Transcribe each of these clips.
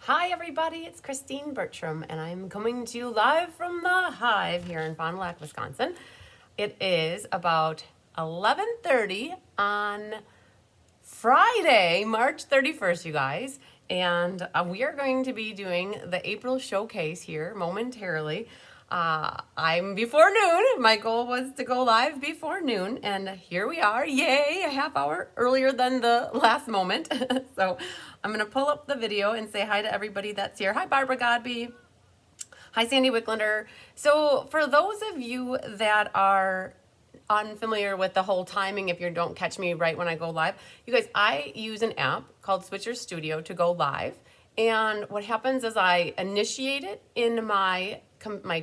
Hi everybody, it's Christine Bertram and I'm coming to you live from the Hive here in Fond du Lac, Wisconsin. It is about 11:30 on Friday, March 31st, you guys, and we are going to be doing the April showcase here momentarily. I'm before noon. My goal was to go live before noon, and here we are. Yay, a half hour earlier than the last moment. So I'm going to pull up the video and say hi to everybody that's here. Hi, Barbara Godby. Hi, Sandy Wicklander. So for those of you that are unfamiliar with the whole timing, if you don't catch me right when I go live, you guys, I use an app called Switcher Studio to go live. And what happens is I initiate it in my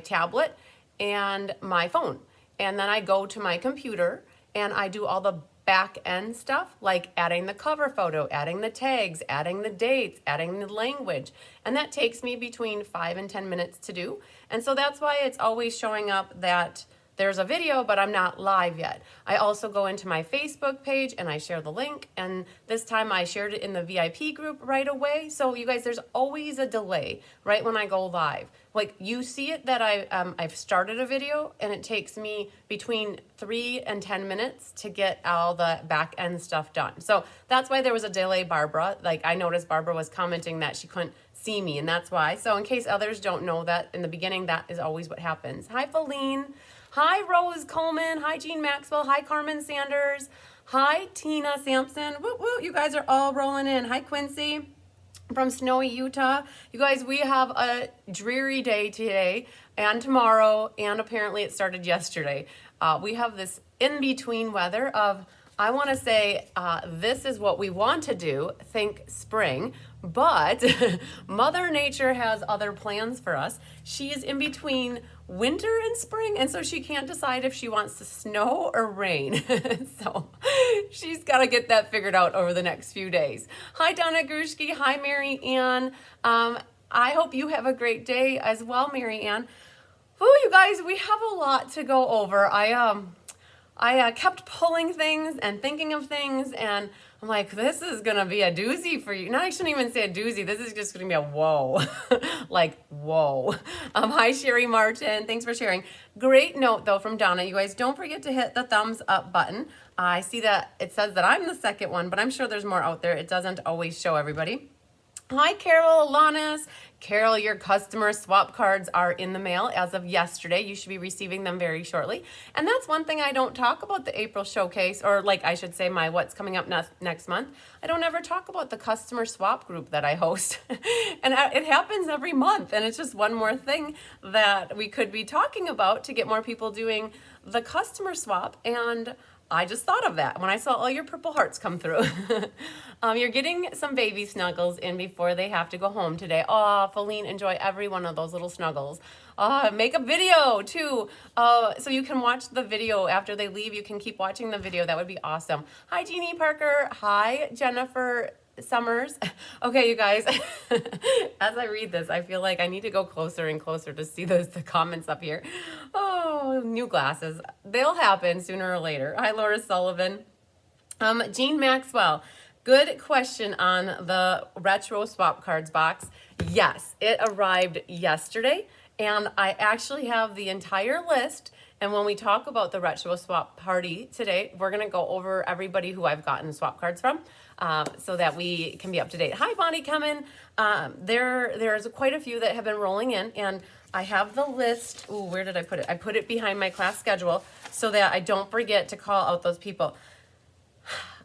tablet and my phone. And then I go to my computer and I do all the back end stuff like adding the cover photo, adding the tags, adding the dates, adding the language. And that takes me between 5 and 10 minutes to do. And so that's why it's always showing up that there's a video, but I'm not live yet. I also go into my Facebook page and I share the link. And this time I shared it in the VIP group right away. So you guys, there's always a delay right when I go live. Like you see it that I've started a video and it takes me between 3 and 10 minutes to get all the back end stuff done. So that's why there was a delay, Barbara. Like I noticed Barbara was commenting that she couldn't see me and that's why. So in case others don't know that in the beginning, that is always what happens. Hi, Feline. Hi, Rose Coleman. Hi, Jean Maxwell. Hi, Carmen Sanders. Hi, Tina Sampson. Woo woo, you guys are all rolling in. Hi, Quincy from snowy Utah. You guys, we have a dreary day today and tomorrow, and apparently it started yesterday. We have this in-between weather of, I want to say, this is what we want to do, think spring, but Mother Nature has other plans for us. She is in between winter and spring, and so she can't decide if she wants to snow or rain. So she's got to get that figured out over the next few days. Hi, Donna Grushki. Hi, Mary Ann. I hope you have a great day as well, Mary Ann. Oh, you guys, we have a lot to go over. I kept pulling things and thinking of things, and I'm like, this is gonna be a doozy for you. No, I shouldn't even say a doozy. This is just gonna be a whoa, like whoa. Hi, Sherry Martin. Thanks for sharing. Great note though from Donna. You guys don't forget to hit the thumbs up button. I see that it says that I'm the second one, but I'm sure there's more out there. It doesn't always show everybody. Hi, Carol Alanis. Carol, your customer swap cards are in the mail as of yesterday. You should be receiving them very shortly. And that's one thing I don't talk about the April showcase, or like I should say my what's coming up next month. I don't ever talk about the customer swap group that I host. And it happens every month. And it's just one more thing that we could be talking about to get more people doing the customer swap. And I just thought of that when I saw all your purple hearts come through. You're getting some baby snuggles in before they have to go home today. Oh, Feline, enjoy every one of those little snuggles. Make a video too, so you can watch the video after they leave. You can keep watching the video. That would be awesome. Hi, Jeannie Parker. Hi, Jennifer Summers. Okay, you guys, as I read this, I feel like I need to go closer and closer to see the comments up here. Oh, new glasses. They'll happen sooner or later. Hi, Laura Sullivan. Jean Maxwell. Good question on the retro swap cards box. Yes, it arrived yesterday, and I actually have the entire list. And when we talk about the retro swap party today, we're going to go over everybody who I've gotten swap cards from, so that we can be up to date. Hi, Bonnie Kemen. There's quite a few that have been rolling in, and I have the list. Ooh, where did I put it? I put it behind my class schedule so that I don't forget to call out those people.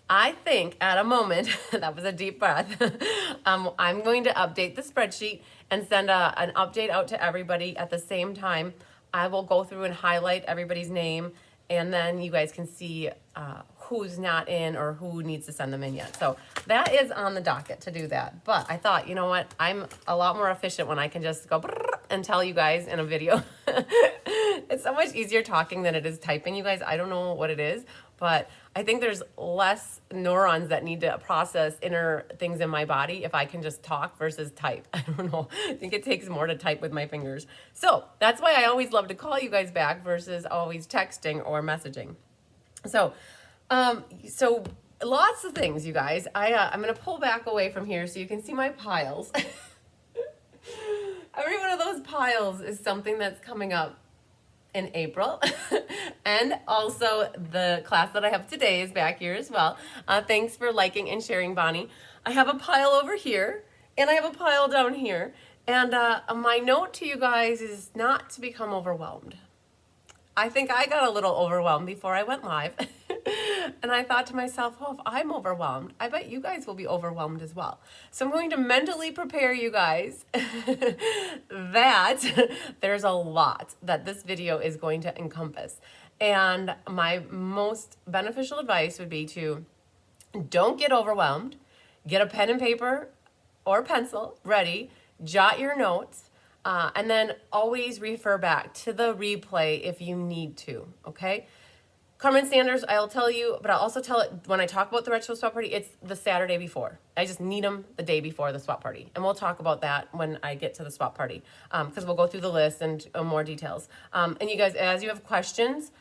I think at a moment, that was a deep breath, I'm going to update the spreadsheet and send an update out to everybody at the same time. I will go through and highlight everybody's name, and then you guys can see who's not in or who needs to send them in yet. So that is on the docket to do that. But I thought, you know what? I'm a lot more efficient when I can just go and tell you guys in a video. It's so much easier talking than it is typing, you guys. I don't know what it is, but I think there's less neurons that need to process inner things in my body if I can just talk versus type. I don't know. I think it takes more to type with my fingers. So that's why I always love to call you guys back versus always texting or messaging. So lots of things, you guys. I'm going to pull back away from here so you can see my piles. piles is something that's coming up in April. And also the class that I have today is back here as well. Thanks for liking and sharing, Bonnie. I have a pile over here and I have a pile down here. And my note to you guys is not to become overwhelmed. I think I got a little overwhelmed before I went live. And I thought to myself, oh, if I'm overwhelmed, I bet you guys will be overwhelmed as well. So I'm going to mentally prepare you guys that there's a lot that this video is going to encompass. And my most beneficial advice would be to don't get overwhelmed. Get a pen and paper or pencil ready, jot your notes, and then always refer back to the replay if you need to, okay? Carmen Sanders, I'll tell you, but I'll also tell it when I talk about the retro swap party, it's the Saturday before. I just need them the day before the swap party. And we'll talk about that when I get to the swap party, because we'll go through the list and more details. And you guys, as you have questions,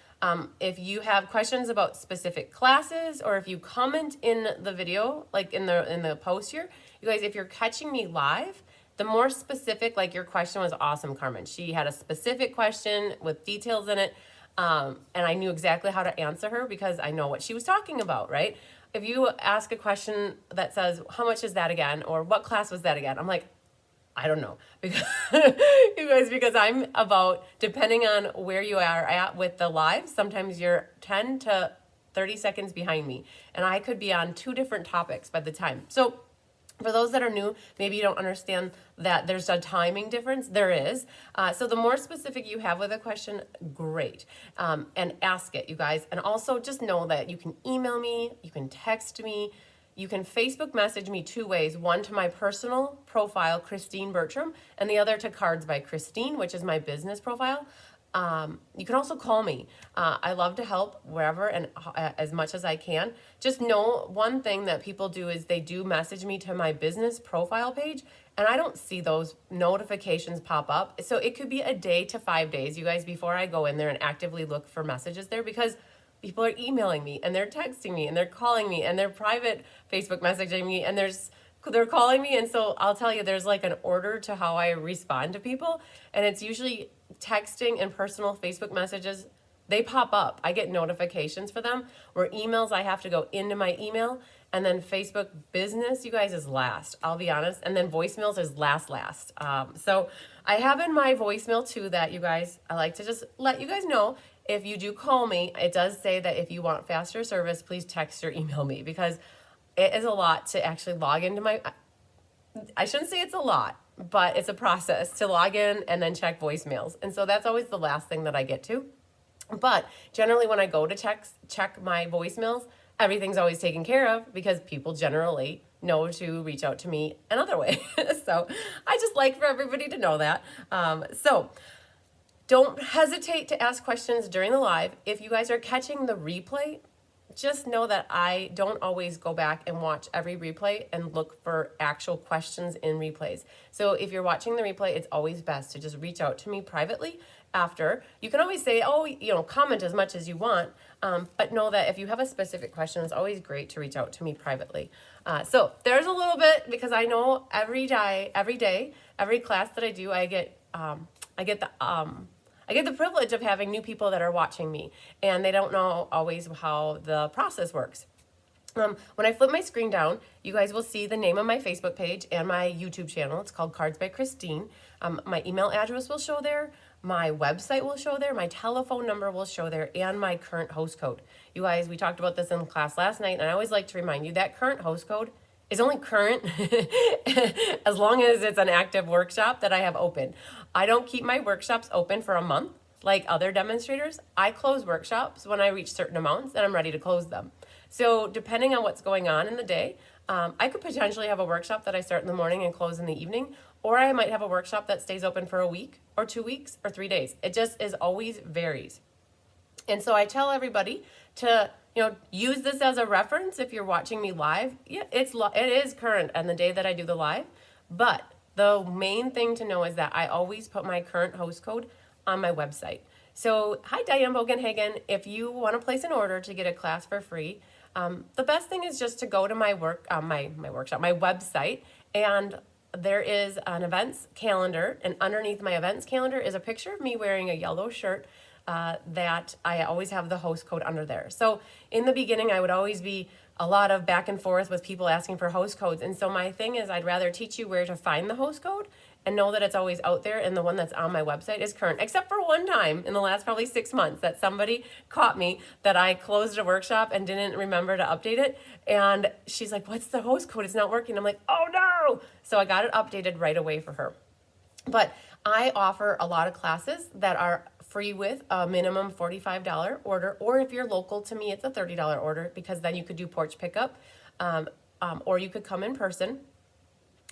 if you have questions about specific classes, or if you comment in the video, like in the post here, you guys, if you're catching me live, the more specific, like your question was awesome, Carmen. She had a specific question with details in it. And I knew exactly how to answer her because I know what she was talking about, right? If you ask a question that says, how much is that again? Or what class was that again? I'm like, I don't know. Because you guys, because I'm about, depending on where you are at with the live, sometimes you're 10 to 30 seconds behind me. And I could be on 2 different topics by the time. So for those that are new, maybe you don't understand that there's a timing difference. There is. So the more specific you have with a question, great. And ask it, you guys. And also just know that you can email me, you can text me, you can Facebook message me 2 ways. One to my personal profile, Christine Bertram, and the other to Cards by Christine, which is my business profile. You can also call me. I love to help wherever and as much as I can. Just know one thing that people do is they do message me to my business profile page, and I don't see those notifications pop up. So it could be a day to 5 days, you guys, before I go in there and actively look for messages there, because people are emailing me and they're texting me and they're calling me and they're private Facebook messaging me and they're calling me. And so I'll tell you, there's like an order to how I respond to people. And it's usually texting and personal Facebook messages. They pop up. I get notifications for them. Where emails, I have to go into my email. And then Facebook business, you guys, is last. I'll be honest. And then voicemails is last. So I have in my voicemail too that you guys, I like to just let you guys know, if you do call me, it does say that if you want faster service, please text or email me, because it is a lot to actually log into my, I shouldn't say it's a lot, but it's a process to log in and then check voicemails. And so that's always the last thing that I get to. But generally when I go to check my voicemails, everything's always taken care of because people generally know to reach out to me another way. So I just like for everybody to know that. So don't hesitate to ask questions during the live. If you guys are catching the replay, just know that I don't always go back and watch every replay and look for actual questions in replays. So if you're watching the replay, it's always best to just reach out to me privately after. You can always say, oh, comment as much as you want, but know that if you have a specific question, it's always great to reach out to me privately. So there's a little bit, because I know every day, every class that I do, I get the privilege of having new people that are watching me, and they don't know always how the process works. When I flip my screen down, you guys will see the name of my Facebook page and my YouTube channel. It's called Cards by Christine. My email address will show there. My website will show there. My telephone number will show there, and my current host code. You guys, we talked about this in class last night, and I always like to remind you that current host code is only current as long as it's an active workshop that I have open. I don't keep my workshops open for a month like other demonstrators. I close workshops when I reach certain amounts and I'm ready to close them. So depending on what's going on in the day, I could potentially have a workshop that I start in the morning and close in the evening, or I might have a workshop that stays open for a week or 2 weeks or 3 days. It just is always varies. And so I tell everybody to use this as a reference if you're watching me live. Yeah, it is current on the day that I do the live, but the main thing to know is that I always put my current host code on my website. So hi, Diane Bogenhagen. If you want to place an order to get a class for free, the best thing is just to go to my website and there is an events calendar, and underneath my events calendar is a picture of me wearing a yellow shirt that I always have the host code under there. So in the beginning, I would always be a lot of back and forth with people asking for host codes. And so my thing is I'd rather teach you where to find the host code and know that it's always out there, and the one that's on my website is current, except for one time in the last probably 6 months that somebody caught me that I closed a workshop and didn't remember to update it. And she's like, what's the host code? It's not working. I'm like, oh no. So I got it updated right away for her. But I offer a lot of classes that are free with a minimum $45 order, or if you're local to me, it's a $30 order, because then you could do porch pickup, or you could come in person.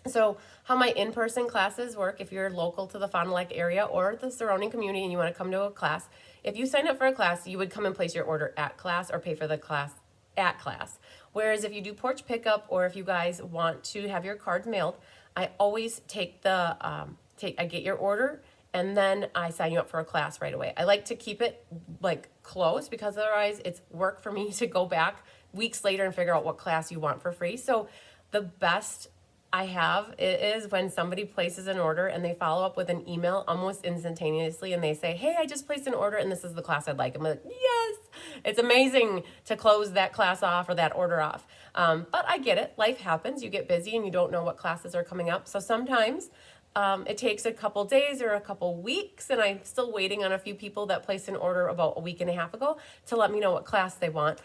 So how my in-person classes work, if you're local to the Fond du Lac area or the surrounding community and you want to come to a class, if you sign up for a class, you would come and place your order at class or pay for the class at class. Whereas if you do porch pickup, or if you guys want to have your cards mailed, I always take the, I get your order and then I sign you up for a class right away. I like to keep it like close, because otherwise it's work for me to go back weeks later and figure out what class you want for free. So the best I have is when somebody places an order and they follow up with an email almost instantaneously and they say, hey, I just placed an order and this is the class I'd like. I'm like, yes, it's amazing to close that class off or that order off. But I get it. Life happens. You get busy and you don't know what classes are coming up. So sometimes it takes a couple days or a couple weeks, and I'm still waiting on a few people that placed an order about a week and a half ago to let me know what class they want.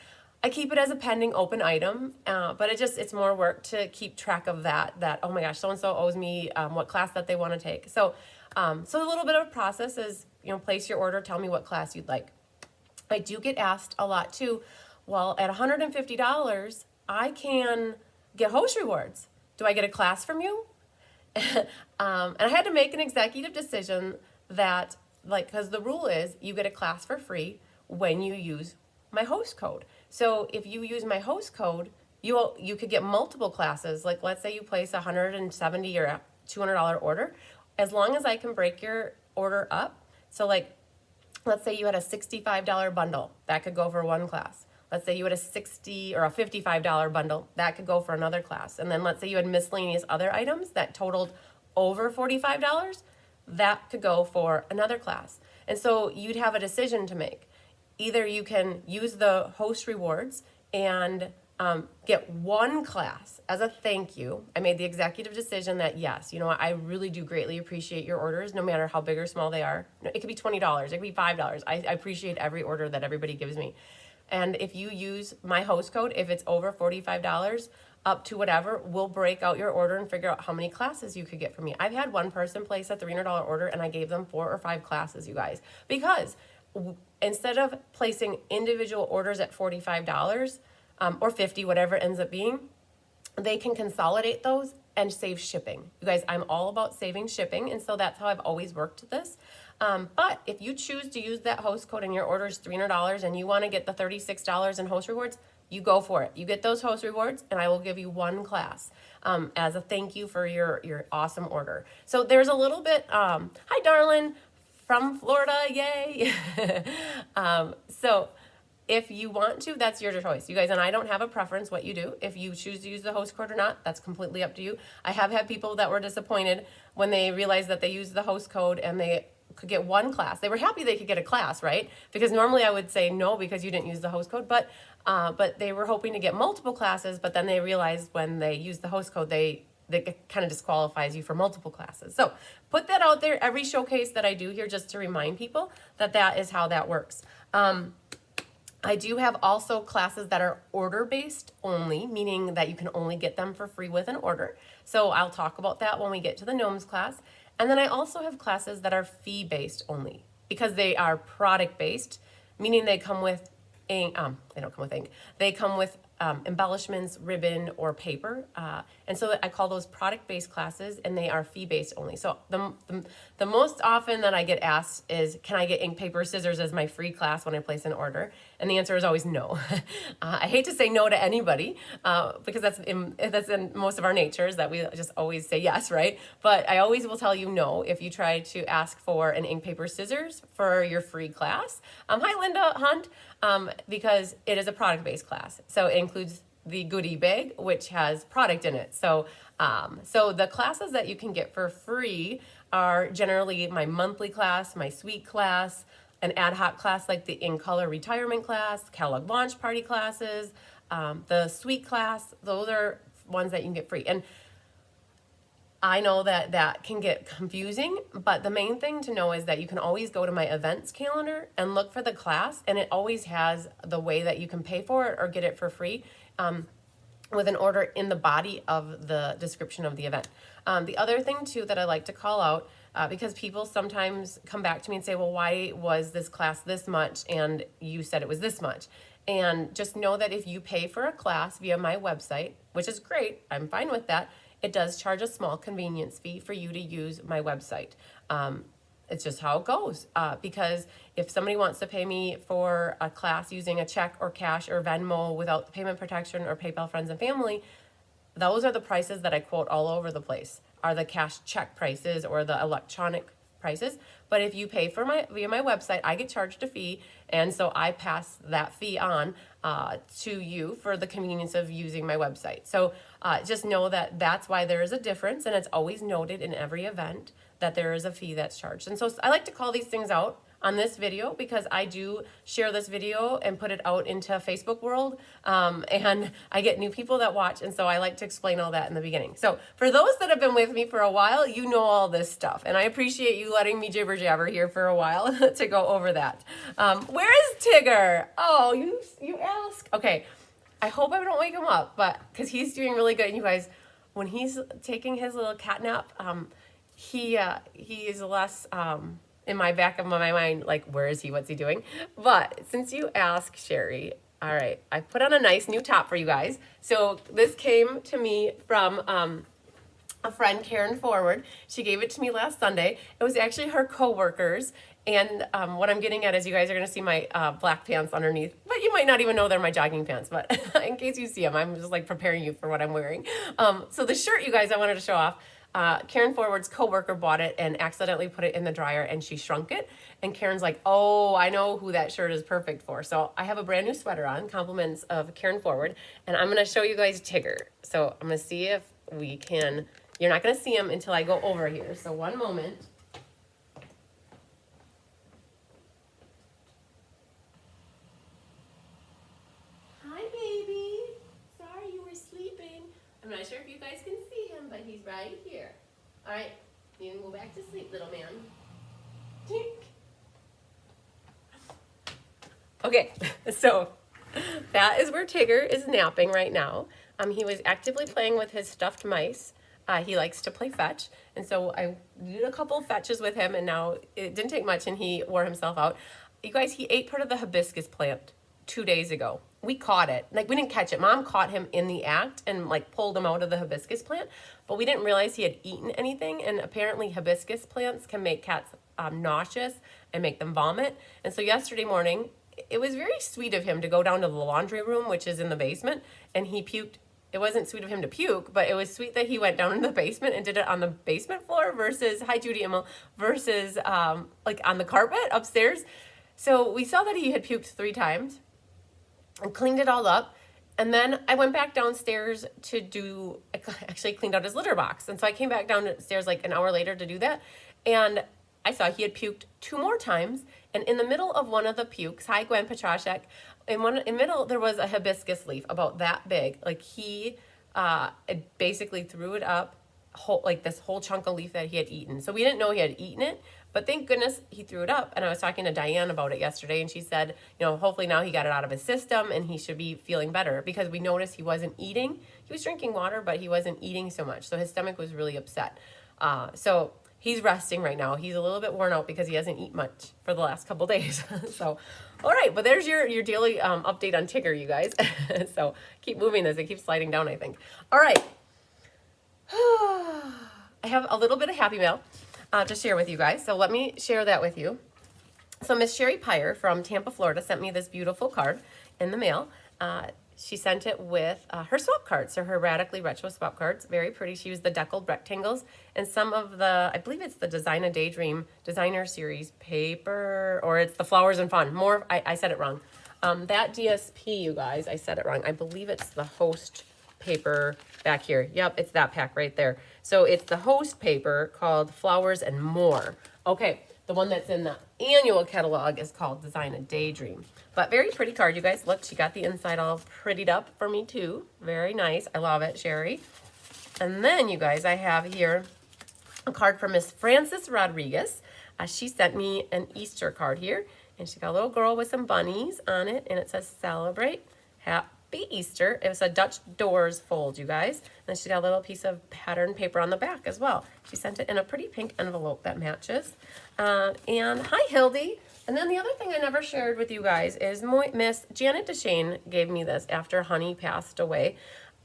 I keep it as a pending open item, but it's more work to keep track of that, oh my gosh, so-and-so owes me what class that they want to take. So a little bit of a process is, place your order, tell me what class you'd like. I do get asked a lot too, well, at $150, I can get host rewards. Do I get a class from you? And I had to make an executive decision that, because the rule is you get a class for free when you use my host code. So if you use my host code, you could get multiple classes. Like, let's say you place a $170 or $200 order, as long as I can break your order up. So let's say you had a $65 bundle, that could go for one class. Let's say you had a $60 or a $55 bundle, that could go for another class. And then let's say you had miscellaneous other items that totaled over $45, that could go for another class. And so you'd have a decision to make. Either you can use the host rewards and get one class as a thank you. I made the executive decision that, yes, I really do greatly appreciate your orders, no matter how big or small they are. It could be $20, it could be $5. I appreciate every order that everybody gives me. And if you use my host code, if it's over $45, up to whatever, we'll break out your order and figure out how many classes you could get from me. I've had one person place a $300 order and I gave them 4 or 5 classes, you guys, because instead of placing individual orders at $45 or $50, whatever it ends up being, they can consolidate those and save shipping. You guys, I'm all about saving shipping, and so that's how I've always worked this. But if you choose to use that host code and your order is $300 and you want to get the $36 in host rewards, you go for it. You get those host rewards and I will give you one class as a thank you for your awesome order. So there's a little bit, hi darling, from Florida, yay. So if you want to, that's your choice, you guys, and I don't have a preference what you do. If you choose to use the host code or not, that's completely up to you. I have had people that were disappointed when they realized that they used the host code and they could get one class. They were happy they could get a class, right? Because normally I would say no because you didn't use the host code, but they were hoping to get multiple classes, but then they realized when they used the host code, they kind of disqualifies you for multiple classes. So put that out there every showcase that I do here, just to remind people that that is how that works. I do have also classes that are order-based only, meaning that you can only get them for free with an order. So I'll talk about that when we get to the Gnomes class. And then I also have classes that are fee-based only, because they are product-based, meaning they come with ink. They don't come with ink. They come with embellishments, ribbon, or paper. And so I call those product-based classes, and they are fee-based only. So the most often that I get asked is, can I get ink, paper, scissors as my free class when I place an order? And the answer is always no. I hate to say no to anybody because that's in most of our natures, that we just always say yes, right? But I always will tell you no if you try to ask for an ink, paper, scissors for your free class. Hi, Linda Hunt, because it is a product-based class. So it includes the goodie bag, which has product in it. So So the classes that you can get for free are generally my monthly class, my suite class, an ad hoc class like the In Color retirement class, Kellogg launch party classes, the suite class. Those are ones that you can get free. And I know that that can get confusing, but the main thing to know is that you can always go to my events calendar and look for the class, and it always has the way that you can pay for it or get it for free with an order in the body of the description of the event. The other thing too that I like to call out, because people sometimes come back to me and say, well, why was this class this much and you said it was this much? And just know that if you pay for a class via my website, which is great, I'm fine with that, it does charge a small convenience fee for you to use my website. It's just how it goes. Because if somebody wants to pay me for a class using a check or cash or Venmo without the payment protection or PayPal Friends and Family, those are the prices that I quote all over the place, are the cash check prices or the electronic prices. But if you pay for via my website, I get charged a fee, and so I pass that fee on to you for the convenience of using my website. So just know that that's why there is a difference, and it's always noted in every event that there is a fee that's charged. And so I like to call these things out on this video because I do share this video and put it out into Facebook world, and I get new people that watch, and so I like to explain all that in the beginning. So for those that have been with me for a while, you know all this stuff, and I appreciate you letting me jibber jabber here for a while to go over that. Where is Tigger? Oh, you ask. Okay, I hope I don't wake him up, but because he's doing really good. And you guys, when he's taking his little cat nap, he is less in my back of my mind, like, where is he? What's he doing? But since you ask, Sherry, all right, I put on a nice new top for you guys. So this came to me from a friend, Karen Forward. She gave it to me last Sunday. It was actually her coworkers. And what I'm getting at is you guys are going to see my black pants underneath, but you might not even know they're my jogging pants. But in case you see them, I'm just like preparing you for what I'm wearing. So the shirt, you guys, I wanted to show off. Karen Forward's coworker bought it and accidentally put it in the dryer, and she shrunk it. And Karen's like, oh, I know who that shirt is perfect for. So I have a brand new sweater on, compliments of Karen Forward, and I'm going to show you guys Tigger. So I'm going to see if we can, you're not going to see him until I go over here. So one moment. Hi, baby. Sorry you were sleeping. I'm not sure if you guys can see him, but he's right here. All right, you can go back to sleep, little man. Tink. Okay, so that is where Tigger is napping right now. He was actively playing with his stuffed mice. He likes to play fetch, and so I did a couple fetches with him, and now it didn't take much, and he wore himself out. You guys, he ate part of the hibiscus plant 2 days ago. We caught it. Like, we didn't catch it. Mom caught him in the act and like pulled him out of the hibiscus plant, but we didn't realize he had eaten anything. And apparently hibiscus plants can make cats nauseous and make them vomit. And so yesterday morning, it was very sweet of him to go down to the laundry room, which is in the basement, and he puked. It wasn't sweet of him to puke, but it was sweet that he went down in the basement and did it on the basement floor versus, hi Judy Emil, versus like on the carpet upstairs. So we saw that he had puked 3 times. And cleaned it all up. And then I went back downstairs to actually cleaned out his litter box. And so I came back downstairs like an hour later to do that. And I saw he had puked 2 more times. And in the middle of one of the pukes, hi Gwen Petrashek, in the middle there was a hibiscus leaf about that big. Like he basically threw it up, like this whole chunk of leaf that he had eaten. So we didn't know he had eaten it. But thank goodness he threw it up. And I was talking to Diane about it yesterday, and she said, you know, hopefully now he got it out of his system and he should be feeling better, because we noticed he wasn't eating. He was drinking water, but he wasn't eating so much. So his stomach was really upset. So he's resting right now. He's a little bit worn out because he hasn't eaten much for the last couple days. So, all right, but there's your daily update on Tigger, you guys. So keep moving this. It keeps sliding down, I think. All right. I have a little bit of happy mail to share with you guys. So let me share that with you. So Miss Sherry Pyre from Tampa, Florida sent me this beautiful card in the mail. She sent it with her swap cards, so her Radically Retro swap cards. Very pretty. She used the deckled rectangles and some of the, I believe it's the Design a Daydream Designer Series paper, or it's the Flowers and Fun. I said it wrong. That DSP, you guys, I said it wrong. I believe it's the Host paper back here. Yep, it's that pack right there. So it's the host paper called Flowers and More. Okay, the one that's in the annual catalog is called Design a Daydream. But very pretty card, you guys. Look, she got the inside all prettied up for me too. Very nice. I love it, Sherry. And then, you guys, I have here a card from Miss Frances Rodriguez. She sent me an Easter card here, and she got a little girl with some bunnies on it, and it says celebrate happy Easter. It was a Dutch doors fold, you guys. And she got a little piece of pattern paper on the back as well. She sent it in a pretty pink envelope that matches. And hi, Hildy. And then the other thing I never shared with you guys is Miss Janet DeShane gave me this after Honey passed away.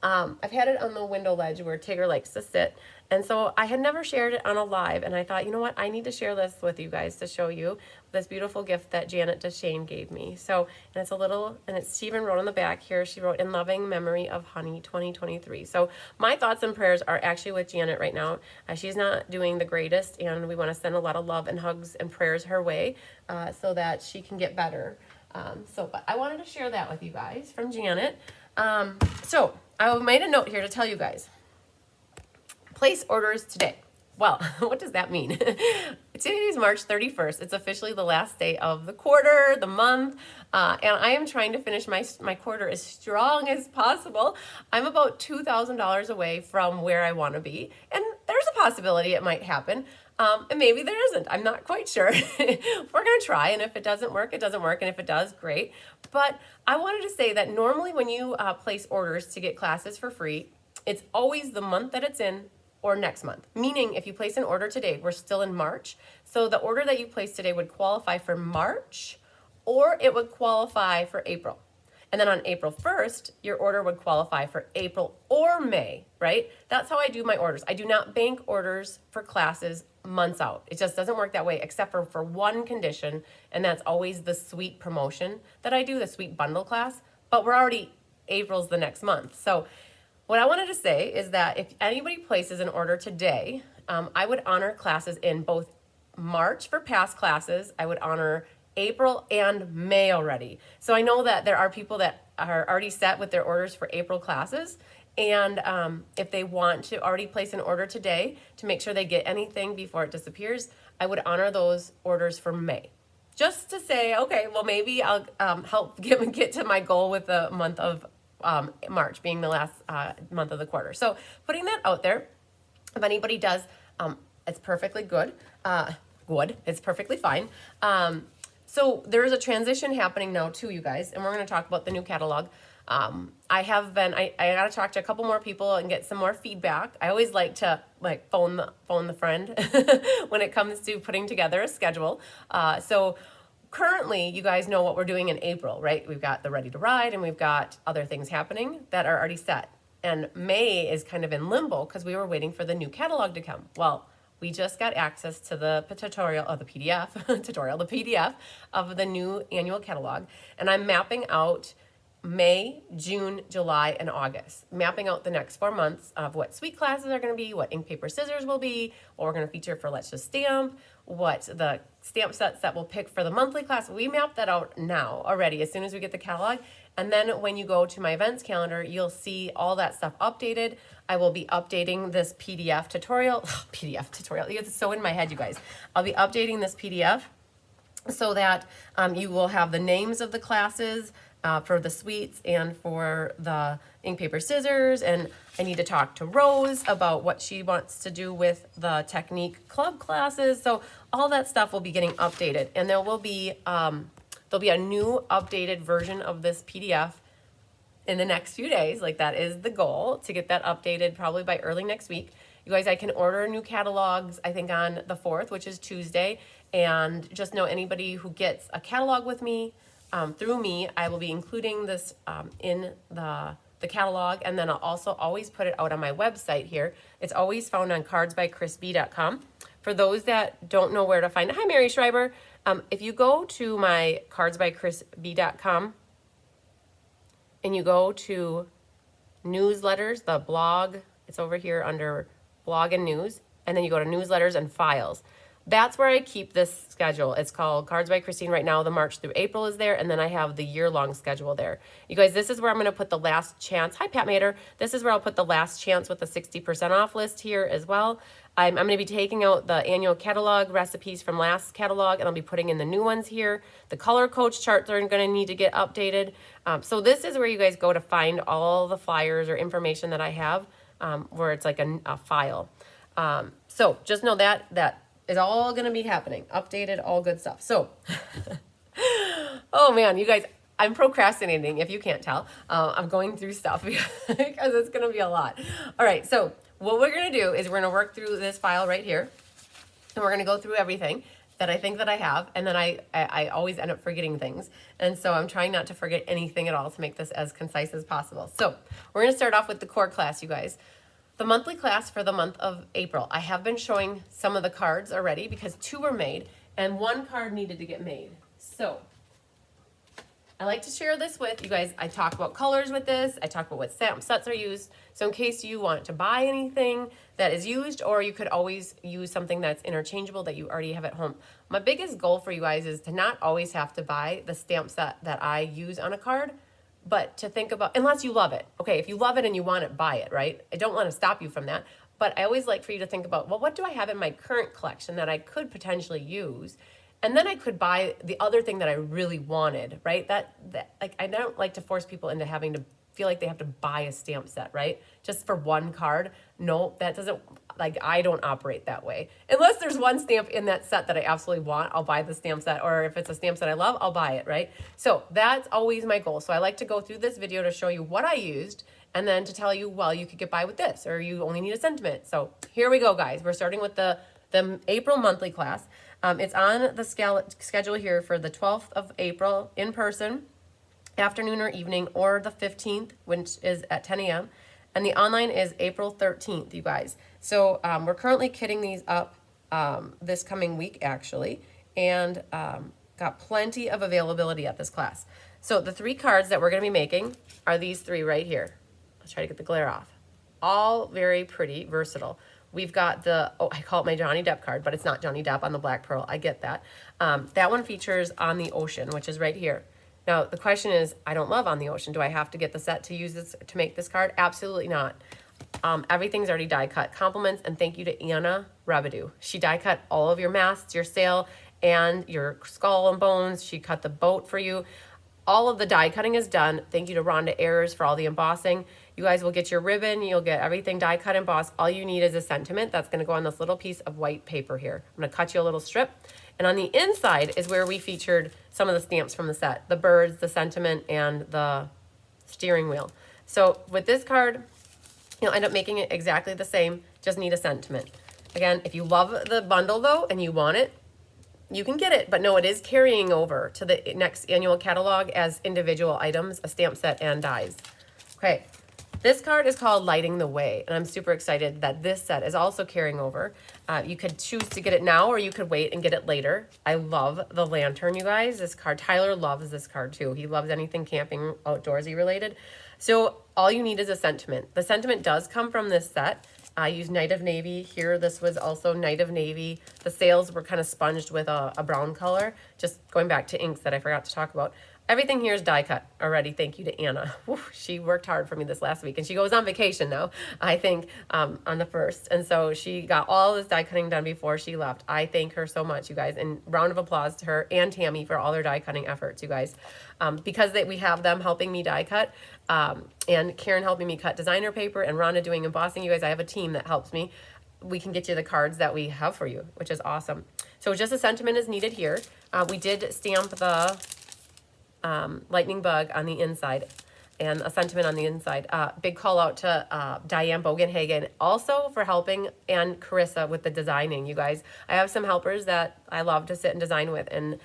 I've had it on the window ledge where Tigger likes to sit. And so I had never shared it on a live. And I thought, you know what? I need to share this with you guys to show you this beautiful gift that Janet DeShane gave me. So, and it's a little, and it's, she even wrote on the back here, she wrote, in loving memory of Honey 2023. So my thoughts and prayers are actually with Janet right now. She's not doing the greatest, and we want to send a lot of love and hugs and prayers her way so that she can get better. But I wanted to share that with you guys from Janet. So I made a note here to tell you guys. Place orders today. Well, what does that mean? Today is March 31st. It's officially the last day of the quarter, the month, and I am trying to finish my quarter as strong as possible. I'm about $2,000 away from where I want to be, and there's a possibility it might happen. And maybe there isn't. I'm not quite sure. We're going to try, and if it doesn't work, it doesn't work, and if it does, great. But I wanted to say that normally when you place orders to get classes for free, it's always the month that it's in or next month. Meaning if you place an order today, we're still in March. So the order that you place today would qualify for March, or it would qualify for April. And then on April 1st, your order would qualify for April or May, right? That's how I do my orders. I do not bank orders for classes months out. It just doesn't work that way, except for one condition, and that's always the sweet promotion that I do, the sweet bundle class. But we're already, April's the next month. So what I wanted to say is that if anybody places an order today, I would honor classes in both March for past classes. I would honor April and May already. So I know that there are people that are already set with their orders for April classes. And if they want to already place an order today to make sure they get anything before it disappears, I would honor those orders for May. Just to say, okay, well, maybe I'll help get to my goal with the month of March being the last month of the quarter. So putting that out there, if anybody does, it's perfectly good. It's perfectly fine. So there is a transition happening now too, you guys, and we're going to talk about the new catalog. I got to talk to a couple more people and get some more feedback. I always like to phone the friend when it comes to putting together a schedule. So currently, you guys know what we're doing in April, right? We've got the Ready to Ride, and we've got other things happening that are already set. And May is kind of in limbo because we were waiting for the new catalog to come. Well, we just got access to the tutorial, or the PDF, the PDF of the new annual catalog. And I'm mapping out May, June, July, and August, mapping out the next 4 months of what sweet classes are going to be, what ink, paper, scissors will be, what we're going to feature for Let's Just Stamp, what the stamp sets that we'll pick for the monthly class. We mapped that out now already as soon as we get the catalog. And then when you go to my events calendar, you'll see all that stuff updated. I will be updating this PDF tutorial. PDF tutorial. It's so in my head, you guys. I'll be updating this PDF so that you will have the names of the classes, for the suites and for the ink, paper, scissors. And I need to talk to Rose about what she wants to do with the technique club classes. So all that stuff will be getting updated, and there will be there'll be a new updated version of this PDF in the next few days. Like, that is the goal, to get that updated probably by early next week. You guys, I can order new catalogs, I think on the 4th, which is Tuesday. And just know anybody who gets a catalog with me, through me, I will be including this in the catalog, and then I'll also always put it out on my website here. It's always found on cardsbychrisb.com. For those that don't know where to find it, hi Mary Schreiber. If you go to my cardsbychrisb.com and you go to newsletters, the blog, it's over here under blog and news, and then you go to newsletters and files. that's where I keep this schedule. It's called Cards by Christine. Right now, the March through April is there, and then I have the year-long schedule there. You guys, this is where I'm going to put the last chance. Hi, Pat Mater. This is where I'll put the last chance with the 60% off list here as well. I'm going to be taking out the annual catalog recipes from last catalog, and I'll be putting in the new ones here. The color coach charts are going to need to get updated. So this is where you guys go to find all the flyers or information that I have, where it's like a file. So just know that is all going to be happening. Updated, all good stuff. So, oh man, you guys, I'm procrastinating if you can't tell. I'm going through stuff because it's going to be a lot. All right, so what we're going to do is we're going to work through this file right here, and we're going to go through everything that I think that I have, and then I always end up forgetting things. And so I'm trying not to forget anything at all to make this as concise as possible. So we're going to start off with the core class, you guys. The monthly class for the month of April. I have been showing some of the cards already because 2 were made and 1 card needed to get made. So I like to share this with you guys. I talk about colors with this. I talk about what sets are used. So in case you want to buy anything that is used, or you could always use something that's interchangeable that you already have at home. My biggest goal for you guys is to not always have to buy the stamp set that I use on a card, but to think about, unless you love it. Okay, if you love it and you want it, buy it, right? I don't want to stop you from that. But I always like for you to think about, well, what do I have in my current collection that I could potentially use? And then I could buy the other thing that I really wanted, right? That like, I don't like to force people into having to feel like they have to buy a stamp set, right? Just for 1 card. No, that doesn't, like, I don't operate that way. Unless there's 1 stamp in that set that I absolutely want, I'll buy the stamp set. Or if it's a stamp set I love, I'll buy it, right? So that's always my goal. So I like to go through this video to show you what I used, and then to tell you, well, you could get by with this, or you only need a sentiment. So here we go, guys. We're starting with the April monthly class. It's on the schedule here for the 12th of April in person, afternoon or evening, or the 15th, which is at 10 a.m. And the online is April 13th, you guys. So we're currently kitting these up this coming week, actually, and got plenty of availability at this class. So the 3 cards that we're going to be making are these 3 right here. Let's try to get the glare off. All very pretty, versatile. We've got the, oh, I call it my Johnny Depp card, but it's not Johnny Depp on the Black Pearl. I get that. That one features On the Ocean, which is right here. Now, the question is, I don't love On the Ocean. Do I have to get the set to use this, to make this card? Absolutely not. Everything's already die cut. Compliments and thank you to Anna Rebedu. She die cut all of your masks, your sail, and your skull and bones. She cut the boat for you. All of the die cutting is done. Thank you to Rhonda Ayers for all the embossing. You guys will get your ribbon. You'll get everything die cut embossed. All you need is a sentiment that's going to go on this little piece of white paper here. I'm going to cut you a little strip. And on the inside is where we featured some of the stamps from the set. The birds, the sentiment, and the steering wheel. So with this card, you'll end up making it exactly the same. Just need a sentiment. Again, if you love the bundle, though, and you want it, you can get it. But no, it is carrying over to the next annual catalog as individual items, a stamp set, and dies. Okay. This card is called Lighting the Way, and I'm super excited that this set is also carrying over. You could choose to get it now, or you could wait and get it later. I love the lantern, you guys. This card, Tyler loves this card too. He loves anything camping, outdoorsy related. So all you need is a sentiment. The sentiment does come from this set. I used Night of Navy here. This was also Night of Navy. The sails were kind of sponged with a brown color. Just going back to inks that I forgot to talk about. Everything here is die cut already. Thank you to Anna. Whew, she worked hard for me this last week, and she goes on vacation now, I think, on the 1st. And so she got all this die cutting done before she left. I thank her so much, you guys, and round of applause to her and Tammy for all their die cutting efforts, you guys. Because we have them helping me die cut, and Karen helping me cut designer paper, and Rhonda doing embossing, you guys, I have a team that helps me. We can get you the cards that we have for you, which is awesome. So just a sentiment is needed here. We did stamp the lightning bug on the inside and a sentiment on the inside. Big call out to Diane Bogenhagen also for helping, and Carissa with the designing, you guys. I have some helpers that I love to sit and design with, and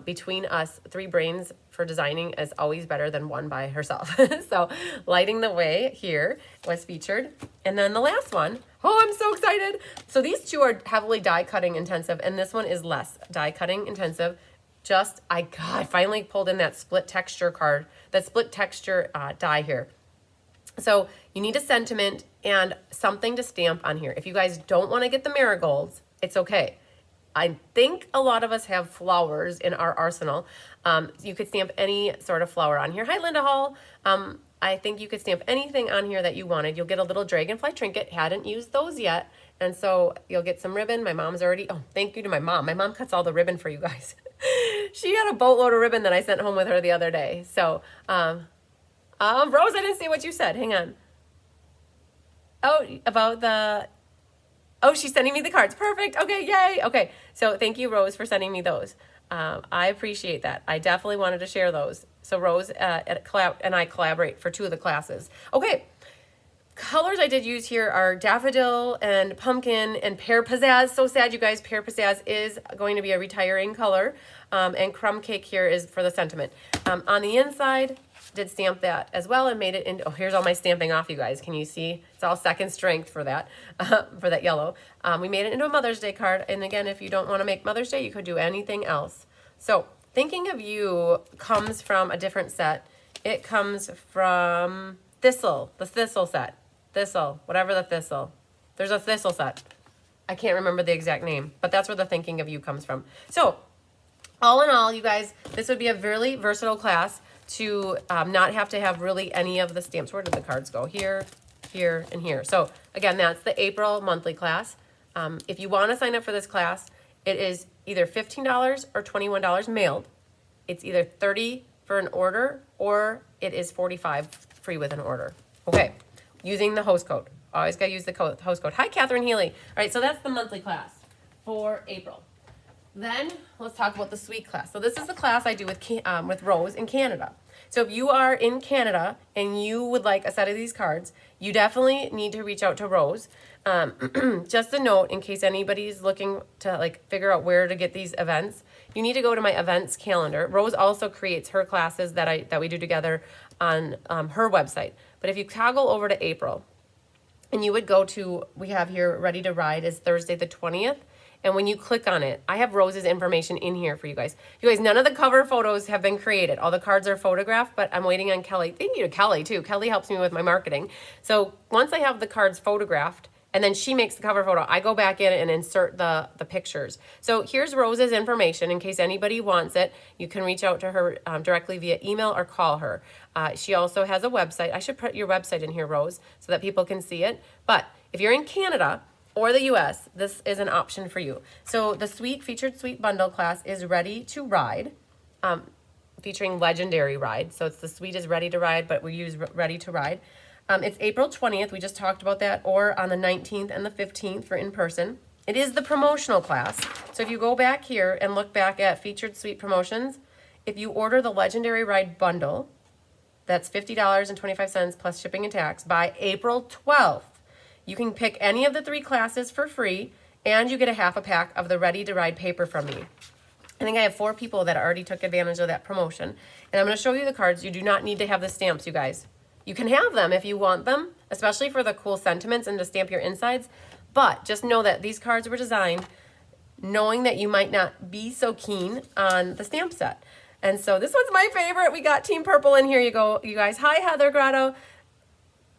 between us, 3 brains for designing is always better than 1 by herself. So Lighting the Way here was featured. And then the last one, oh, I'm so excited. So these 2 are heavily die cutting intensive, and this one is less die cutting intensive. Just, I finally pulled in that split texture card, that split texture die here. So you need a sentiment and something to stamp on here. If you guys don't want to get the marigolds, it's okay. I think a lot of us have flowers in our arsenal. You could stamp any sort of flower on here. Hi, Linda Hall. I think you could stamp anything on here that you wanted. You'll get a little dragonfly trinket. Hadn't used those yet. And so you'll get some ribbon. My mom's already, oh, thank you to my mom. My mom cuts all the ribbon for you guys. She had a boatload of ribbon that I sent home with her the other day. So, Rose, I didn't see what you said. Hang on. Oh, about the, oh, she's sending me the cards. Perfect. Okay, yay. Okay, so thank you, Rose, for sending me those. I appreciate that. I definitely wanted to share those. So Rose and I collaborate for 2 of the classes. Okay, colors I did use here are daffodil and pumpkin and pear pizzazz. So sad, you guys. Pear pizzazz is going to be a retiring color. And crumb cake here is for the sentiment. On the inside, did stamp that as well and made it into, oh, here's all my stamping off, you guys. Can you see? It's all second strength for that yellow. We made it into a Mother's Day card. And again, if you don't want to make Mother's Day, you could do anything else. So Thinking of You comes from a different set. It comes from Thistle, the Thistle set. Thistle, whatever the Thistle. There's a Thistle set. I can't remember the exact name, but that's where the Thinking of You comes from. So all in all, you guys, this would be a really versatile class to not have to have really any of the stamps. Where did the cards go? Here, here, and here. So again, that's the April monthly class. If you want to sign up for this class, it is either $15 or $21 mailed. It's either $30 for an order or it is $45 free with an order. Okay, using the host code. Always got to use the host code. Hi, Catherine Healy. All right, so that's the monthly class for April. Then let's talk about the suite class. So this is the class I do with Rose in Canada. So if you are in Canada and you would like a set of these cards, you definitely need to reach out to Rose. Just a note, in case anybody's looking to like figure out where to get these events, you need to go to my events calendar. Rose also creates her classes that we do together on her website. But if you toggle over to April, and you would go to, we have here Ready to Ride is Thursday the 20th. And when you click on it, I have Rose's information in here for you guys. You guys, none of the cover photos have been created. All the cards are photographed, but I'm waiting on Kelly. Thank you to Kelly, too. Kelly helps me with my marketing. So once I have the cards photographed, and then she makes the cover photo, I go back in and insert the pictures. So here's Rose's information. In case anybody wants it, you can reach out to her directly via email or call her. She also has a website. I should put your website in here, Rose, so that people can see it. But if you're in Canada or the US, this is an option for you. So the featured suite bundle class is Ready to Ride, featuring Legendary Ride. So it's the suite is Ready to Ride, but we use Ready to Ride. It's April 20th, we just talked about that, or on the 19th and the 15th for in-person. It is the promotional class. So if you go back here and look back at featured suite promotions, if you order the Legendary Ride bundle, that's $50.25 plus shipping and tax by April 12th. You can pick any of the 3 classes for free, and you get a half a pack of the Ready to Ride paper from me. I think I have 4 people that already took advantage of that promotion. And I'm going to show you the cards. You do not need to have the stamps, you guys. You can have them if you want them, especially for the cool sentiments and to stamp your insides. But just know that these cards were designed knowing that you might not be so keen on the stamp set. And so this one's my favorite. We got Team Purple in here. You go, you guys. Hi, Heather Grotto.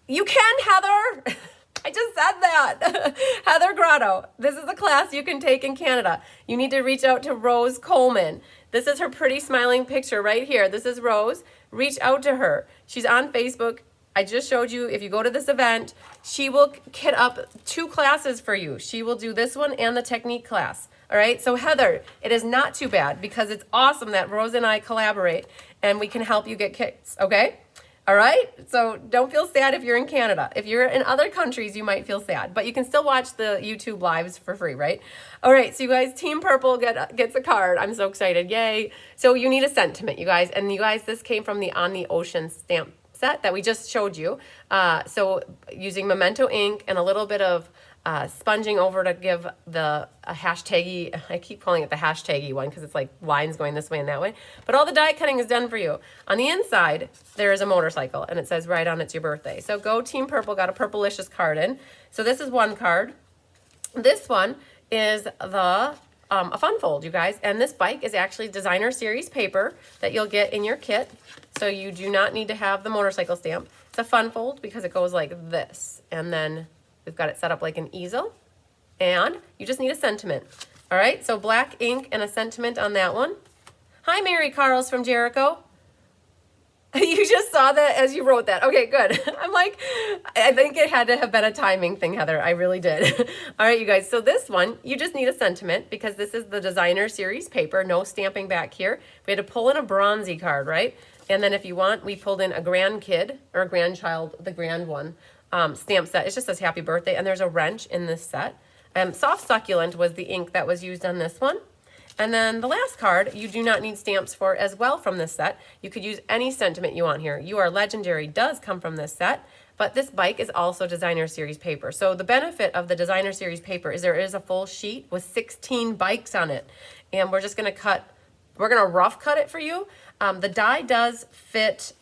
You can, Heather. I just said that. Heather Grotto. This is a class you can take in Canada. You need to reach out to Rose Coleman. This is her pretty smiling picture right here. This is Rose. Reach out to her. She's on Facebook. I just showed you, if you go to this event, she will kit up 2 classes for you. She will do this one and the technique class. All right, so Heather, it is not too bad because it's awesome that Rose and I collaborate and we can help you get kits, okay? All right, so don't feel sad if you're in Canada. If you're in other countries, you might feel sad, but you can still watch the YouTube lives for free, right? All right, so you guys, Team Purple gets a card. I'm so excited, yay. So you need a sentiment, you guys. And you guys, this came from the On the Ocean stamp set that we just showed you. So using Memento ink and a little bit of sponging over to give a hashtaggy, I keep calling it the hashtaggy one because it's like lines going this way and that way. But all the die cutting is done for you. On the inside, there is a motorcycle and it says right on it's your birthday. So go Team Purple, got a Purplicious card in. So this is one card. This one is a fun fold, you guys. And this bike is actually designer series paper that you'll get in your kit. So you do not need to have the motorcycle stamp. It's a fun fold because it goes like this. And then we've got it set up like an easel. And you just need a sentiment. All right, so black ink and a sentiment on that one. Hi, Mary Carls from Jericho. You just saw that as you wrote that. Okay, good. I'm like, I think it had to have been a timing thing, Heather. I really did. All right, you guys. So this one, you just need a sentiment because this is the designer series paper. No stamping back here. We had to pull in a bronzy card, right? And then if you want, we pulled in a grandkid or a grandchild, the grand one, stamp set. It just says happy birthday. And there's a wrench in this set. Soft succulent was the ink that was used on this one. And then the last card, you do not need stamps for as well from this set. You could use any sentiment you want here. You Are Legendary does come from this set, but this bike is also designer series paper. So the benefit of the designer series paper is there is a full sheet with 16 bikes on it. And we're just gonna rough cut it for you. The die does fit,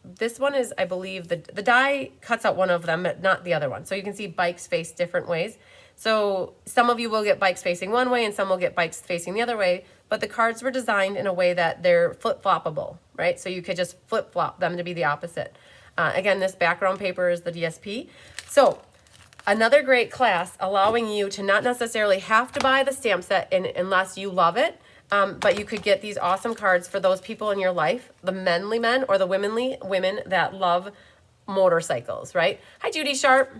this one is, I believe, the die cuts out one of them, but not the other one. So you can see bikes face different ways. So some of you will get bikes facing one way and some will get bikes facing the other way, but the cards were designed in a way that they're flip-floppable, right? So you could just flip-flop them to be the opposite. Again, this background paper is the DSP. So another great class allowing you to not necessarily have to buy the stamp set unless you love it, but you could get these awesome cards for those people in your life, the manly men or the womenly women that love motorcycles, right? Hi, Judy Sharp.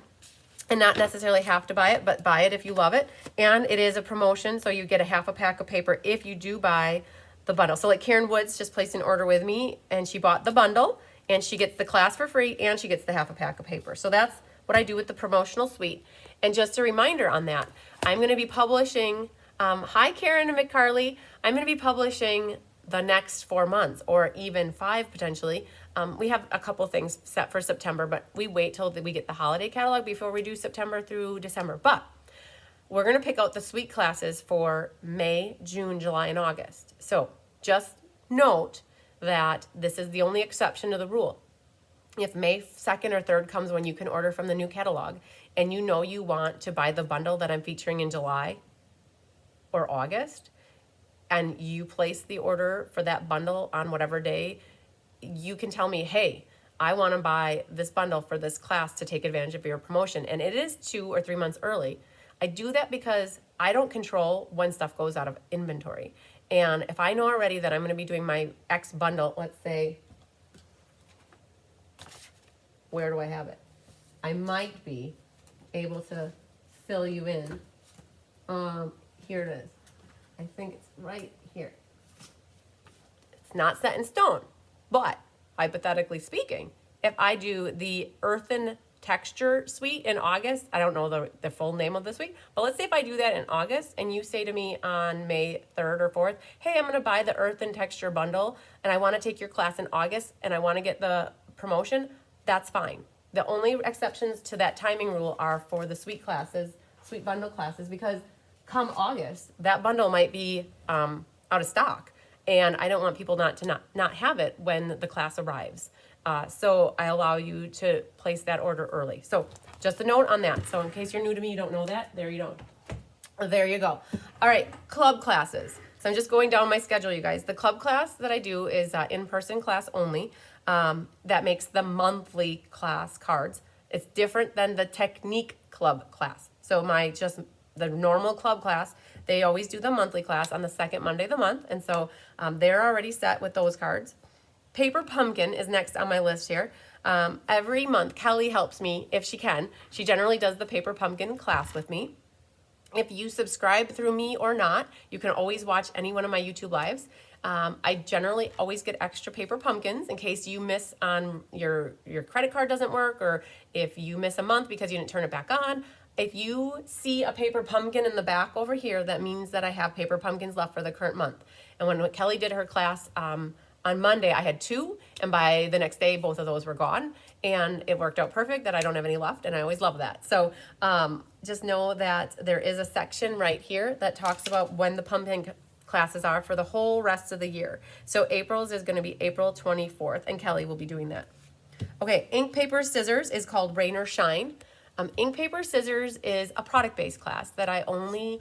And not necessarily have to buy it, but buy it if you love it. And it is a promotion, so you get a half a pack of paper if you do buy the bundle. So like Karen Woods just placed an order with me, and she bought the bundle, and she gets the class for free, and she gets the half a pack of paper. So that's what I do with the promotional suite. And just a reminder on that, I'm going to be publishing, hi Karen and McCarley, I'm going to be publishing the next 4 months, or even 5 potentially. We have a couple things set for September, but we wait till we get the holiday catalog before we do September through December. But we're going to pick out the suite classes for May, June, July, and August. So just note that this is the only exception to the rule. If May 2nd or 3rd comes when you can order from the new catalog, and you know you want to buy the bundle that I'm featuring in July or August, and you place the order for that bundle on whatever day, you can tell me, hey, I want to buy this bundle for this class to take advantage of your promotion. And it is 2 or 3 months early. I do that because I don't control when stuff goes out of inventory. And if I know already that I'm going to be doing my X bundle, let's say, where do I have it? I might be able to fill you in. Here it is. I think it's right here. It's not set in stone. But hypothetically speaking, if I do the earthen texture suite in August, I don't know the full name of the suite, but let's say if I do that in August and you say to me on May 3rd or 4th, hey, I'm going to buy the earthen texture bundle and I want to take your class in August and I want to get the promotion, that's fine. The only exceptions to that timing rule are for the suite classes, suite bundle classes, because come August, that bundle might be out of stock. And I don't want people not have it when the class arrives. So I allow you to place that order early. So just a note on that. So in case you're new to me, you don't know that, there you go. There you go. All right, club classes. So I'm just going down my schedule, you guys. The club class that I do is in-person class only. That makes the monthly class cards. It's different than the technique club class. So the normal club class, they always do the monthly class on the second Monday of the month. And so they're already set with those cards. Paper Pumpkin is next on my list here. Every month, Kelly helps me if she can. She generally does the Paper Pumpkin class with me. If you subscribe through me or not, you can always watch any one of my YouTube lives. I generally always get extra paper pumpkins in case you miss on your credit card doesn't work, or if you miss a month because you didn't turn it back on. If you see a paper pumpkin in the back over here, that means that I have paper pumpkins left for the current month. And when Kelly did her class on Monday, I had 2, and by the next day, both of those were gone. And it worked out perfect that I don't have any left, and I always love that. So just know that there is a section right here that talks about when the pumpkin classes are for the whole rest of the year. So April's is going to be April 24th, and Kelly will be doing that. Okay, ink, paper, scissors is called Rain or Shine. Ink, paper, scissors is a product-based class that I only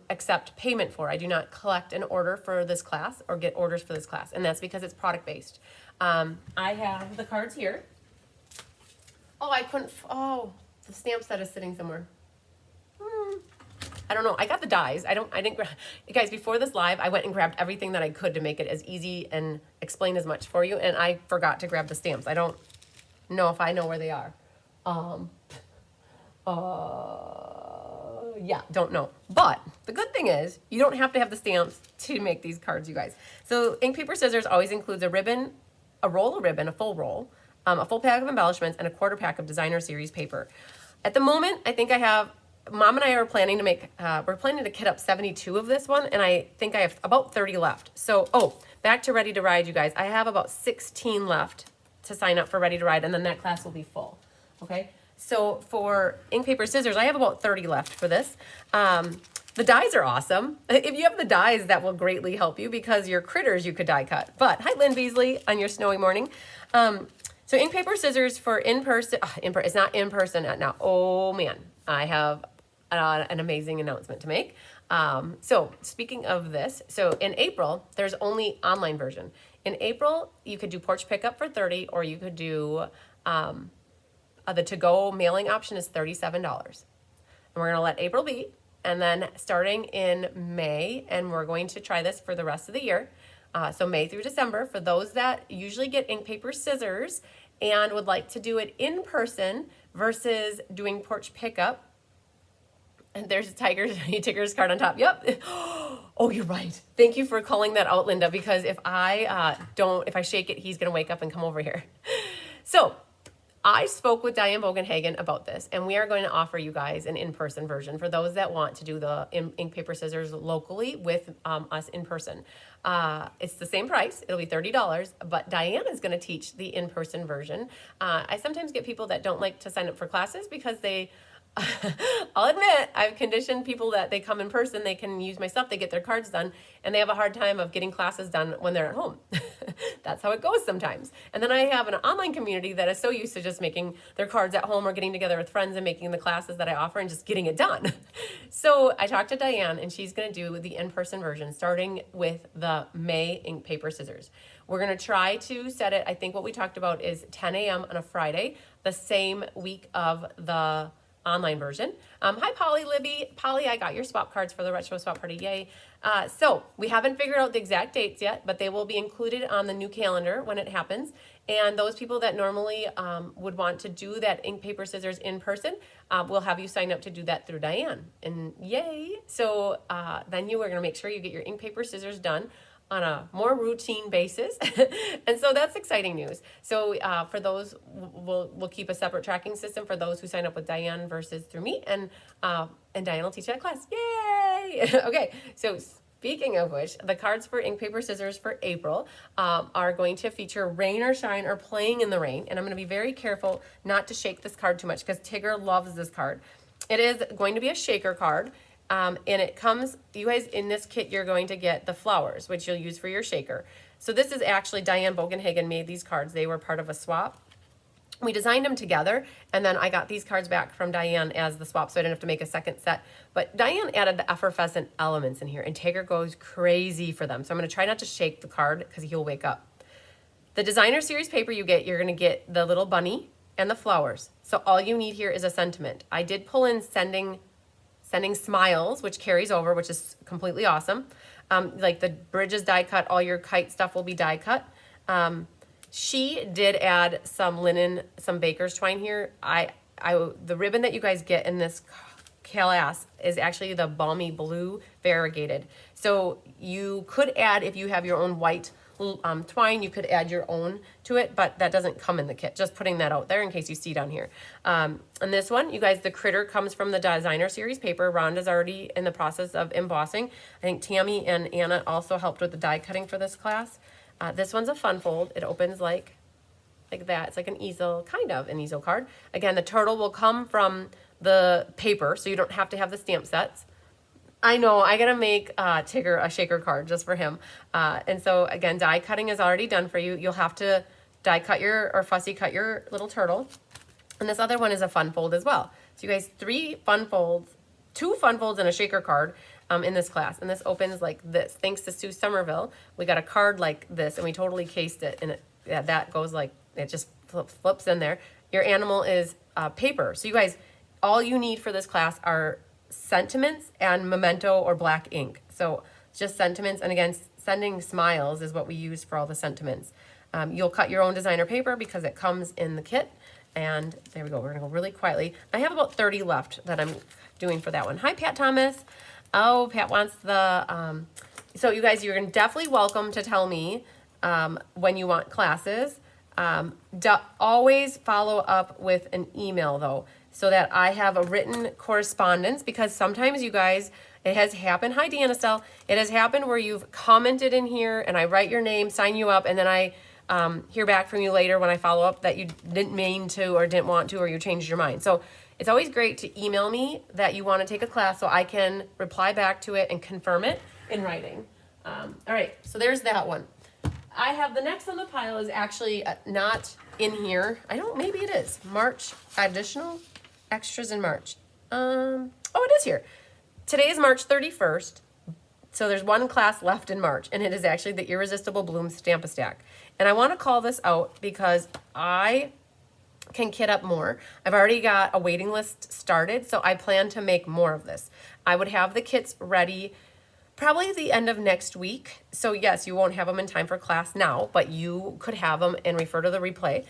accept payment for. I do not collect an order for this class or get orders for this class, and that's because it's product-based. I have the cards here. Oh, the stamp set is sitting somewhere. I don't know. I got the dies. Guys, before this live, I went and grabbed everything that I could to make it as easy and explain as much for you. And I forgot to grab the stamps. I don't know if I know where they are. Yeah, don't know. But the good thing is you don't have to have the stamps to make these cards, you guys. So ink, paper, scissors always includes a ribbon, a roll of ribbon, a full roll, a full pack of embellishments, and a quarter pack of designer series paper. At the moment, I think I have, Mom and I are planning to make, we're planning to kit up 72 of this one, and I think I have about 30 left. So, back to Ready to Ride, you guys. I have about 16 left to sign up for Ready to Ride, and then that class will be full, okay? So for ink, paper, scissors, I have about 30 left for this. The dies are awesome. If you have the dies, that will greatly help you because your critters you could die cut. But hi, Lynn Beasley, on your snowy morning. So ink, paper, scissors for in-person, it's not in person now. Oh man, I have an amazing announcement to make. So speaking of this, so in April, there's only online version. In April, you could do porch pickup for 30, or you could do, the to-go mailing option is $37. And we're gonna let April be. And then starting in May, and we're going to try this for the rest of the year. So May through December, for those that usually get ink, paper, scissors and would like to do it in person versus doing porch pickup. And there's Tigger's card on top. Yep. Oh, you're right. Thank you for calling that out, Linda, because if I shake it, he's gonna wake up and come over here. So I spoke with Diane Bogenhagen about this, and we are going to offer you guys an in-person version for those that want to do the ink, paper, scissors locally with us in person. It's the same price. It'll be $30, but Diane is going to teach the in-person version. I sometimes get people that don't like to sign up for classes because they I'll admit, I've conditioned people that they come in person, they can use my stuff, they get their cards done, and they have a hard time of getting classes done when they're at home. That's how it goes sometimes. And then I have an online community that is so used to just making their cards at home or getting together with friends and making the classes that I offer and just getting it done. So I talked to Diane, and she's going to do the in-person version, starting with the May ink, paper, scissors. We're going to try to set it, I think what we talked about is 10 a.m. on a Friday, the same week of the online version. Hi, Polly, Libby. Polly, I got your swap cards for the retro swap party. Yay. So we haven't figured out the exact dates yet, but they will be included on the new calendar when it happens. And those people that normally would want to do that ink, paper, scissors in person, we'll have you sign up to do that through Diane. And yay. So then you are going to make sure you get your ink, paper, scissors done on a more routine basis. And so that's exciting news. So for those, we'll keep a separate tracking system for those who sign up with Diane versus through me, and Diane will teach that class. Yay! Okay, so speaking of which, the cards for ink, paper, scissors for April are going to feature rain or shine or playing in the rain. And I'm going to be very careful not to shake this card too much because Tigger loves this card. It is going to be a shaker card. And it comes, you guys, in this kit, you're going to get the flowers, which you'll use for your shaker. So this is actually Diane Bogenhagen made these cards. They were part of a swap. We designed them together, and then I got these cards back from Diane as the swap, so I didn't have to make a second set. But Diane added the effervescent elements in here, and Tigger goes crazy for them. So I'm going to try not to shake the card because he'll wake up. The designer series paper you get, you're going to get the little bunny and the flowers. So all you need here is a sentiment. I did pull in sending smiles, which carries over, which is completely awesome. Like the bridges die cut, all your kite stuff will be die cut. She did add some linen, some baker's twine here. The ribbon that you guys get in this class is actually the balmy blue variegated. So you could add, if you have your own white twine, you could add your own to it, but that doesn't come in the kit. Just putting that out there in case you see down here. And this one, you guys, the critter comes from the designer series paper. Rhonda's already in the process of embossing. I think Tammy and Anna also helped with the die cutting for this class. This one's a fun fold. It opens like that. It's like an easel, kind of an easel card. Again, the turtle will come from the paper, so you don't have to have the stamp sets. I know, I gotta make Tigger a shaker card just for him. And so again, die cutting is already done for you. You'll have to die cut or fussy cut your little turtle. And this other one is a fun fold as well. So you guys, 2 fun folds and a shaker card in this class. And this opens like this. Thanks to Sue Somerville, we got a card like this, and we totally cased it. And that goes like, it just flips in there. Your animal is paper. So you guys, all you need for this class are sentiments and memento or black ink. So just sentiments, and again, sending smiles is what we use for all the sentiments. You'll cut your own designer paper because it comes in the kit. And there we go. We're gonna go really quietly. I have about 30 left that I'm doing for that one. Hi, Pat Thomas. Oh, Pat wants the, so you guys, you're definitely welcome to tell me when you want classes. Always follow up with an email though, so that I have a written correspondence, because sometimes you guys, it has happened. Hi, Deanna Stell. It has happened where you've commented in here and I write your name, sign you up, and then I hear back from you later when I follow up that you didn't mean to or didn't want to, or you changed your mind. So it's always great to email me that you want to take a class so I can reply back to it and confirm it in writing. All right, so there's that one. I have the next on the pile is actually not in here. I don't, maybe it is. March additional extras in March. Oh, it is here. Today is March 31st. So there's one class left in March, and it is actually the Irresistible Bloom Stamp-a-Stack. And I want to call this out because I can kit up more. I've already got a waiting list started, so I plan to make more of this. I would have the kits ready probably the end of next week. So yes, you won't have them in time for class now, but you could have them and refer to the replay.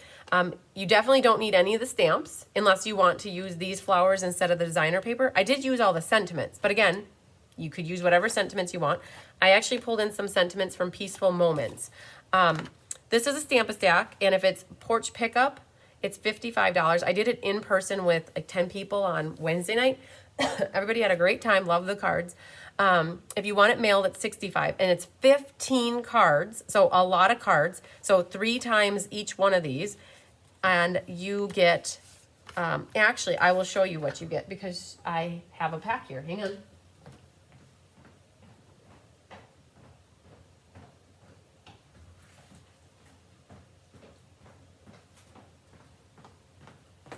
You definitely don't need any of the stamps unless you want to use these flowers instead of the designer paper. I did use all the sentiments, but again, you could use whatever sentiments you want. I actually pulled in some sentiments from Peaceful Moments. This is a Stamp-a-Stack, and if it's porch pickup, it's $55. I did it in person with like 10 people on Wednesday night. Everybody had a great time, loved the cards. If you want it mailed, it's $65, and it's 15 cards, so a lot of cards. So 3 times each one of these, and you get, actually, I will show you what you get because I have a pack here. Hang on.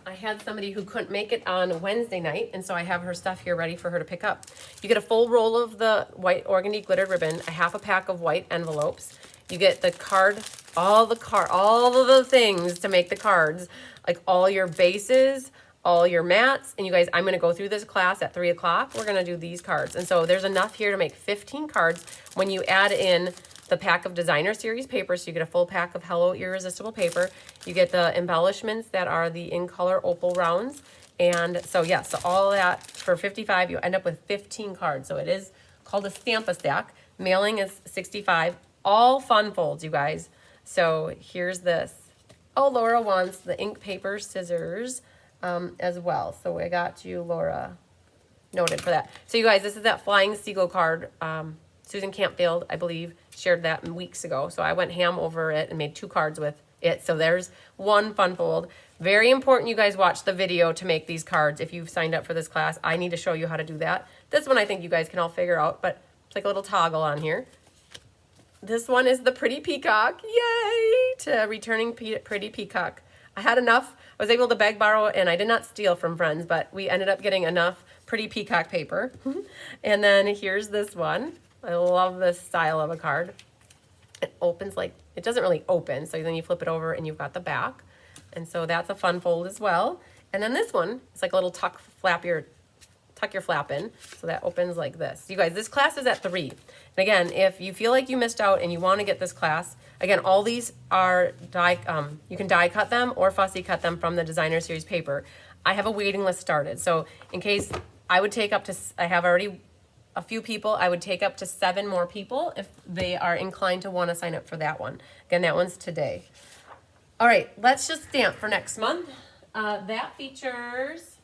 I had somebody who couldn't make it on Wednesday night, and so I have her stuff here ready for her to pick up. You get a full roll of the white organdy glittered ribbon, a half a pack of white envelopes. You get the card, all of the things to make the cards, like all your bases, all your mats. And you guys, I'm going to go through this class at 3 o'clock. We're going to do these cards. And so there's enough here to make 15 cards when you add in the pack of designer series paper. So you get a full pack of Hello Irresistible paper. You get the embellishments that are the in color opal rounds. And so yeah, so all that for $55, you end up with 15 cards. So it is called a Stamp-a-Stack. Mailing is $65. All fun folds, you guys. So here's this. Oh, Laura wants the ink, paper, scissors as well. So I got you, Laura, noted for that. So you guys, this is that Flying Seagull card. Susan Campfield, I believe, shared that weeks ago. So I went ham over it and made 2 cards with it. So there's one fun fold. Very important you guys watch the video to make these cards. If you've signed up for this class, I need to show you how to do that. This one I think you guys can all figure out, but it's like a little toggle on here. This one is the Pretty Peacock. Yay! To Returning Pretty Peacock. I had enough. I was able to beg, borrow, and I did not steal from friends, but we ended up getting enough Pretty Peacock paper. And then here's this one. I love this style of a card. It opens like, it doesn't really open, so then you flip it over and you've got the back. And so that's a fun fold as well. And then this one, it's like a little tuck your flap in. So that opens like this. You guys, this class is at 3. And again, if you feel like you missed out and you want to get this class, again, all these are you can die cut them or fussy cut them from the designer series paper. I have a waiting list started. So in case I would take up to, I have already a few people, I would take up to 7 more people if they are inclined to want to sign up for that one. Again, that one's today. All right, let's just stamp for next month. That features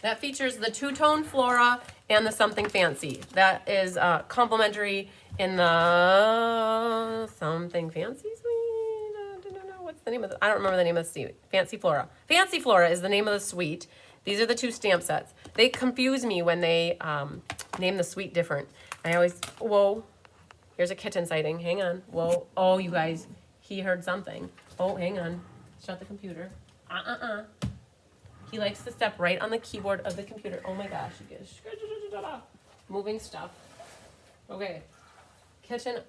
the two-tone Flora and the Something Fancy. That is complimentary in the Something Fancy suite. What's the name of the, I don't remember the name of the suite. Fancy Flora. Fancy Flora is the name of the suite. These are the 2 stamp sets. They confuse me when they name the suite different. I always, whoa, here's a kitten sighting. Hang on. Whoa. Oh, you guys, he heard something. Oh, hang on. Shut the computer. He likes to step right on the keyboard of the computer. Oh my gosh, you guys. Moving stuff. Okay. Kitten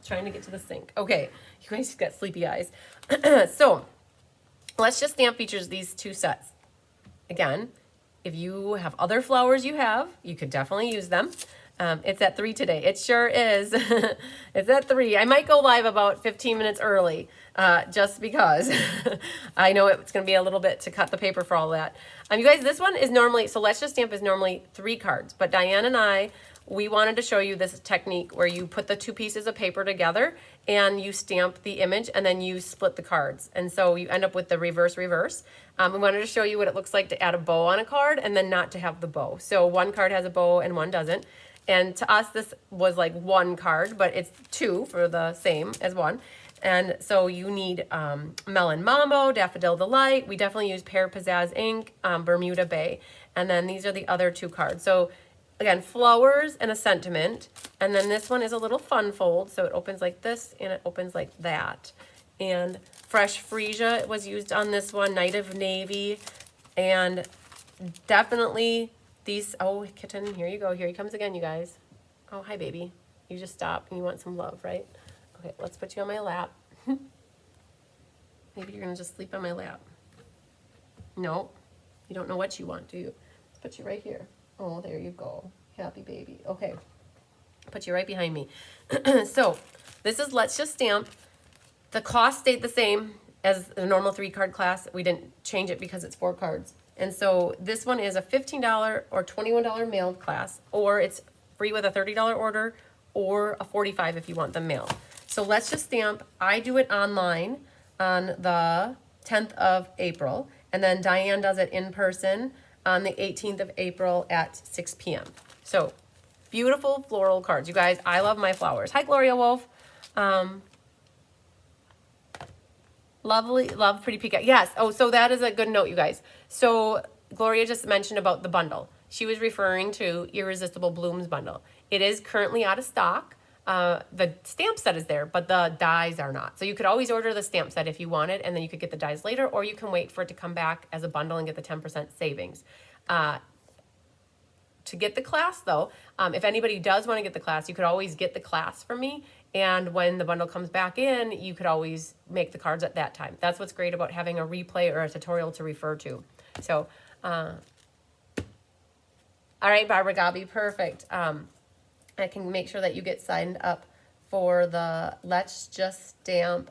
trying to get to the sink. Okay, you guys got sleepy eyes. So let's just stamp features these 2 sets. Again, If you have other flowers you could definitely use them. It's at 3 today. It sure is. It's at 3. I might go live about 15 minutes early, just because I know it's going to be a little bit to cut the paper for all that. You guys, this one is normally, so Let's Just Stamp is normally 3 cards, but Diane and I, we wanted to show you this technique where you put the 2 pieces of paper together and you stamp the image and then you split the cards. And so you end up with the reverse. We wanted to show you what it looks like to add a bow on a card and then not to have the bow. So one card has a bow and one doesn't. And to us, this was like 1 card, but it's 2 for the same as 1. And so you need Melon Mambo, Daffodil Delight. We definitely use Pear Pizzazz ink, Bermuda Bay. And then these are the other 2 cards. So again, flowers and a sentiment. And then this one is a little fun fold. So it opens like this and it opens like that. And Fresh Freesia was used on this one, Night of Navy. And definitely these, oh, kitten, here you go. Here he comes again, you guys. Oh, hi, baby. You just stopped and you want some love, right? Okay, let's put you on my lap. Maybe you're going to just sleep on my lap. No, you don't know what you want, do you? Let's put you right here. Oh, there you go. Happy baby. Okay, put you right behind me. So this is Let's Just Stamp. The cost stayed the same as the normal 3-card class. We didn't change it because it's 4 cards. And so this one is a $15 or $21 mailed class, or it's free with a $30 order, or a $45 if you want them mailed. So Let's Just Stamp. I do it online on the 10th of April, and then Diane does it in person on the 18th of April at 6 p.m. So beautiful floral cards. You guys, I love my flowers. Hi, Gloria Wolf. Lovely, love Pretty Peacock. Yes. Oh, so that is a good note, you guys. So Gloria just mentioned about the bundle. She was referring to Irresistible Blooms bundle. It is currently out of stock. The stamp set is there, but the dies are not. So you could always order the stamp set if you wanted, and then you could get the dies later, or you can wait for it to come back as a bundle and get the 10% savings. To get the class, though, if anybody does want to get the class, you could always get the class from me. And when the bundle comes back in, you could always make the cards at that time. That's what's great about having a replay or a tutorial to refer to. So, all right, Barbara Gabi, perfect. I can make sure that you get signed up for the Let's Just Stamp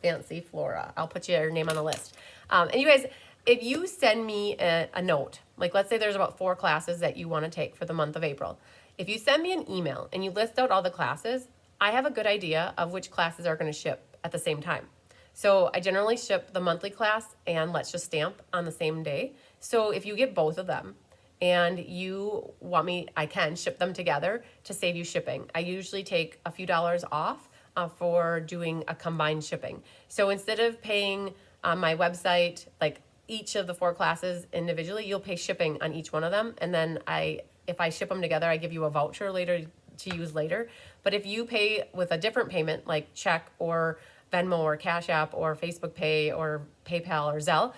Fancy Flora. I'll put your name on the list. And you guys, if you send me a note, like let's say there's about 4 classes that you want to take for the month of April. If you send me an email and you list out all the classes, I have a good idea of which classes are going to ship at the same time. So I generally ship the monthly class and Let's Just Stamp on the same day. So if you get both of them and you want me, I can ship them together to save you shipping. I usually take a few dollars off for doing a combined shipping. So instead of paying on my website, like each of the 4 classes individually, you'll pay shipping on each one of them. And then if I ship them together, I give you a voucher later to use later. But if you pay with a different payment like check or Venmo or Cash App or Facebook Pay or PayPal or Zelle,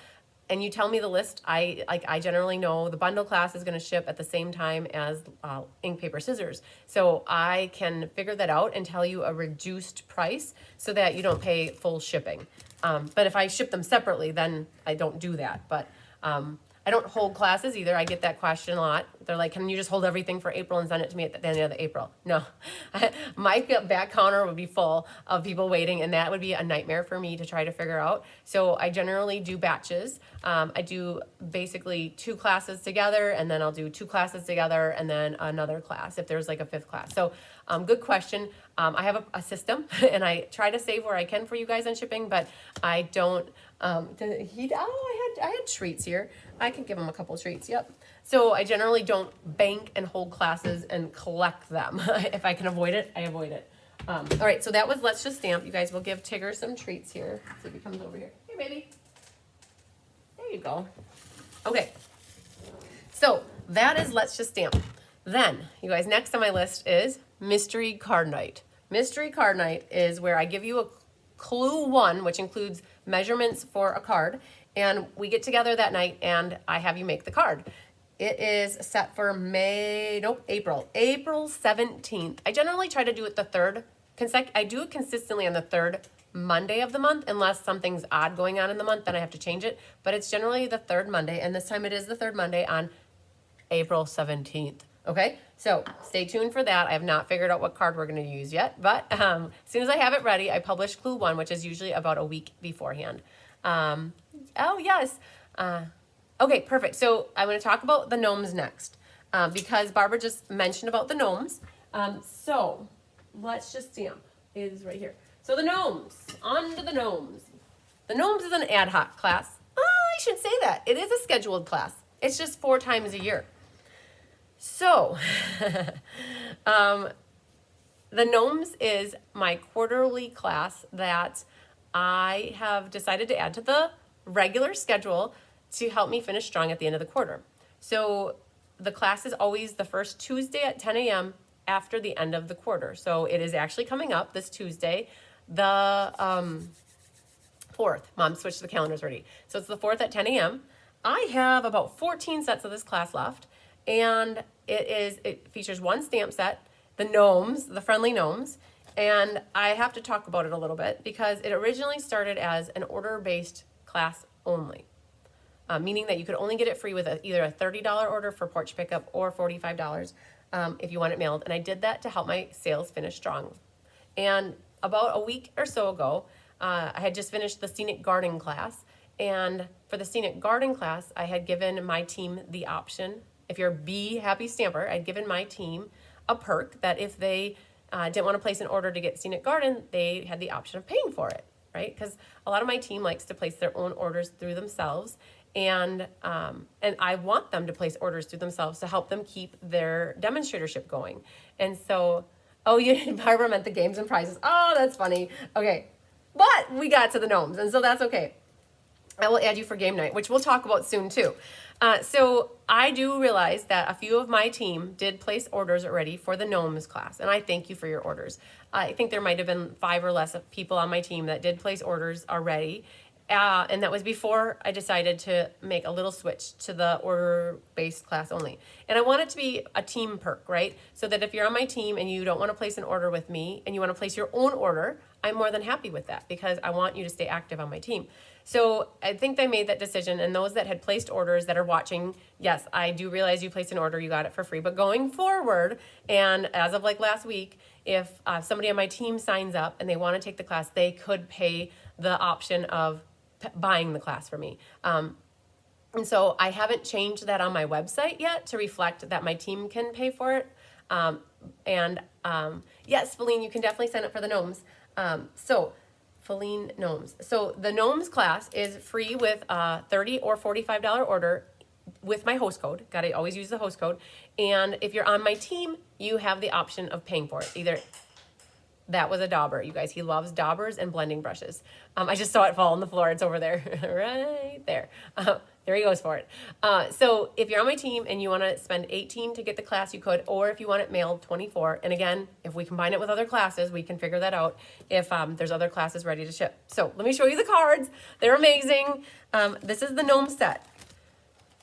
and you tell me the list, I generally know the bundle class is going to ship at the same time as ink, paper, scissors. So I can figure that out and tell you a reduced price so that you don't pay full shipping. But if I ship them separately, then I don't do that. But I don't hold classes either. I get that question a lot. They're like, can you just hold everything for April and send it to me at the end of April? No, my back counter would be full of people waiting, and that would be a nightmare for me to try to figure out. So I generally do batches. I do basically 2 classes together, and then I'll do 2 classes together, and then another class if there's like a 5th class. So good question. I have a system, and I try to save where I can for you guys on shipping, but I don't. I had treats here. I can give him a couple of treats. Yep. So I generally don't bank and hold classes and collect them. If I can avoid it, I avoid it. All right. So that was Let's Just Stamp. You guys will give Tigger some treats here. See if he comes over here. Hey, baby. There you go. Okay. So that is Let's Just Stamp. Then, you guys, next on my list is Mystery Card Night. Mystery Card Night is where I give you a clue 1, which includes measurements for a card, and we get together that night and I have you make the card. It is set for April 17th. I generally try to do it the 3rd. I do it consistently on the 3rd Monday of the month, unless something's odd going on in the month, then I have to change it. But it's generally the third Monday, and this time it is the third Monday on April 17th. Okay, so stay tuned for that. I have not figured out what card we're going to use yet, but as soon as I have it ready, I publish Clue 1, which is usually about a week beforehand. Oh, yes. Okay, perfect. So I'm going to talk about the gnomes next because Barbara just mentioned about the gnomes. So let's just stamp. It is right here. So the gnomes, on to the gnomes. The gnomes is an ad hoc class. Oh, I should say that. It is a scheduled class. It's just 4 times a year. So, the Gnomes is my quarterly class that I have decided to add to the regular schedule to help me finish strong at the end of the quarter. So, the class is always the first Tuesday at 10 a.m. after the end of the quarter. So, it is actually coming up this Tuesday, the 4th. Mom switched the calendars already. So, it's the 4th at 10 a.m. I have about 14 sets of this class left. And it features 1 stamp set, the gnomes, the friendly gnomes, and I have to talk about it a little bit because it originally started as an order-based class only, meaning that you could only get it free with either a $30 order for porch pickup or $45 if you want it mailed, and I did that to help my sales finish strong. And about a week or so ago, I had just finished the scenic garden class, and for the scenic garden class, I had given my team the option. If you're a Bee Happy Stamper, I'd given my team a perk that if they didn't want to place an order to get Scenic Garden, they had the option of paying for it, right? Because a lot of my team likes to place their own orders through themselves, and I want them to place orders through themselves to help them keep their demonstratorship going. And so, Barbara meant the games and prizes. Oh, that's funny. Okay, but we got to the gnomes, and so that's okay. I will add you for game night, which we'll talk about soon too. So I do realize that a few of my team did place orders already for the gnomes class, and I thank you for your orders. I think there might have been 5 or less people on my team that did place orders already, and that was before I decided to make a little switch to the order-based class only. And I want it to be a team perk, right? So that if you're on my team and you don't want to place an order with me and you want to place your own order, I'm more than happy with that because I want you to stay active on my team. So I think they made that decision, and those that had placed orders that are watching, yes, I do realize you placed an order, you got it for free, but going forward, and as of like last week, if somebody on my team signs up and they want to take the class, they could pay the option of buying the class for me. And so I haven't changed that on my website yet to reflect that my team can pay for it. Yes, Feline, you can definitely sign up for the gnomes. Feline Gnomes. So the Gnomes class is free with a $30 or $45 order with my host code. Got to always use the host code. And if you're on my team, you have the option of paying for it. Either that was a dauber, you guys. He loves daubers and blending brushes. I just saw it fall on the floor. It's over there, right there. There he goes for it. So if you're on my team and you want to spend $18 to get the class, you could, or if you want it mailed, $24. And again, if we combine it with other classes, we can figure that out if there's other classes ready to ship. So let me show you the cards. They're amazing. This is the gnome set.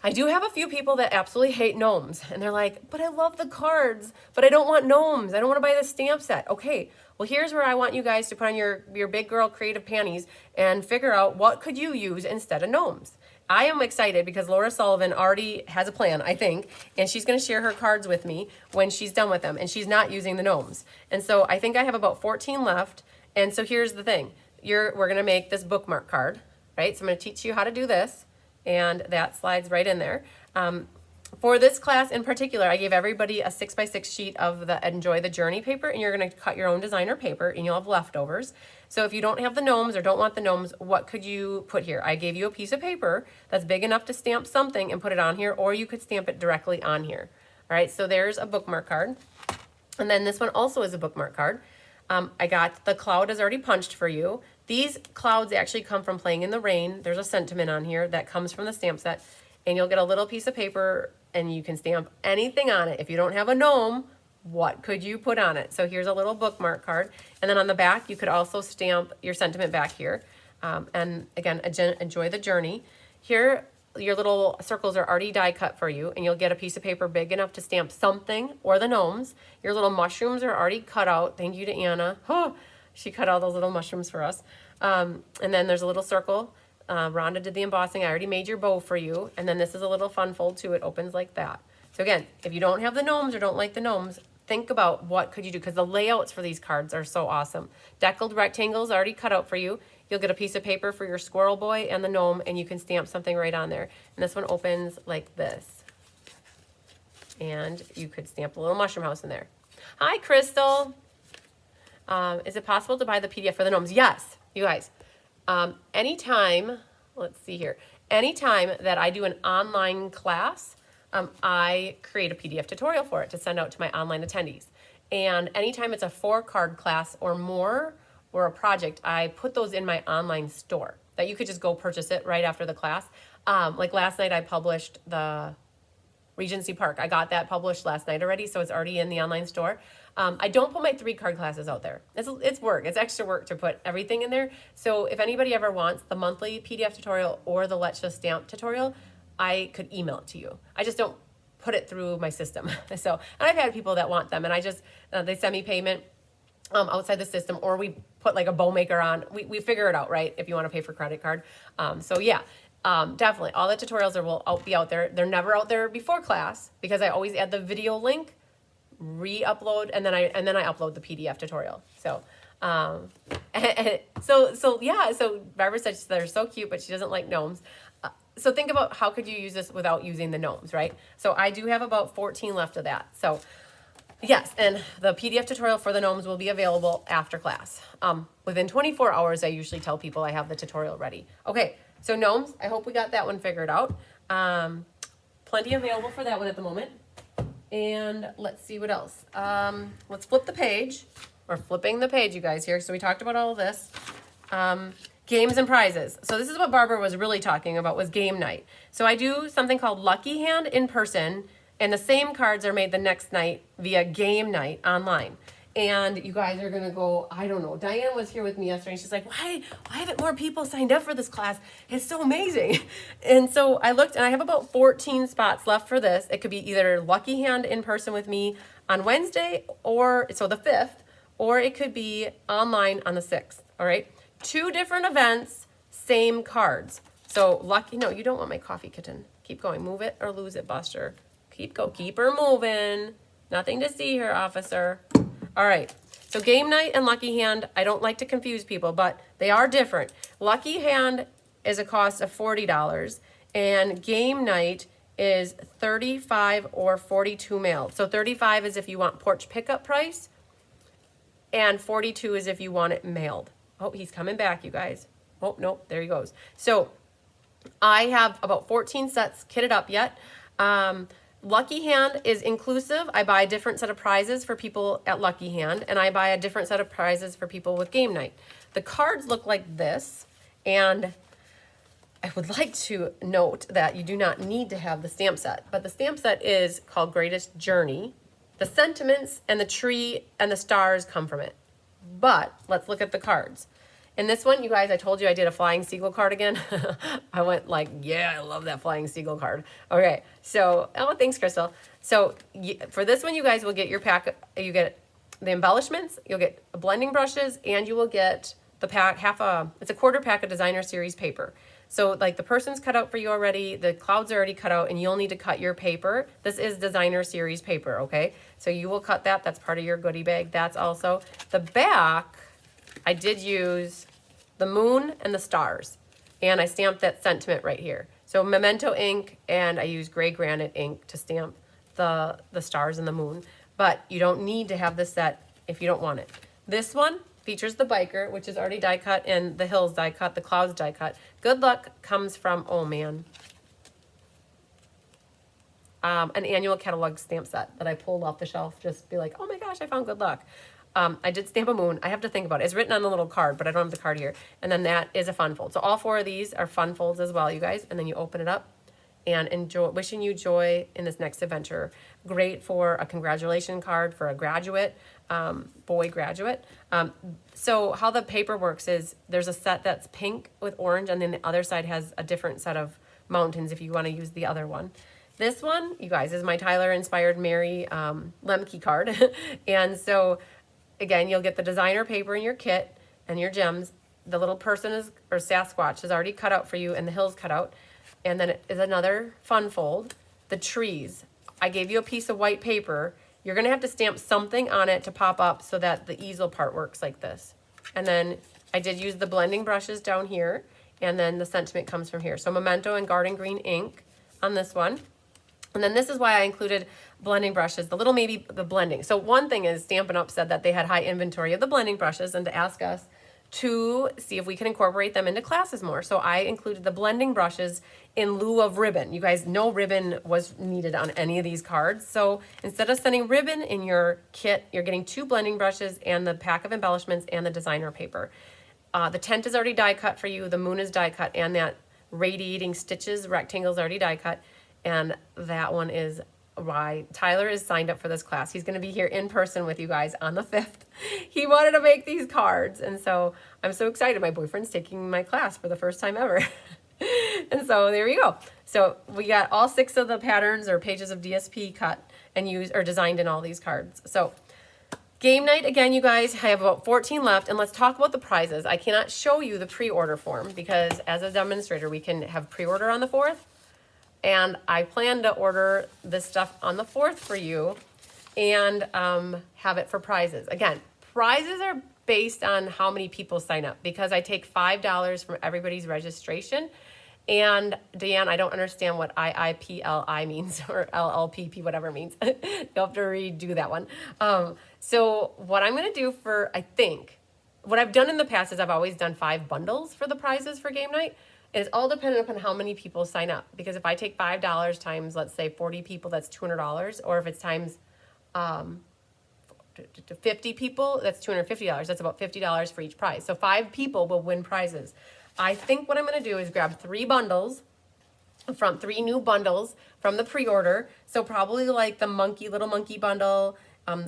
I do have a few people that absolutely hate gnomes, and they're like, but I love the cards, but I don't want gnomes. I don't want to buy the stamp set. Okay, well, here's where I want you guys to put on your big girl creative panties and figure out what could you use instead of gnomes. I am excited because Laura Sullivan already has a plan, I think, and she's going to share her cards with me when she's done with them, and she's not using the gnomes. And so I think I have about 14 left, and so here's the thing. We're going to make this bookmark card, right? So I'm going to teach you how to do this. And that slides right in there. For this class in particular, I gave everybody a 6x6 sheet of the Enjoy the Journey paper, and you're going to cut your own designer paper, and you'll have leftovers. So if you don't have the gnomes or don't want the gnomes, what could you put here? I gave you a piece of paper that's big enough to stamp something and put it on here, or you could stamp it directly on here. All right, so there's a bookmark card. And then this one also is a bookmark card. I got the cloud is already punched for you. These clouds actually come from playing in the rain. There's a sentiment on here that comes from the stamp set, and you'll get a little piece of paper and you can stamp anything on it. If you don't have a gnome, what could you put on it? So here's a little bookmark card. And then on the back, you could also stamp your sentiment back here. And again, enjoy the journey. Here, your little circles are already die cut for you, and you'll get a piece of paper big enough to stamp something or the gnomes. Your little mushrooms are already cut out. Thank you to Anna. She cut all those little mushrooms for us. And then there's a little circle. Rhonda did the embossing. I already made your bow for you. And then this is a little fun fold too. It opens like that. So again, if you don't have the gnomes or don't like the gnomes, think about what could you do, because the layouts for these cards are so awesome. Deckled rectangles already cut out for you. You'll get a piece of paper for your squirrel boy and the gnome, and you can stamp something right on there. And this one opens like this. And you could stamp a little mushroom house in there. Hi, Crystal. Is it possible to buy the PDF for the gnomes? Yes, you guys. Anytime, let's see here. Anytime that I do an online class, I create a PDF tutorial for it to send out to my online attendees. And anytime it's a 4-card class or more, or a project, I put those in my online store that you could just go purchase it right after the class. Like last night I published the Regency Park. I got that published last night already, so it's already in the online store. I don't put my 3-card classes out there. It's work. It's extra work to put everything in there. So if anybody ever wants the monthly PDF tutorial or the Let's Just Stamp tutorial, I could email it to you. I just don't put it through my system. So, and I've had people that want them, and I just, they send me payment outside the system, or we put like a bow maker on. We figure it out, right? If you want to pay for credit card. So yeah, definitely all the tutorials will be out there. They're never out there before class because I always add the video link, re-upload, and then I upload the PDF tutorial. So, so Barbara said they're so cute, but she doesn't like gnomes. So think about how could you use this without using the gnomes, right? So I do have about 14 left of that. So yes, and the PDF tutorial for the gnomes will be available after class. Within 24 hours, I usually tell people I have the tutorial ready. Okay, so gnomes, I hope we got that one figured out. Plenty available for that one at the moment. And let's see what else. Let's flip the page. We're flipping the page, you guys, here. So we talked about all of this. Games and prizes. So this is what Barbara was really talking about, was game night. So I do something called Lucky Hand in person, and the same cards are made the next night via game night online. And you guys are gonna go, I don't know. Diane was here with me yesterday, and she's like, why haven't more people signed up for this class? It's so amazing. And so I looked, and I have about 14 spots left for this. It could be either Lucky Hand in person with me on Wednesday, or so the 5th, or it could be online on the 6th, all right? 2 different events, same cards. So lucky, no, you don't want my coffee kitten. Keep going, move it or lose it, Buster. Keep her moving. Nothing to see here, officer. All right, so game night and Lucky Hand, I don't like to confuse people, but they are different. Lucky Hand is a cost of $40, and game night is $35 or $42 mailed. So $35 is if you want porch pickup price, and $42 is if you want it mailed. Oh, he's coming back, you guys. Oh, nope, there he goes. So I have about 14 sets kitted up yet. Lucky Hand is inclusive. I buy a different set of prizes for people at Lucky Hand, and I buy a different set of prizes for people with game night. The cards look like this, and I would like to note that you do not need to have the stamp set, but the stamp set is called Greatest Journey. The sentiments and the tree and the stars come from it. But let's look at the cards. In this one, you guys, I told you I did a flying seagull card again. I went like, yeah, I love that flying seagull card. Okay, so, oh, thanks, Crystal. So for this one, you guys will get your pack, you get the embellishments, you'll get blending brushes, and you will get the pack, it's a quarter pack of designer series paper. So like the person's cut out for you already, the clouds are already cut out, and you'll need to cut your paper. This is designer series paper, okay? So you will cut that, that's part of your goodie bag. That's also the back. I did use the moon and the stars, and I stamped that sentiment right here. So Memento ink, and I use gray granite ink to stamp the stars and the moon, but you don't need to have this set if you don't want it. This one features the biker, which is already die cut, and the hills die cut, the clouds die cut. Good luck comes from, oh man, an annual catalog stamp set that I pulled off the shelf. Just be like, oh my gosh, I found good luck. I did stamp a moon. I have to think about it. It's written on a little card, but I don't have the card here. And then that is a fun fold. So all 4 of these are fun folds as well, you guys. And then you open it up and enjoy. Wishing you joy in this next adventure. Great for a congratulation card for a graduate, boy graduate. So how the paper works is there's a set that's pink with orange, and then the other side has a different set of mountains if you want to use the other one. This one, you guys, is my Tyler inspired Mary Lemke card. And so again, you'll get the designer paper in your kit and your gems. The little person is, or Sasquatch is already cut out for you, and the hill's cut out. And then it is another fun fold. The trees. I gave you a piece of white paper. You're gonna have to stamp something on it to pop up so that the easel part works like this. And then I did use the blending brushes down here, and then the sentiment comes from here. So Memento and Garden Green ink on this one. And then this is why I included blending brushes, the little maybe the blending. So one thing is Stampin' Up! Said that they had high inventory of the blending brushes and to ask us to see if we can incorporate them into classes more. So I included the blending brushes in lieu of ribbon. You guys know ribbon was needed on any of these cards. So instead of sending ribbon in your kit, you're getting 2 blending brushes and the pack of embellishments and the designer paper. The tent is already die cut for you. The moon is die cut, and that radiating stitches rectangle is already die cut. And that one is why Tyler is signed up for this class. He's going to be here in person with you guys on the 5th. He wanted to make these cards, and so I'm so excited. My boyfriend's taking my class for the first time ever. And so there you go. So we got all 6 of the patterns or pages of DSP cut and used or designed in all these cards. So game night, again, you guys, I have about 14 left, and let's talk about the prizes. I cannot show you the pre-order form because as a demonstrator, we can have pre-order on the 4th. And I plan to order this stuff on the 4th for you and have it for prizes. Again, prizes are based on how many people sign up because I take $5 from everybody's registration. And Deanne, I don't understand what IIPLI means or LLPP, whatever it means. You'll have to redo that one. So what I'm going to do for, I think, what I've done in the past is I've always done 5 bundles for the prizes for game night. It's all dependent upon how many people sign up. Because if I take $5 times, let's say 40 people, that's $200. Or if it's times 50 people, that's $250. That's about $50 for each prize. So 5 people will win prizes. I think what I'm going to do is grab 3 bundles from 3 new bundles from the pre-order. So probably like the little monkey bundle,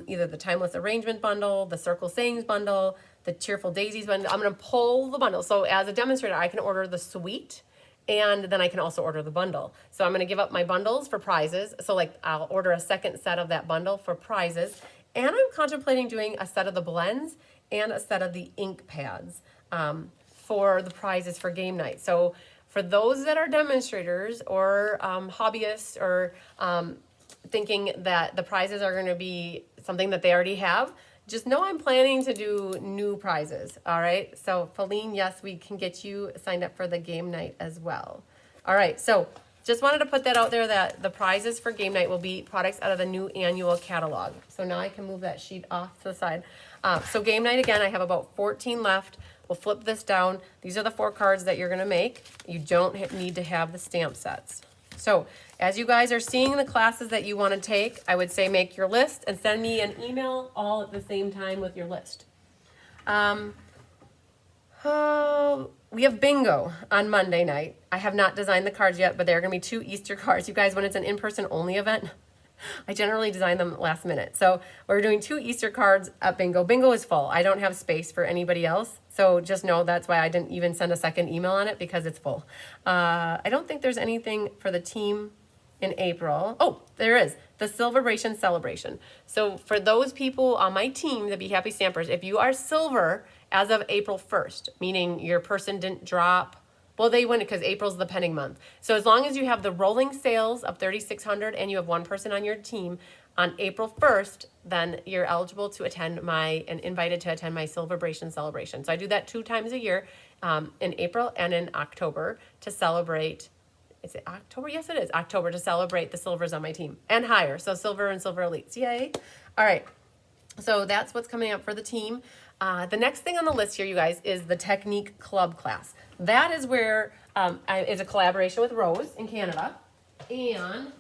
either the timeless arrangement bundle, the circle sayings bundle, the cheerful daisies bundle. I'm going to pull the bundle. So as a demonstrator, I can order the suite and then I can also order the bundle. So I'm going to give up my bundles for prizes. So like I'll order a second set of that bundle for prizes. And I'm contemplating doing a set of the blends and a set of the ink pads for the prizes for game night. So for those that are demonstrators or hobbyists or thinking that the prizes are going to be something that they already have, just know I'm planning to do new prizes, all right? So, Feline, yes, we can get you signed up for the game night as well. All right, so just wanted to put that out there that the prizes for game night will be products out of the new annual catalog. So now I can move that sheet off to the side. So game night, again, I have about 14 left. We'll flip this down. These are the 4 cards that you're gonna make. You don't need to have the stamp sets. So as you guys are seeing the classes that you want to take, I would say make your list and send me an email all at the same time with your list. We have bingo on Monday night. I have not designed the cards yet, but there are going to be 2 Easter cards. You guys, when it's an in-person only event, I generally design them last minute. So we're doing 2 Easter cards at bingo. Bingo is full. I don't have space for anybody else. So just know that's why I didn't even send a second email on it because it's full. I don't think there's anything for the team in April. Oh, there is. The sale-a-bration celebration. So for those people on my team, the Be Happy Stampers, if you are silver as of April 1st, meaning your person didn't drop, well, they win it because April's the pending month. So as long as you have the rolling sales of 3,600 and you have 1 person on your team on April 1st, then you're eligible to attend and invited to attend my sale-a-bration celebration. So I do that 2 times a year in April and in October to celebrate. Is it October? Yes, it is October to celebrate the silvers on my team and higher. So silver and silver elites. Yay. All right. So that's what's coming up for the team. The next thing on the list here, you guys, is the Technique Club class. That is where it's a collaboration with Rose in Canada. And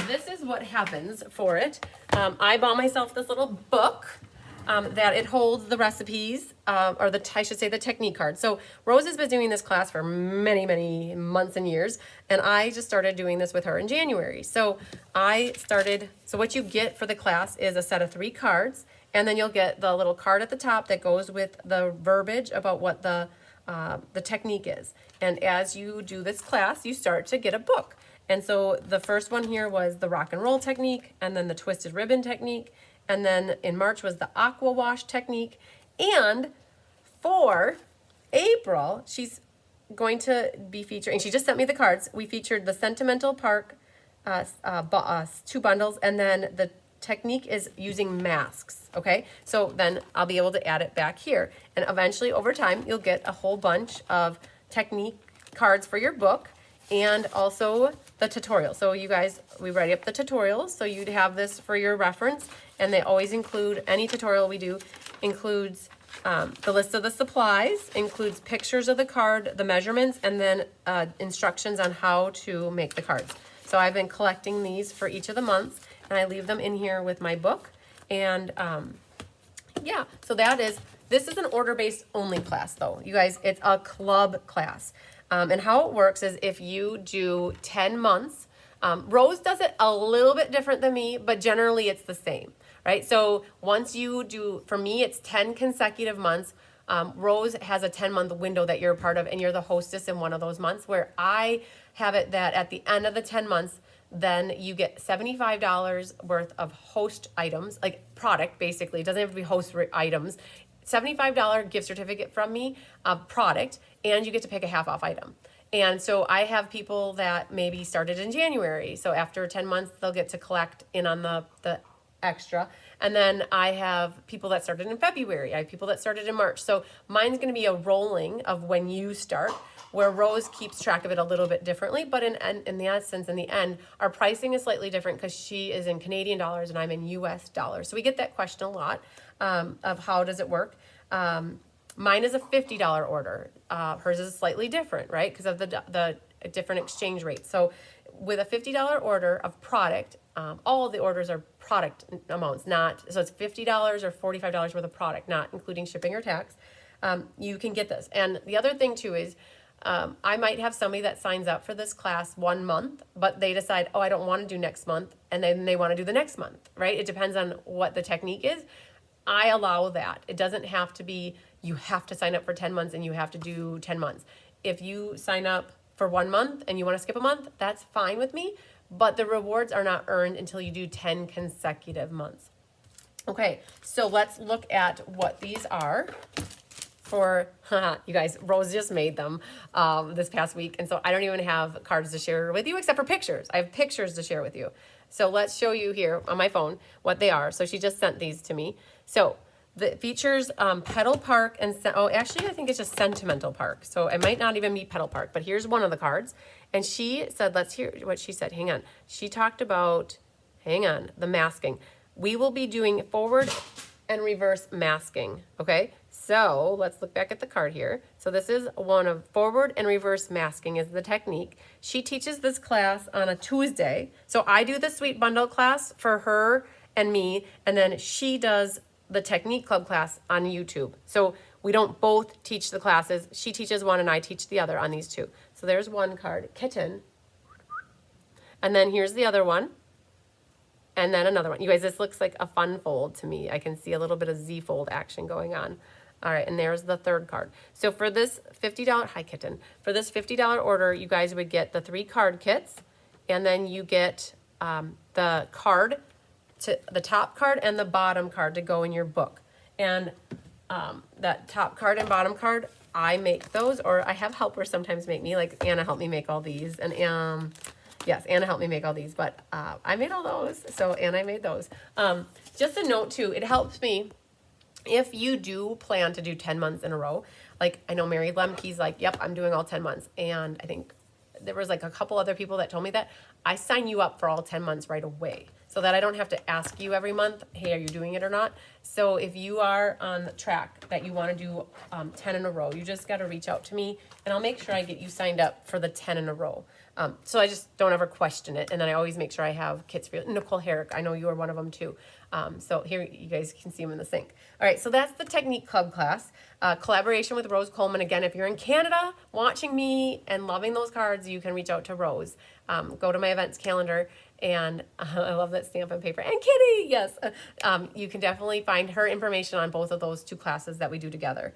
this is what happens for it. I bought myself this little book that it holds the recipes, or I should say the technique card. So Rose has been doing this class for many, many months and years, and I just started doing this with her in January. So so what you get for the class is a set of 3 cards, and then you'll get the little card at the top that goes with the verbiage about what the technique is. And as you do this class, you start to get a book. And so the first one here was the rock and roll technique, and then the twisted ribbon technique, and then in March was the aqua wash technique. And for April, she's going to be featuring, she just sent me the cards. We featured the Sentimental Park, 2 bundles, and then the technique is using masks, okay? So then I'll be able to add it back here. And eventually, over time, you'll get a whole bunch of technique cards for your book and also the tutorial. So you guys, we write up the tutorials, so you'd have this for your reference, and they always include, any tutorial we do includes the list of the supplies, includes pictures of the card, the measurements, and then instructions on how to make the cards. So I've been collecting these for each of the months, and I leave them in here with my book. And yeah, so this is an order-based only class though. You guys, it's a club class. And how it works is if you do 10 months, Rose does it a little bit different than me, but generally it's the same, right? So once you do, for me, it's 10 consecutive months. Rose has a 10-month window that you're a part of, and you're the hostess in one of those months, where I have it that at the end of the 10 months, then you get $75 worth of host items, like product, basically. It doesn't have to be host items. $75 gift certificate from me of product, and you get to pick a half off item. And so I have people that maybe started in January. So after 10 months, they'll get to collect in on the extra. And then I have people that started in February. I have people that started in March. So mine's going to be a rolling of when you start, where Rose keeps track of it a little bit differently. But in the essence, in the end, our pricing is slightly different because she is in Canadian dollars and I'm in US dollars. So we get that question a lot of how does it work. Mine is a $50 order. Hers is slightly different, right? Because of the different exchange rates. So with a $50 order of product, all of the orders are product amounts, so it's $50 or $45 worth of product, not including shipping or tax. You can get this. And the other thing too is, I might have somebody that signs up for this class 1 month, but they decide, oh, I don't want to do next month, and then they want to do the next month, right? It depends on what the technique is. I allow that. It doesn't have to be, you have to sign up for 10 months and you have to do 10 months. If you sign up for 1 month and you want to skip a month, that's fine with me, but the rewards are not earned until you do 10 consecutive months. Okay, so let's look at what these are for, you guys, Rose just made them this past week, and so I don't even have cards to share with you except for pictures. I have pictures to share with you. So let's show you here on my phone what they are. So she just sent these to me. So the features Petal Park and, oh, actually I think it's just Sentimental Park. So it might not even be Petal Park, but here's one of the cards. And she said, let's hear what she said. Hang on. She talked about, the masking. We will be doing forward and reverse masking, okay? So let's look back at the card here. So this is one of forward and reverse masking is the technique. She teaches this class on a Tuesday. So I do the Sweet Bundle class for her and me, and then she does the Technique Club class on YouTube. So we don't both teach the classes. She teaches one and I teach the other on these two. So there's one card, Kitten. And then here's the other one. And then another one. You guys, this looks like a fun fold to me. I can see a little bit of Z fold action going on. All right, and there's the third card. So for this $50, hi Kitten. For this $50 order, you guys would get the 3 card kits, and then you get the card, the top card and the bottom card to go in your book. And that top card and bottom card, I make those, or I have helpers sometimes make me, like Anna helped me make all these, and yes, Anna helped me make all these, but I made all those, so Anna made those. Just a note too, it helps me if you do plan to do 10 months in a row. Like I know Mary Lemke's like, yep, I'm doing all 10 months. And I think there was like a couple other people that told me that. I sign you up for all 10 months right away so that I don't have to ask you every month, hey, are you doing it or not? So if you are on the track that you want to do 10 in a row, you just got to reach out to me and I'll make sure I get you signed up for the 10 in a row. So I just don't ever question it. And then I always make sure I have kits for you. Nicole Herrick, I know you are one of them too. So here you guys can see them in the sink. All right, so that's the Technique Club class. Collaboration with Rose Coleman. Again, if you're in Canada watching me and loving those cards, you can reach out to Rose. Go to my events calendar, and I love that stamp and paper. And Kitty, yes. You can definitely find her information on both of those 2 classes that we do together.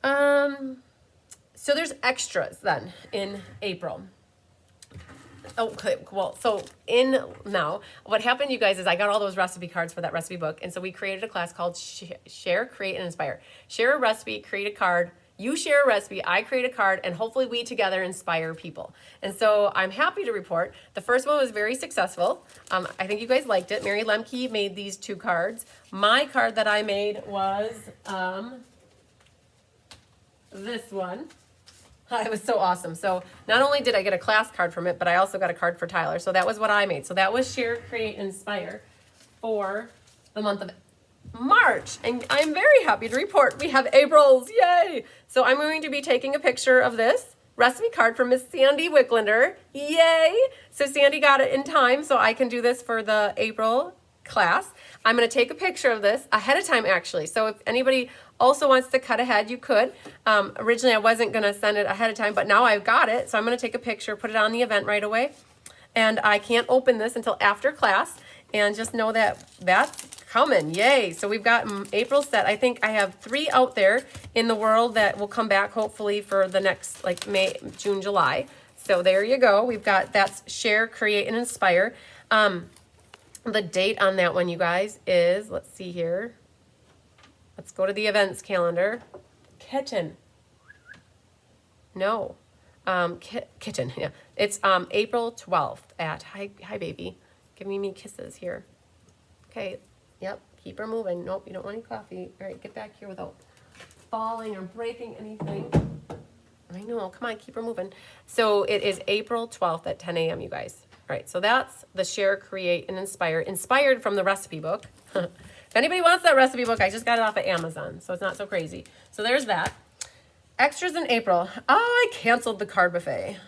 So there's extras then in April. Okay, well, so in now, what happened, you guys, is I got all those recipe cards for that recipe book, and so we created a class called Share, Create, and Inspire. Share a recipe, create a card. You share a recipe, I create a card, and hopefully we together inspire people. And so I'm happy to report the first one was very successful. I think you guys liked it. Mary Lemke made these 2 cards. My card that I made was this one. It was so awesome. So not only did I get a class card from it, but I also got a card for Tyler. So that was what I made. So that was Share, Create, Inspire for the month of March. And I'm very happy to report we have April's. Yay! So I'm going to be taking a picture of this recipe card from Miss Sandy Wicklander. Yay! So Sandy got it in time so I can do this for the April class. I'm going to take a picture of this ahead of time, actually. So if anybody also wants to cut ahead, you could. Originally, I wasn't going to send it ahead of time, but now I've got it. So I'm going to take a picture, put it on the event right away. And I can't open this until after class. And just know that that's coming. Yay. So we've got April set. I think I have 3 out there in the world that will come back hopefully for the next like May, June, July. So there you go. We've got that's Share, Create, and Inspire. The date on that one, you guys, is, let's see here. Let's go to the events calendar. Kitten. No. Kitten, yeah. It's April 12th at, hi baby. Giving me kisses here. Okay, yep, keep her moving. Nope, you don't want any coffee. All right, get back here without falling or breaking anything. I know, come on, keep her moving. So it is April 12th at 10 a.m., you guys. All right, so that's the Share, Create, and Inspire, inspired from the recipe book. If anybody wants that recipe book, I just got it off of Amazon, so it's not so crazy. So there's that. Extras in April. Oh, I canceled the card buffet.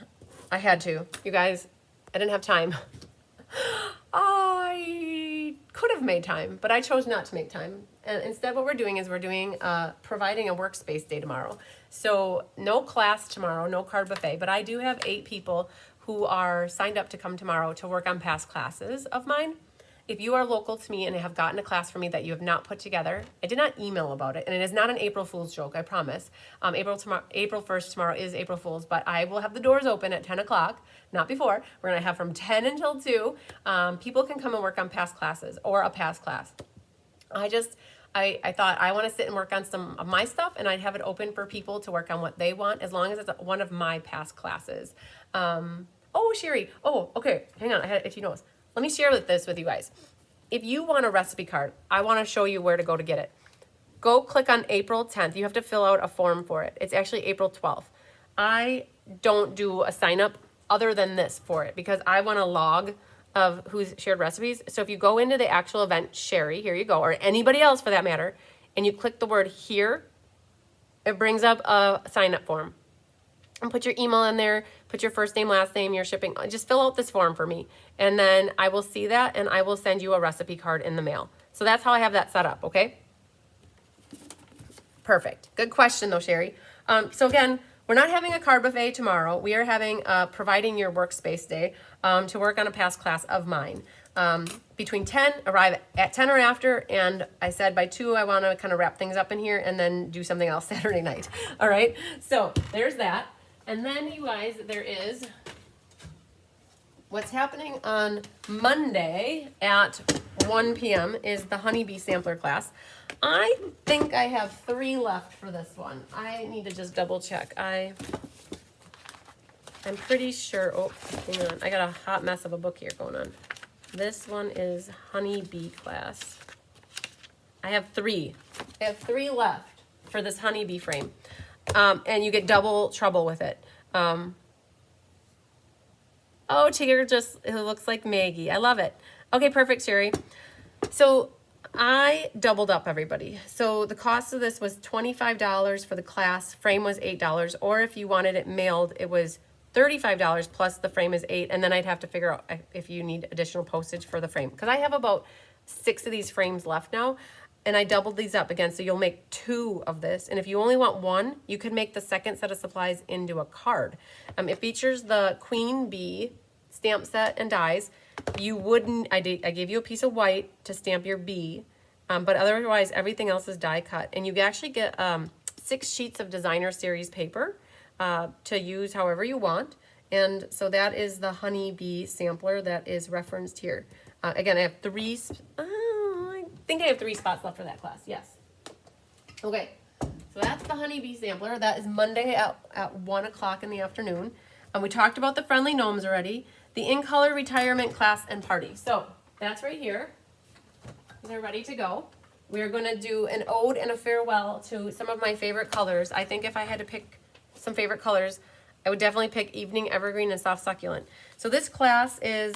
I had to. You guys, I didn't have time. I could have made time, but I chose not to make time. And instead what we're doing is we're doing providing a workspace day tomorrow. So no class tomorrow, no card buffet, but I do have 8 people who are signed up to come tomorrow to work on past classes of mine. If you are local to me and have gotten a class for me that you have not put together, I did not email about it, and it is not an April Fool's joke, I promise. April 1st tomorrow is April Fool's, but I will have the doors open at 10 o'clock, not before. We're gonna have from 10 until 2. People can come and work on past classes or a past class. I thought I wanna sit and work on some of my stuff, and I'd have it open for people to work on what they want, as long as it's one of my past classes. Oh, Sherry, oh, okay, hang on, if you notice. Let me share this with you guys. If you want a recipe card, I want to show you where to go to get it. Go click on April 10th. You have to fill out a form for it. It's actually April 12th. I don't do a sign up other than this for it because I want a log of who's shared recipes. So if you go into the actual event, Sherry, here you go, or anybody else for that matter, and you click the word here, it brings up a sign up form. And put your email in there, put your first name, last name, your shipping, just fill out this form for me. And then I will see that and I will send you a recipe card in the mail. So that's how I have that set up, okay? Perfect. Good question though, Sherry. So again, we're not having a card buffet tomorrow. We are having providing your workspace day to work on a past class of mine. Between 10, arrive at 10 or after, and I said by 2 I want to kind of wrap things up in here and then do something else Saturday night. All right, so there's that. And then you guys, there is what's happening on Monday at 1 p.m. is the honeybee sampler class. I think I have 3 left for this one. I need to just double check. I'm pretty sure, oh, hang on. I got a hot mess of a book here going on. This one is honeybee class. I have 3. I have 3 left for this honeybee frame. And you get double trouble with it. Oh, Tigger it looks like Maggie. I love it. Okay, perfect, Sherry. So I doubled up, everybody. So the cost of this was $25 for the class. Frame was $8. Or if you wanted it mailed, it was $35 plus the frame is $8. And then I'd have to figure out if you need additional postage for the frame. Because I have about 6 of these frames left now. And I doubled these up again, so you'll make 2 of this. And if you only want 1, you could make the second set of supplies into a card. It features the queen bee stamp set and dies. You wouldn't, I gave you a piece of white to stamp your bee, but otherwise everything else is die cut. And you actually get 6 sheets of designer series paper to use however you want. And so that is the honeybee sampler that is referenced here. Again, I have I think I have 3 spots left for that class. Yes. Okay. So that's the honeybee sampler. That is Monday at 1 o'clock in the afternoon. And we talked about the friendly gnomes already. The in-color retirement class and party. So that's right here. They're ready to go. We're going to do an ode and a farewell to some of my favorite colors. I think if I had to pick some favorite colors, I would definitely pick Evening Evergreen and Soft Succulent. So this class is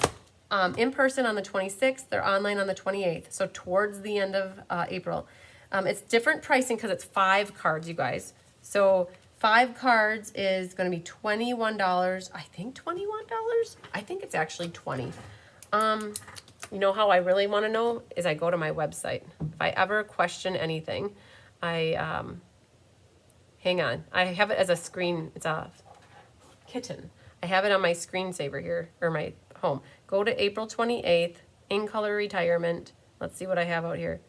in person on the 26th. They're online on the 28th. So towards the end of April. It's different pricing because it's 5 cards, you guys. So 5 cards is going to be $21. I think $21. I think it's actually $20. You know how I really want to know is I go to my website. If I ever question anything, hang on. I have it as a screen. It's a kitten. I have it on my screensaver here, or my home. Go to April 28th, in color retirement. Let's see what I have out here.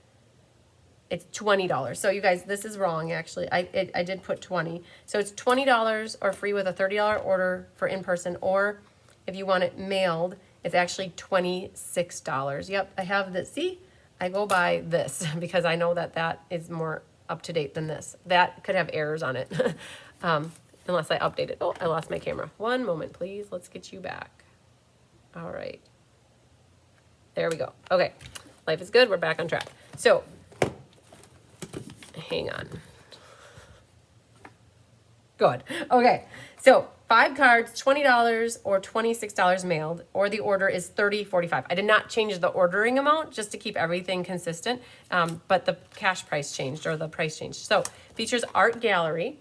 It's $20. So you guys, this is wrong actually. I did put 20. So it's $20 or free with a $30 order for in-person, or if you want it mailed, it's actually $26. Yep, I have this. See, I go by this because I know that that is more up to date than this. That could have errors on it unless I update it. Oh, I lost my camera. One moment, please. Let's get you back. All right. There we go. Okay, life is good. We're back on track. So hang on. Good. Okay, so 5 cards, $20 or $26 mailed, or the order is $30.45. I did not change the ordering amount just to keep everything consistent, but the cash price changed, or the price changed. So features art gallery.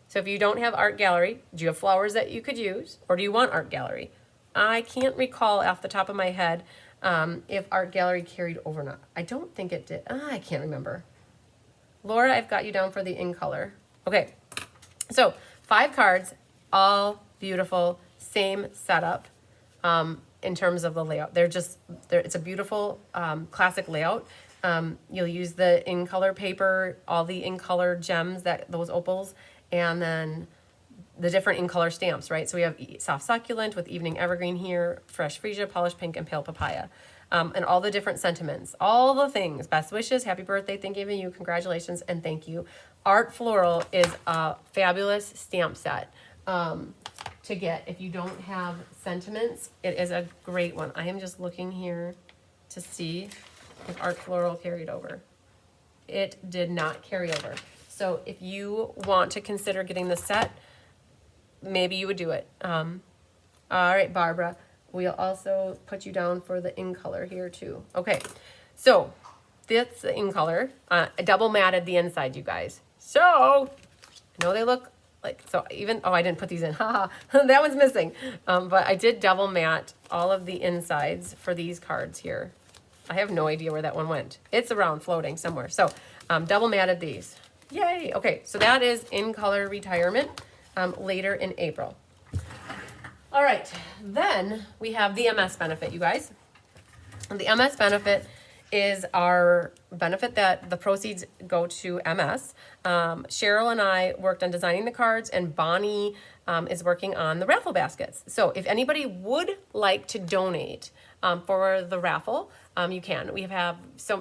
So if you don't have art gallery, do you have flowers that you could use, or do you want art gallery? I can't recall off the top of my head if art gallery carried over or not. I don't think it did. I can't remember. Laura, I've got you down for the in color. Okay, so 5 cards, all beautiful, same setup in terms of the layout. It's a beautiful classic layout. You'll use the in color paper, all the in color gems, those opals, and then the different in color stamps, right? So we have Soft Succulent with Evening Evergreen here, Fresh Freesia, Polished Pink, and Pale Papaya. And all the different sentiments, all the things, best wishes, happy birthday, thanking you, congratulations, and thank you. Art Floral is a fabulous stamp set to get. If you don't have sentiments, it is a great one. I am just looking here to see if Art Floral carried over. It did not carry over. So if you want to consider getting the set, maybe you would do it. All right, Barbara. We'll also put you down for the in color here too. Okay, so that's the in color. I double matted the inside, you guys. So I know they look like, so even, oh, I didn't put these in. Haha, that one's missing. But I did double matte all of the insides for these cards here. I have no idea where that one went. It's around floating somewhere. So double matted these. Yay. Okay, so that is in color retirement later in April. All right, then we have the MS benefit, you guys. And the MS benefit is our benefit that the proceeds go to MS. Cheryl and I worked on designing the cards, and Bonnie is working on the raffle baskets. So if anybody would like to donate for the raffle, you can. We have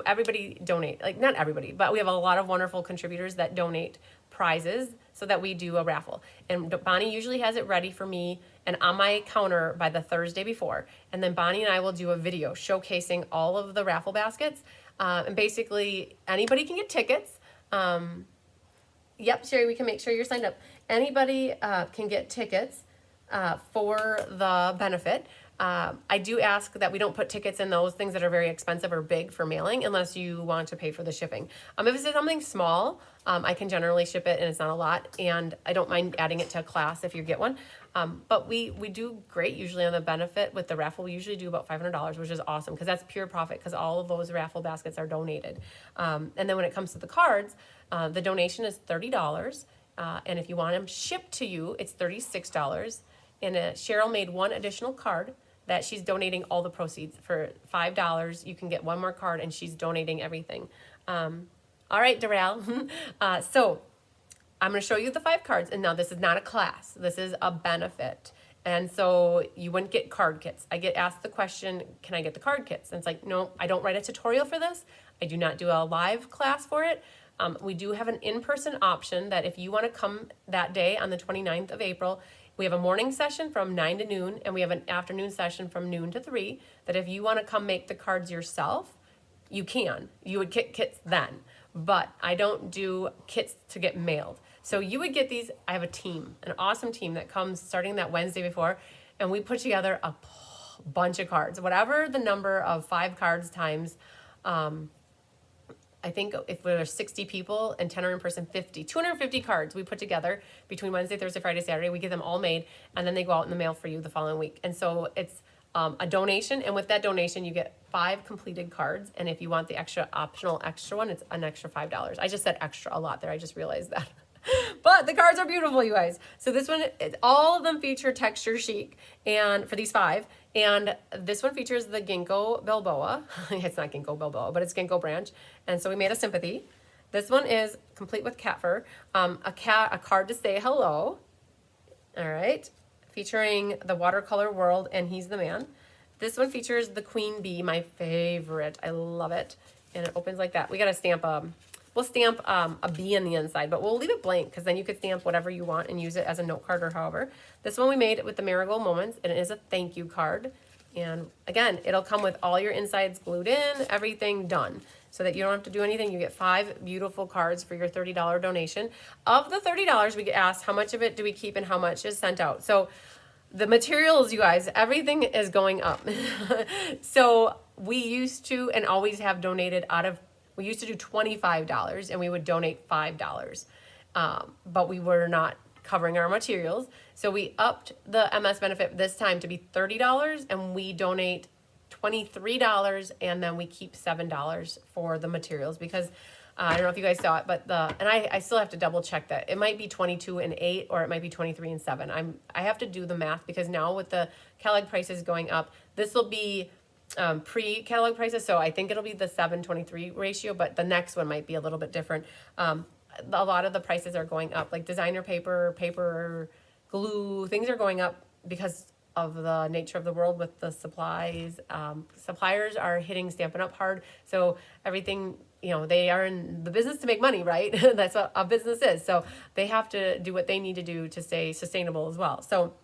everybody donate, like not everybody, but we have a lot of wonderful contributors that donate prizes so that we do a raffle. And Bonnie usually has it ready for me and on my counter by the Thursday before. And then Bonnie and I will do a video showcasing all of the raffle baskets. And basically anybody can get tickets. Yep, Sherry, we can make sure you're signed up. Anybody can get tickets for the benefit. I do ask that we don't put tickets in those things that are very expensive or big for mailing unless you want to pay for the shipping. If it's something small, I can generally ship it and it's not a lot, and I don't mind adding it to a class if you get one. But we do great usually on the benefit with the raffle. We usually do about $500, which is awesome because that's pure profit because all of those raffle baskets are donated. And then when it comes to the cards, the donation is $30. And if you want them shipped to you, it's $36. And Cheryl made one additional card that she's donating all the proceeds for $5. You can get one more card and she's donating everything. All right, Darrell. So I'm going to show you the 5 cards. And now this is not a class. This is a benefit. And so you wouldn't get card kits. I get asked the question, can I get the card kits? And it's like, no, I don't write a tutorial for this. I do not do a live class for it. We do have an in-person option that if you want to come that day on the 29th of April, we have a morning session from 9 to noon, and we have an afternoon session from noon to 3, that if you want to come make the cards yourself, you can. You would get kits then. But I don't do kits to get mailed. So you would get these. I have a team, an awesome team that comes starting that Wednesday before, and we put together a bunch of cards. Whatever the number of 5 cards times, I think if there are 60 people and 10 are in person, 250 cards we put together between Wednesday, Thursday, Friday, Saturday. We get them all made, and then they go out in the mail for you the following week. And so it's a donation, and with that donation, you get 5 completed cards. And if you want the optional extra one, it's an extra $5. I just said extra a lot there. I just realized that. But the cards are beautiful, you guys. So this one, all of them feature texture chic, and for these 5. And this one features the ginkgo biloba. It's not ginkgo biloba, but it's ginkgo branch. And so we made a sympathy. This one is complete with cat fur. A card to say hello. All right. Featuring the watercolor world, and he's the man. This one features the queen bee, my favorite. I love it. And it opens like that. We got to stamp we'll stamp a bee on the inside, but we'll leave it blank because then you could stamp whatever you want and use it as a note card or however. This one we made with the marigold moments, and it is a thank you card. And again, it'll come with all your insides glued in, everything done, so that you don't have to do anything. You get 5 beautiful cards for your $30 donation. Of the $30, we get asked how much of it do we keep and how much is sent out. So the materials, you guys, everything is going up. So we used to and always have donated we used to do $25 and we would donate $5. But we were not covering our materials. So we upped the MS benefit this time to be $30, and we donate $23, and then we keep $7 for the materials because I don't know if you guys saw it, but I still have to double check that. It might be 22 and 8, or it might be 23 and 7. I have to do the math because now with the catalog prices going up, this will be pre-catalog prices, so I think it'll be the 7:23 ratio, but the next one might be a little bit different. A lot of the prices are going up, like designer paper, glue, things are going up because of the nature of the world with the supplies. Suppliers are hitting Stampin' Up! Hard, so everything, they are in the business to make money, right? That's what a business is, so they have to do what they need to do to stay sustainable as well. So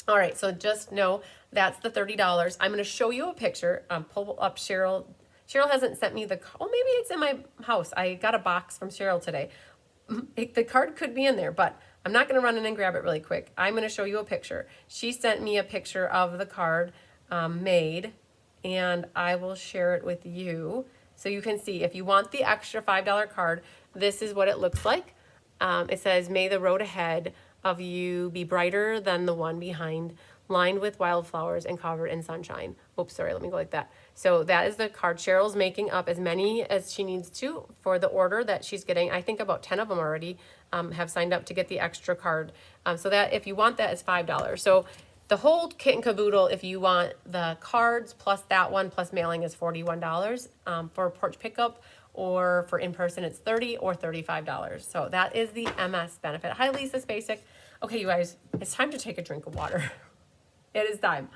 all right, so just know that's the $30. I'm going to show you a picture. Pull up Cheryl. Cheryl hasn't sent me maybe it's in my house. I got a box from Cheryl today. The card could be in there, but I'm not going to run in and grab it really quick. I'm going to show you a picture. She sent me a picture of the card made, and I will share it with you so you can see. If you want the extra $5 card, this is what it looks like. It says, "May the road ahead of you be brighter than the one behind, lined with wildflowers and covered in sunshine." Oops, sorry, let me go like that. So that is the card. Cheryl's making up as many as she needs to for the order that she's getting. I think about 10 of them already have signed up to get the extra card. So that if you want that, is $5. So the whole kit and caboodle, if you want the cards plus that one plus mailing, is $41 for porch pickup, or for in-person it's $30 or $35. So that is the MS benefit. Hi, Lisa Spacek. Okay, you guys, it's time to take a drink of water. It is time.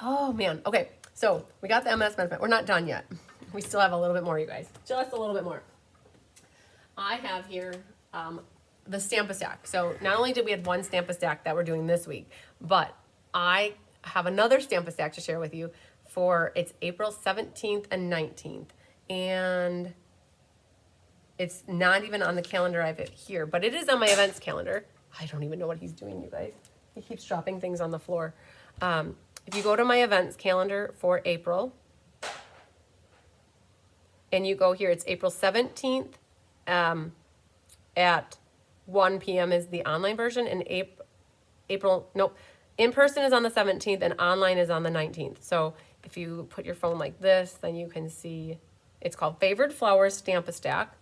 Oh, man. Okay, so we got the MS benefit. We're not done yet. We still have a little bit more, you guys. Just a little bit more. I have here the Stamp-a-Stack. So not only did we have one Stamp-a-Stack that we're doing this week, but I have another Stamp-a-Stack to share with you for it's April 17th and 19th. And it's not even on the calendar I have it here, but it is on my events calendar. I don't even know what he's doing, you guys. He keeps dropping things on the floor. If you go to my events calendar for April, and you go here, it's April 17th at 1 p.m. is the online version, and in person is on the 17th and online is on the 19th. So if you put your phone like this, then you can see it's called Favored Flowers Stamp-a-Stack.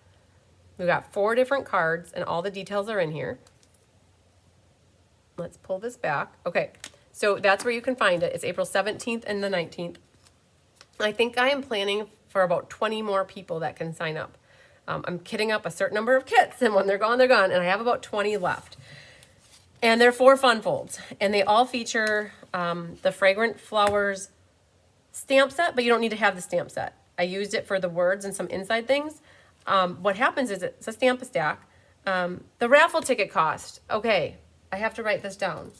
We've got 4 different cards and all the details are in here. Let's pull this back. Okay, so that's where you can find it. It's April 17th and the 19th. I think I am planning for about 20 more people that can sign up. I'm kitting up a certain number of kits, and when they're gone, and I have about 20 left. And they're 4 fun folds, and they all feature the Fragrant Flowers stamp set, but you don't need to have the stamp set. I used it for the words and some inside things. What happens is it's a stamp stack. The raffle ticket cost, okay, I have to write this down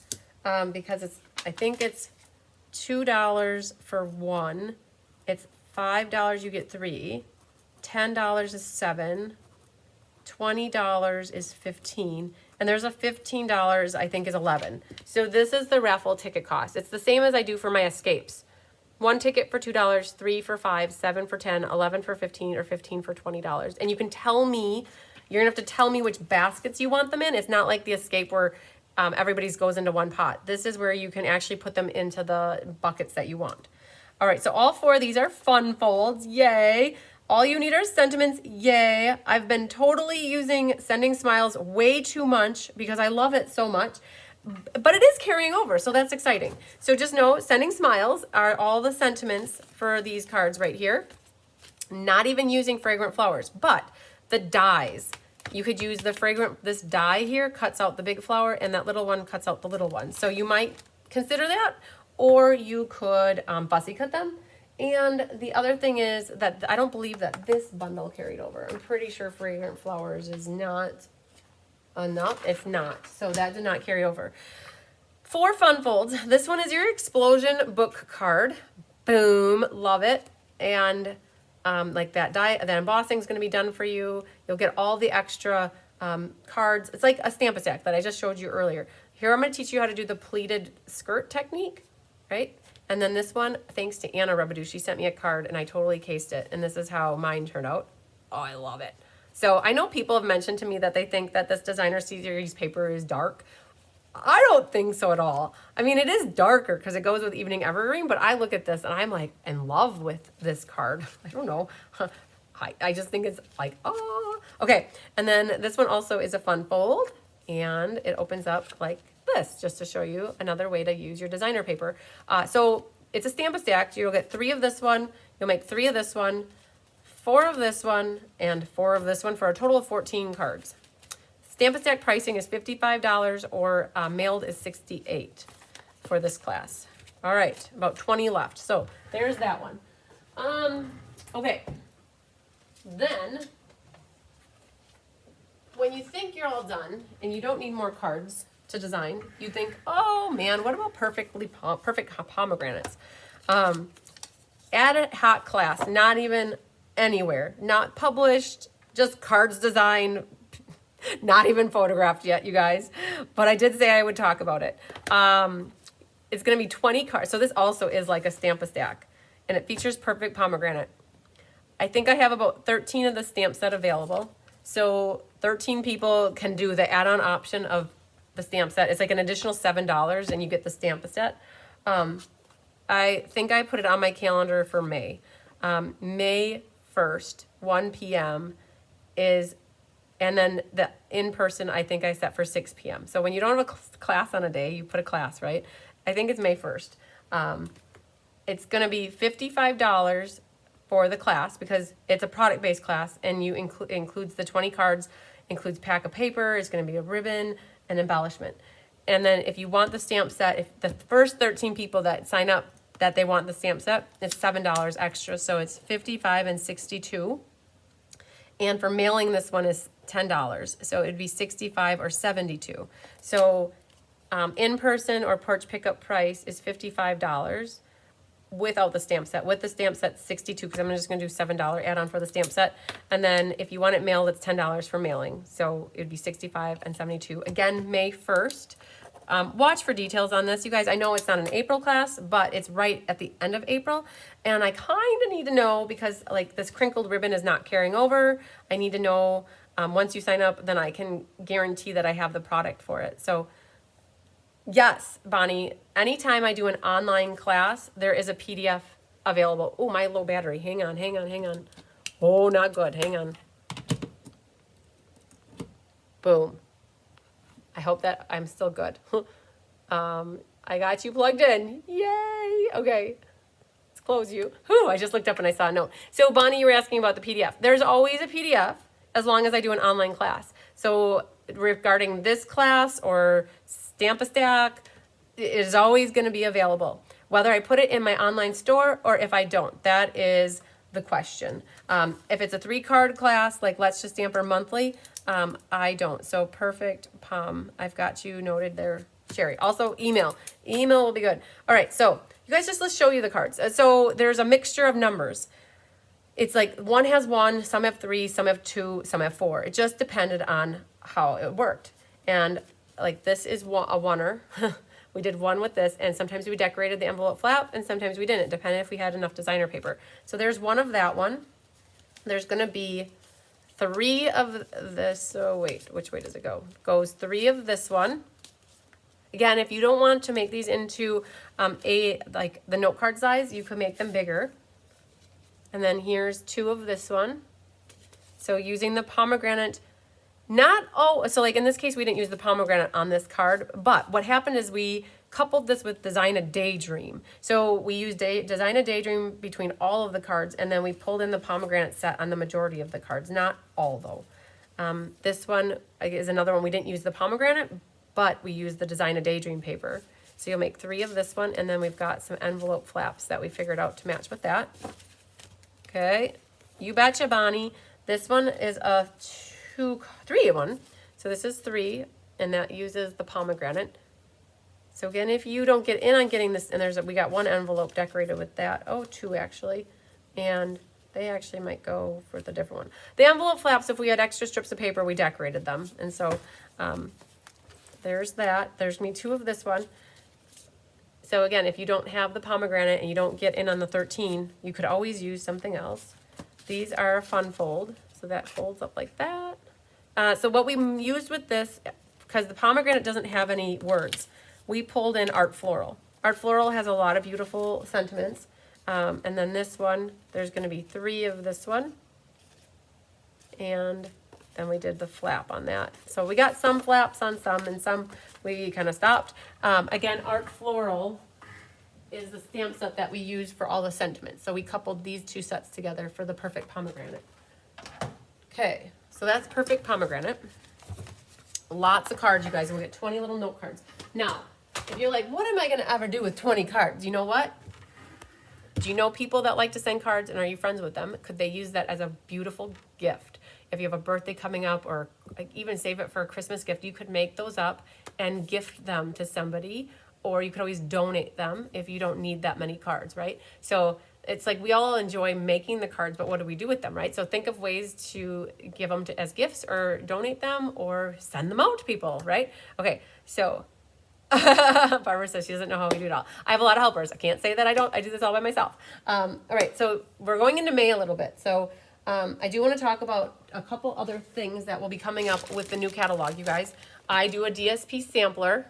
because I think it's $2 for one. It's $5, you get 3. $10 is 7. $20 is 15. And there's a $15, I think is 11. So this is the raffle ticket cost. It's the same as I do for my escapes. 1 ticket for $2, 3 for 5, 7 for 10, 11 for 15, or 15 for $20. And you can tell me, you're gonna have to tell me which baskets you want them in. It's not like the escape where everybody's goes into one pot. This is where you can actually put them into the buckets that you want. All right, so all 4 of these are fun folds, yay. All you need are sentiments, yay. I've been totally using Sending Smiles way too much because I love it so much, but it is carrying over, so that's exciting. So just know, Sending Smiles are all the sentiments for these cards right here. Not even using Fragrant Flowers, but the dies. You could use this die here cuts out the big flower, and that little one cuts out the little one. So you might consider that, or you could fussy cut them. And the other thing is that I don't believe that this bundle carried over. I'm pretty sure Fragrant Flowers is not enough. It's not. So that did not carry over. 4 fun folds. This one is your Explosion book card. Boom. Love it. And like that embossing is going to be done for you. You'll get all the extra cards. It's like a stamp stack that I just showed you earlier. Here I'm going to teach you how to do the pleated skirt technique, right? And then this one, thanks to Anna Rebedu, she sent me a card and I totally cased it. And this is how mine turned out. Oh, I love it. So I know people have mentioned to me that they think that this designer series paper is dark. I don't think so at all. I mean, it is darker because it goes with Evening Evergreen, but I look at this and I'm like in love with this card. I don't know. I just think it's like, oh. Okay, and then this one also is a fun fold and it opens up like this, just to show you another way to use your designer paper. So it's a stamp stack. You'll get 3 of this one. You'll make 3 of this one, 4 of this one, and 4 of this one for a total of 14 cards. Stamp stack pricing is $55 or mailed is $68 for this class. All right, about 20 left. So there's that one. Okay. Then, when you think you're all done and you don't need more cards to design, you think, oh man, what about perfect pomegranates? Add a hot class, not even anywhere, not published, just cards design, not even photographed yet, you guys. But I did say I would talk about it. It's going to be 20 cards. So this also is like a stamp stack, and it features perfect pomegranate. I think I have about 13 of the stamp set available. So 13 people can do the add-on option of the stamp set. It's like an additional $7 and you get the stamp set. I think I put it on my calendar for May. May 1st, 1 p.m. is, and then the in-person I think I set for 6 p.m. So when you don't have a class on a day, you put a class, right? I think it's May 1st. It's going to be $55 for the class because it's a product-based class, and you includes the 20 cards, includes pack of paper, it's going to be a ribbon, and embellishment. And then if you want the stamp set, if the first 13 people that sign up that they want the stamp set, it's $7 extra, so it's $55 and $62. And for mailing, this one is $10, so it'd be $65 or $72. So in-person or porch pickup price is $55 without the stamp set. With the stamp set, $62, because I'm just going to do $7 add-on for the stamp set. And then if you want it mailed, it's $10 for mailing. So it'd be $65 and $72. Again, May 1st. Watch for details on this. You guys, I know it's not an April class, but it's right at the end of April. And I kind of need to know, because like this crinkled ribbon is not carrying over. I need to know once you sign up, then I can guarantee that I have the product for it. So yes, Bonnie, anytime I do an online class, there is a PDF available. Oh, my low battery. Hang on. Oh, not good. Hang on. Boom. I hope that I'm still good. I got you plugged in. Yay. Okay. Let's close you. Whew, I just looked up and I saw a note. So Bonnie, you were asking about the PDF. There's always a PDF as long as I do an online class. So regarding this class or Stamp-A-Stack is always going to be available. Whether I put it in my online store or if I don't, that is the question. If it's a 3-card class, like Let's Just Stamper monthly, I don't. So Perfect Palm, I've got you noted there, Sherry. Also email. Email will be good. All right, so you guys, just let's show you the cards. So there's a mixture of numbers. It's like one has 1, some have 3, some have 2, some have 4. It just depended on how it worked. And like this is a oneer. We did 1 with this, and sometimes we decorated the envelope flap, and sometimes we didn't, depending if we had enough designer paper. So there's 1 of that one. There's going to be 3 of this. So wait, which way does it go? It goes 3 of this one. Again, if you don't want to make these into like the note card size, you could make them bigger. And then here's 2 of this one. So using the pomegranate. So like in this case, we didn't use the pomegranate on this card, but what happened is we coupled this with Design a Daydream. So we used Design a Daydream between all of the cards, and then we pulled in the pomegranate set on the majority of the cards, not all though. This one is another one. We didn't use the pomegranate, but we used the Design a Daydream paper. So you'll make 3 of this one, and then we've got some envelope flaps that we figured out to match with that. Okay, you betcha, Bonnie. This one is a 3 one. So this is 3, and that uses the pomegranate. So again, if you don't get in on getting this, and we got 1 envelope decorated with that. Oh, 2 actually. And they actually might go for the different one. The envelope flaps, if we had extra strips of paper, we decorated them. And so there's that. There's me 2 of this one. So again, if you don't have the pomegranate and you don't get in on the 13, you could always use something else. These are a fun fold. So that folds up like that. So what we used with this, because the pomegranate doesn't have any words, we pulled in Art Floral. Art Floral has a lot of beautiful sentiments. And then this one, there's going to be 3 of this one. And then we did the flap on that. So we got some flaps on some, and some we kind of stopped. Again, Art Floral is the stamp set that we use for all the sentiments. So we coupled these 2 sets together for the Perfect Pomegranate. Okay, so that's Perfect Pomegranate. Lots of cards, you guys. We'll get 20 little note cards. Now, if you're like, what am I going to ever do with 20 cards? You know what? Do you know people that like to send cards, and are you friends with them? Could they use that as a beautiful gift? If you have a birthday coming up, or like even save it for a Christmas gift, you could make those up and gift them to somebody, or you could always donate them if you don't need that many cards, right? So it's like we all enjoy making the cards, but what do we do with them, right? So think of ways to give them as gifts, or donate them, or send them out to people, right? Okay, so Barbara says she doesn't know how we do it all. I have a lot of helpers. I can't say that I don't. I do this all by myself. All right, so we're going into May a little bit. So I do want to talk about a couple other things that will be coming up with the new catalog, you guys. I do a DSP sampler,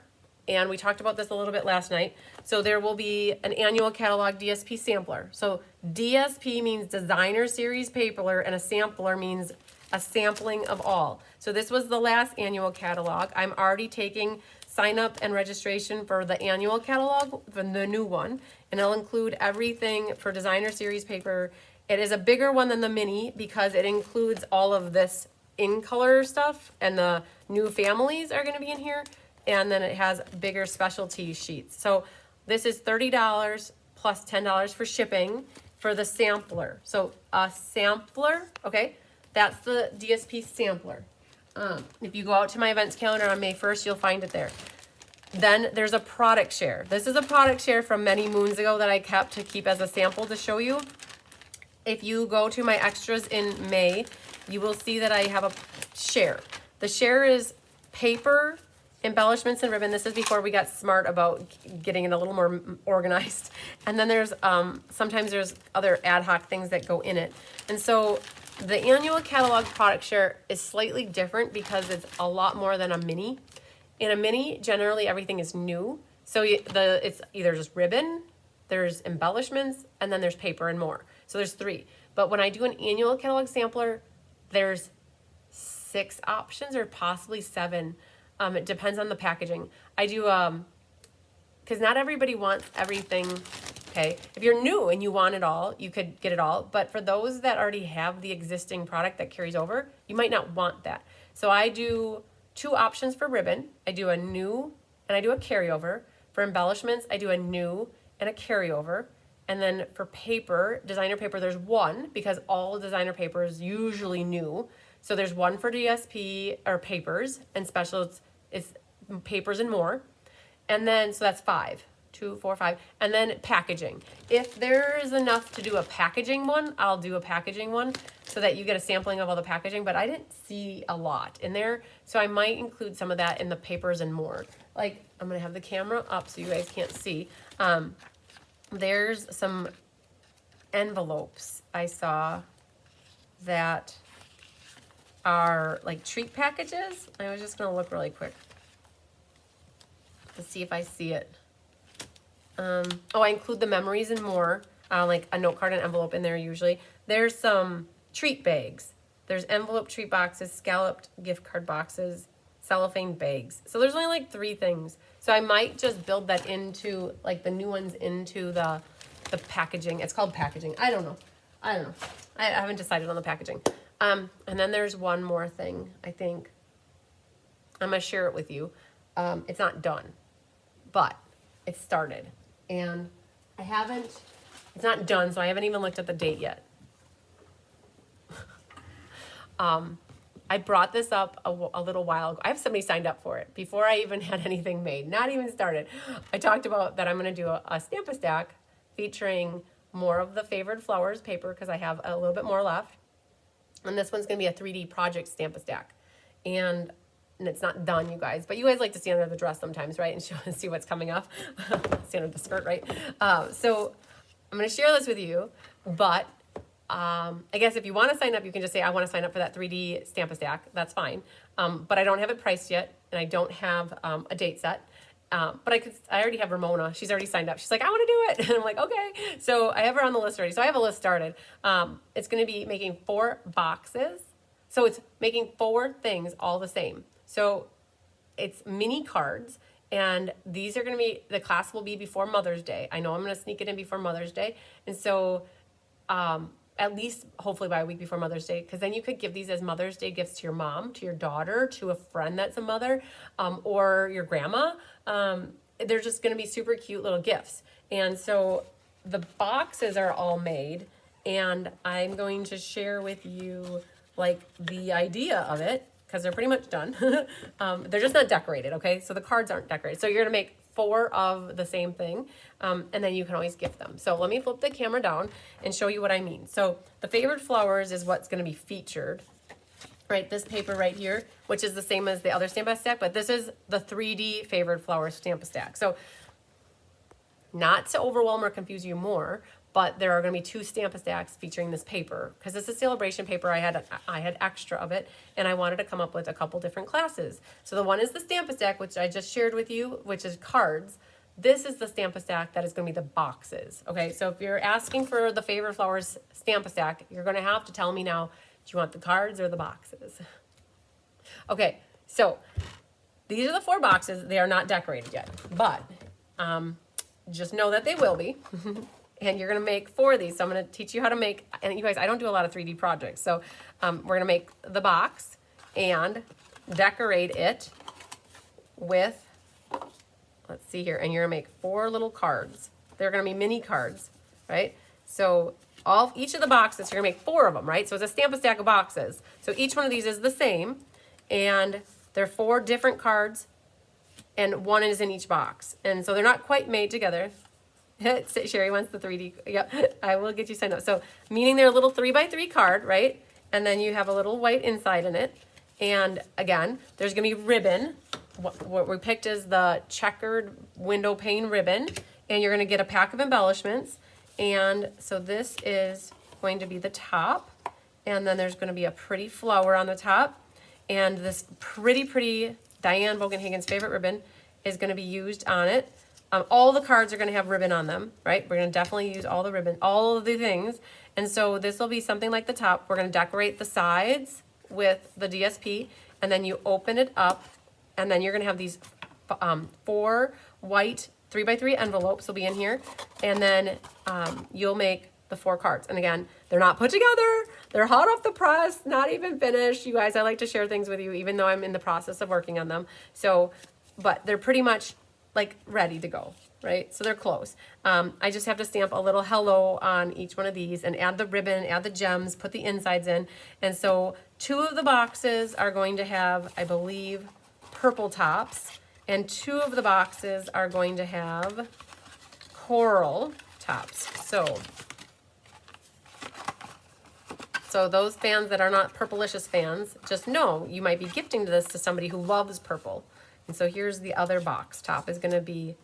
and we talked about this a little bit last night. So there will be an annual catalog DSP sampler. So DSP means Designer Series Paper, and a sampler means a sampling of all. So this was the last annual catalog. I'm already taking sign up and registration for the annual catalog, for the new one, and it'll include everything for Designer Series Paper. It is a bigger one than the mini because it includes all of this in color stuff, and the new families are going to be in here, and then it has bigger specialty sheets. So this is $30 plus $10 for shipping for the sampler. So a sampler, okay, that's the DSP sampler. If you go out to my events calendar on May 1st, you'll find it there. Then there's a product share. This is a product share from many moons ago that I kept to keep as a sample to show you. If you go to my extras in May, you will see that I have a share. The share is paper, embellishments, and ribbon. This is before we got smart about getting it a little more organized. And then there's sometimes there's other ad hoc things that go in it. And so the annual catalog product share is slightly different because it's a lot more than a mini. In a mini, generally everything is new. So it's either just ribbon, there's embellishments, and then there's paper and more. So there's 3. But when I do an annual catalog sampler, there's 6 options, or possibly 7. It depends on the packaging. I do, because not everybody wants everything. Okay, if you're new and you want it all, you could get it all. But for those that already have the existing product that carries over, you might not want that. So I do 2 options for ribbon. I do a new and I do a carryover. For embellishments, I do a new and a carryover. And then for paper, designer paper, there's one because all designer paper is usually new. So there's one for DSP or papers, and special it's papers and more. And then, so that's 5, 2, 4, 5. And then packaging. If there's enough to do a packaging one, I'll do a packaging one so that you get a sampling of all the packaging, but I didn't see a lot in there. So I might include some of that in the papers and more. Like, I'm gonna have the camera up so you guys can't see. There's some envelopes I saw that are like treat packages. I was just gonna look really quick to see if I see it. Oh, I include the memories and more, like a note card and envelope in there usually. There's some treat bags. There's envelope treat boxes, scalloped gift card boxes, cellophane bags. So there's only like 3 things. So I might just build that into like the new ones into the packaging. It's called packaging. I don't know. I haven't decided on the packaging. And then there's one more thing, I think. I'm gonna share it with you. It's not done, but it started. And it's not done, so I haven't even looked at the date yet. I brought this up a little while ago. I have somebody signed up for it before I even had anything made, not even started. I talked about that I'm gonna do a Stamp-a-Stack featuring more of the favored flowers paper because I have a little bit more left. And this one's gonna be a 3D project Stamp-a-Stack. And it's not done, you guys, but you guys like to see under the dress sometimes, right? And see what's coming off, see under the skirt, right? So I'm gonna share this with you, but I guess if you want to sign up, you can just say, I want to sign up for that 3D Stamp-a-Stack. That's fine. But I don't have it priced yet, and I don't have a date set. But I already have Ramona. She's already signed up. She's like, I want to do it. And I'm like, okay. So I have her on the list already. So I have a list started. It's going to be making 4 boxes. So it's making 4 things all the same. So it's mini cards. And these are going to be, the class will be before Mother's Day. I know I'm going to sneak it in before Mother's Day. And so, at least hopefully by a week before Mother's Day, because then you could give these as Mother's Day gifts to your mom, to your daughter, to a friend that's a mother, or your grandma. They're just going to be super cute little gifts. And so the boxes are all made, and I'm going to share with you like the idea of it, because they're pretty much done. They're just not decorated, okay? So the cards aren't decorated. So you're gonna make 4 of the same thing, and then you can always gift them. So let me flip the camera down and show you what I mean. So the favored flowers is what's gonna be featured, right? This paper right here, which is the same as the other Stamp-a-Stack, but this is the 3D favored flowers Stamp-a-Stack. So not to overwhelm or confuse you more, but there are going to be 2 Stamp-a-Stacks featuring this paper because this is sale-a-bration paper. I had extra of it, and I wanted to come up with a couple different classes. So the one is the Stamp-a-Stack, which I just shared with you, which is cards. This is the Stamp-a-Stack that is going to be the boxes. Okay, so if you're asking for the favorite flowers Stamp-a-Stack, you're going to have to tell me now, do you want the cards or the boxes? Okay, so these are the 4 boxes. They are not decorated yet, but just know that they will be. And you're gonna make 4 of these. So I'm gonna teach you how to make, and you guys, I don't do a lot of 3D projects. So we're gonna make the box and decorate it with, let's see here, and you're gonna make 4 little cards. They're gonna be mini cards, right? So each of the boxes, you're gonna make 4 of them, right? So it's a Stamp-a-Stack of boxes. So each one of these is the same, and they're 4 different cards, and 1 is in each box. And so they're not quite made together. Sherry wants the 3D. Yep, I will get you signed up. So meaning they're a little 3x3 card, right? And then you have a little white inside in it. And again, there's gonna be ribbon. What we picked is the checkered window pane ribbon. And you're gonna get a pack of embellishments. And so this is going to be the top. And then there's gonna be a pretty flower on the top. And this pretty Diane Bogenhagen's favorite ribbon is gonna be used on it. All the cards are going to have ribbon on them, right? We're going to definitely use all the ribbon, all of the things. And so this will be something like the top. We're going to decorate the sides with the DSP, and then you open it up, and then you're going to have these 4 white 3x3 envelopes will be in here, and then you'll make the 4 cards. And again, they're not put together. They're hot off the press, not even finished. You guys, I like to share things with you, even though I'm in the process of working on them. So but they're pretty much like ready to go, right? So they're close. I just have to stamp a little hello on each one of these and add the ribbon, add the gems, put the insides in. And so 2 of the boxes are going to have, I believe, purple tops, and 2 of the boxes are going to have coral tops. So those fans that are not Purplicious fans, just know you might be gifting this to somebody who loves purple. And so here's the other box. Top is going to be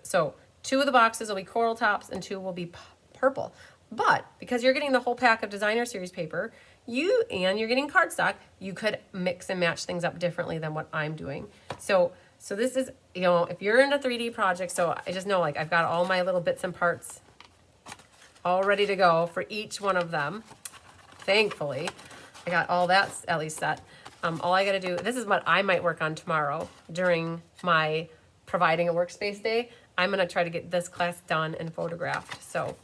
so 2 of the boxes will be coral tops and 2 will be purple. But because you're getting the whole pack of designer series paper, you're getting cardstock, you could mix and match things up differently than what I'm doing. So this is, you know, if you're into 3D projects, so I just know, like, I've got all my little bits and parts all ready to go for each one of them. Thankfully, I got all that at least set. All I got to do, this is what I might work on tomorrow during my providing a workspace day. I'm going to try to get this class done and photographed. So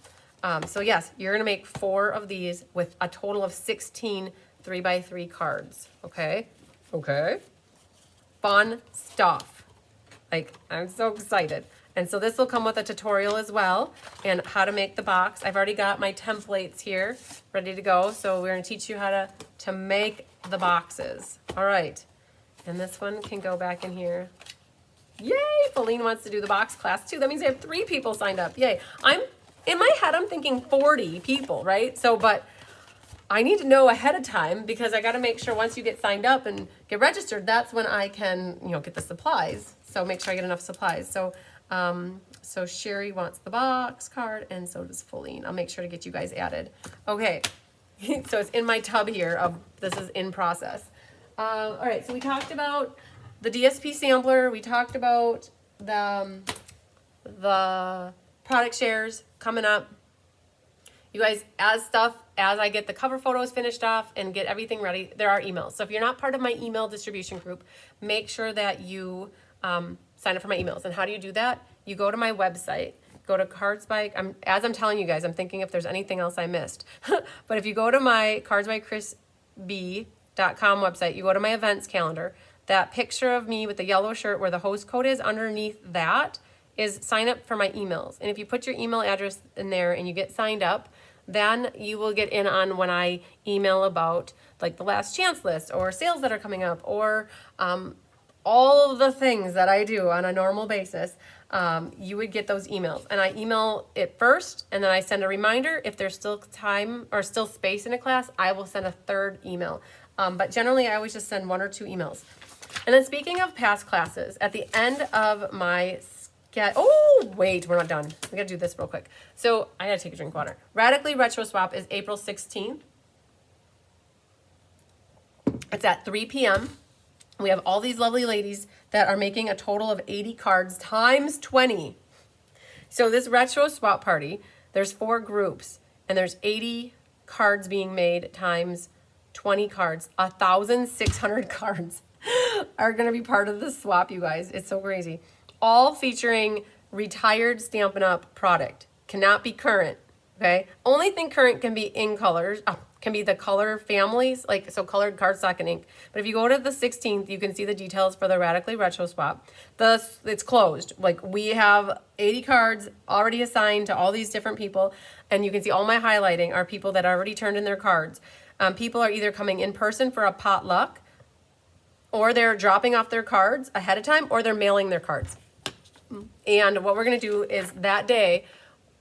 yes, you're going to make 4 of these with a total of 16 3x3 cards. Okay. Fun stuff. Like, I'm so excited. And so this will come with a tutorial as well and how to make the box. I've already got my templates here ready to go. So we're going to teach you how to make the boxes. All right. And this one can go back in here. Yay! Feline wants to do the box class too. That means I have 3 people signed up. Yay. In my head, I'm thinking 40 people, right? So, but I need to know ahead of time because I got to make sure once you get signed up and get registered, that's when I can, you know, get the supplies. So make sure I get enough supplies. So Sherry wants the box card and so does Feline. I'll make sure to get you guys added. Okay. So it's in my tub here this is in process. All right. So we talked about the DSP sampler. We talked about the product shares coming up. You guys, as I get the cover photos finished off and get everything ready, there are emails. So if you're not part of my email distribution group, make sure that you sign up for my emails. And how do you do that? You go to my website, go to Cards by, as I'm telling you guys, I'm thinking if there's anything else I missed. But if you go to my cardsbychrisb.com website, you go to my events calendar, that picture of me with the yellow shirt where the host code is underneath that is sign up for my emails. And if you put your email address in there and you get signed up, then you will get in on when I email about like the last chance list or sales that are coming up or all of the things that I do on a normal basis. You would get those emails. And I email it first and then I send a reminder. If there's still time or still space in a class, I will send a 3rd email. But generally I always just send 1 or 2 emails. And then speaking of past classes, at the end of my oh, wait, we're not done. We got to do this real quick. So I got to take a drink of water. Radically Retro Swap is April 16th. It's at 3 p.m. We have all these lovely ladies that are making a total of 80 cards times 20. So this retro swap party, there's 4 groups and there's 80 cards being made times 20 cards. 1,600 cards are going to be part of the swap, you guys. It's so crazy. All featuring retired Stampin' Up! Product. Cannot be current, okay? Only thing current can be in colors, can be the color families, like so colored cardstock and ink. But if you go to the 16th, you can see the details for the Radically Retro Swap. It's closed. Like we have 80 cards already assigned to all these different people, and you can see all my highlighting are people that already turned in their cards. People are either coming in person for a potluck, or they're dropping off their cards ahead of time, or they're mailing their cards. And what we're going to do is that day,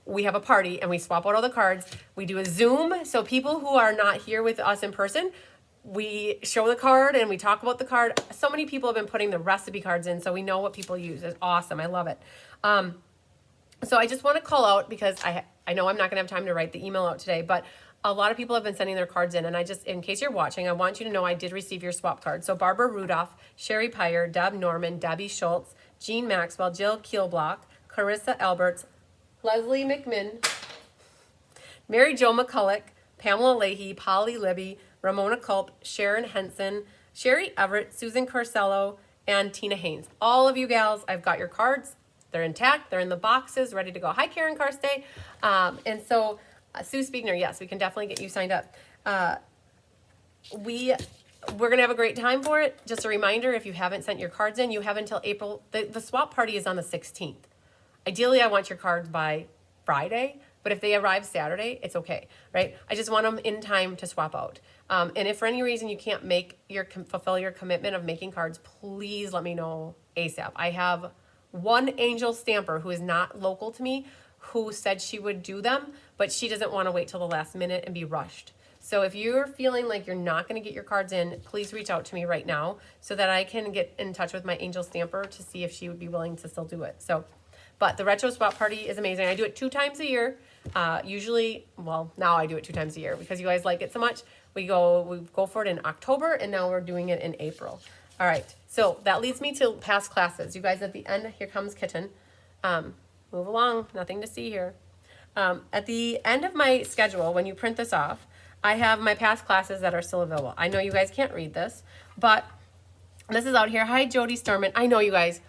we have a party and we swap out all the cards. We do a Zoom. So people who are not here with us in person, we show the card and we talk about the card. So many people have been putting the recipe cards in, so we know what people use. It's awesome. I love it. So I just want to call out because I know I'm not going to have time to write the email out today, but a lot of people have been sending their cards in, and I just, in case you're watching, I want you to know I did receive your swap card. So Barbara Rudolph, Sherry Pyer, Deb Norman, Debbie Schultz, Jean Maxwell, Jill Keelblock, Carissa Alberts, Leslie McMinn, Mary Jo McCulloch, Pamela Leahy, Polly Libby, Ramona Culp, Sharon Henson, Sherry Everett, Susan Corsello, and Tina Haynes. All of you gals, I've got your cards. They're intact. They're in the boxes, ready to go. Hi, Karen Karstay. And so Sue Spiegner, yes, we can definitely get you signed up. We we're going to have a great time for it. Just a reminder, if you haven't sent your cards in, you have until April. The swap party is on the 16th. Ideally, I want your cards by Friday, but if they arrive Saturday, it's okay, right? I just want them in time to swap out. And if for any reason you can't fulfill your commitment of making cards, please let me know ASAP. I have one angel stamper who is not local to me who said she would do them, but she doesn't want to wait till the last minute and be rushed. So if you're feeling like you're not going to get your cards in, please reach out to me right now so that I can get in touch with my angel stamper to see if she would be willing to still do it. So, but the retro swap party is amazing. I do it 2 times a year. Usually, well, now I do it 2 times a year because you guys like it so much. We go for it in October, and now we're doing it in April. All right, so that leads me to past classes. You guys, at the end, here comes Kitten. Move along, nothing to see here. At the end of my schedule, when you print this off, I have my past classes that are still available. I know you guys can't read this, but this is out here. Hi, Jody Storman. I know you guys,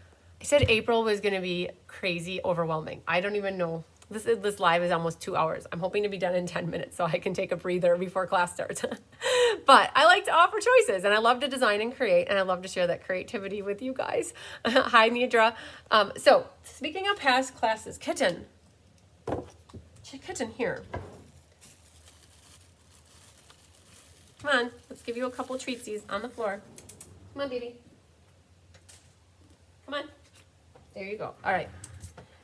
I said April was going to be crazy overwhelming. I don't even know. This live is almost 2 hours. I'm hoping to be done in 10 minutes so I can take a breather before class starts. But I like to offer choices, and I love to design and create, and I love to share that creativity with you guys. Hi, Nidra. So speaking of past classes, Kitten, here. Come on, let's give you a couple treatsies on the floor. Come on, baby. Come on. There you go. All right.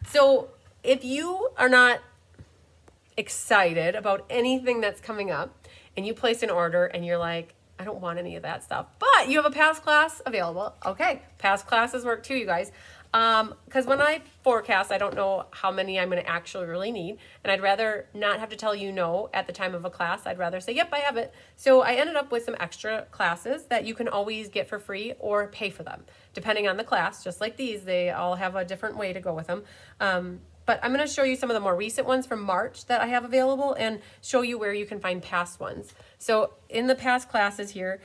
So if you are not excited about anything that's coming up and you place an order and you're like, I don't want any of that stuff, but you have a past class available. Okay, past classes work too, you guys. Because when I forecast, I don't know how many I'm going to actually really need, and I'd rather not have to tell you no at the time of a class. I'd rather say, yep, I have it. So I ended up with some extra classes that you can always get for free or pay for them, depending on the class. Just like these, they all have a different way to go with them. But I'm going to show you some of the more recent ones from March that I have available and show you where you can find past ones. So in the past classes here,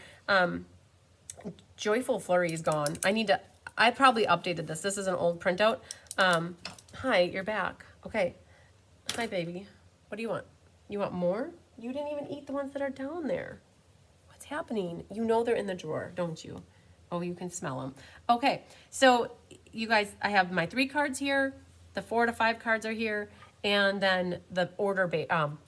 Joyful Flurry is gone. I probably updated this. This is an old printout. Hi, you're back. Okay. Hi, baby. What do you want? You want more? You didn't even eat the ones that are down there. What's happening? You know they're in the drawer, don't you? Oh, you can smell them. Okay. So you guys, I have my 3 cards here. The 4 to 5 cards are here. And then the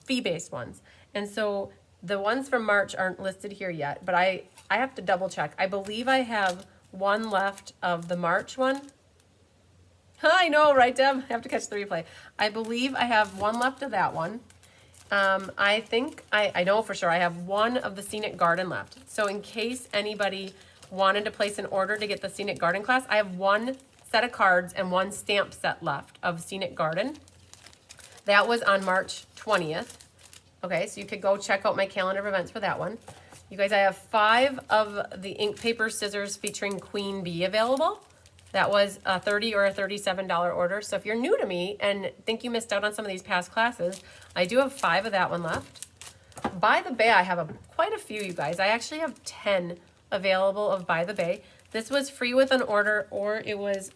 fee-based ones. And so the ones from March aren't listed here yet, but I have to double check. I believe I have one left of the March one. I know, right, Deb? I have to catch the replay. I believe I have one left of that one. I think, I know for sure I have one of the Scenic Garden left. So in case anybody wanted to place an order to get the Scenic Garden class, I have one set of cards and one stamp set left of Scenic Garden. That was on March 20th. Okay, so you could go check out my calendar of events for that one. You guys, I have 5 of the ink, paper, scissors featuring Queen Bee available. That was a $30 or a $37 order. So if you're new to me and think you missed out on some of these past classes, I do have 5 of that one left. By the Bay, I have quite a few, you guys. I actually have 10 available of By the Bay. This was free with an order, or it was,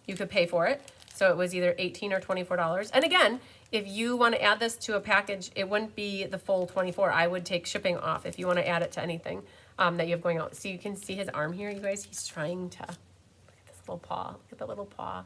you could pay for it. So it was either $18 or $24. And again, if you want to add this to a package, it wouldn't be the full $24. I would take shipping off if you want to add it to anything that you have going out. So you can see his arm here, you guys. He's trying to, look at this little paw. Look at the little paw.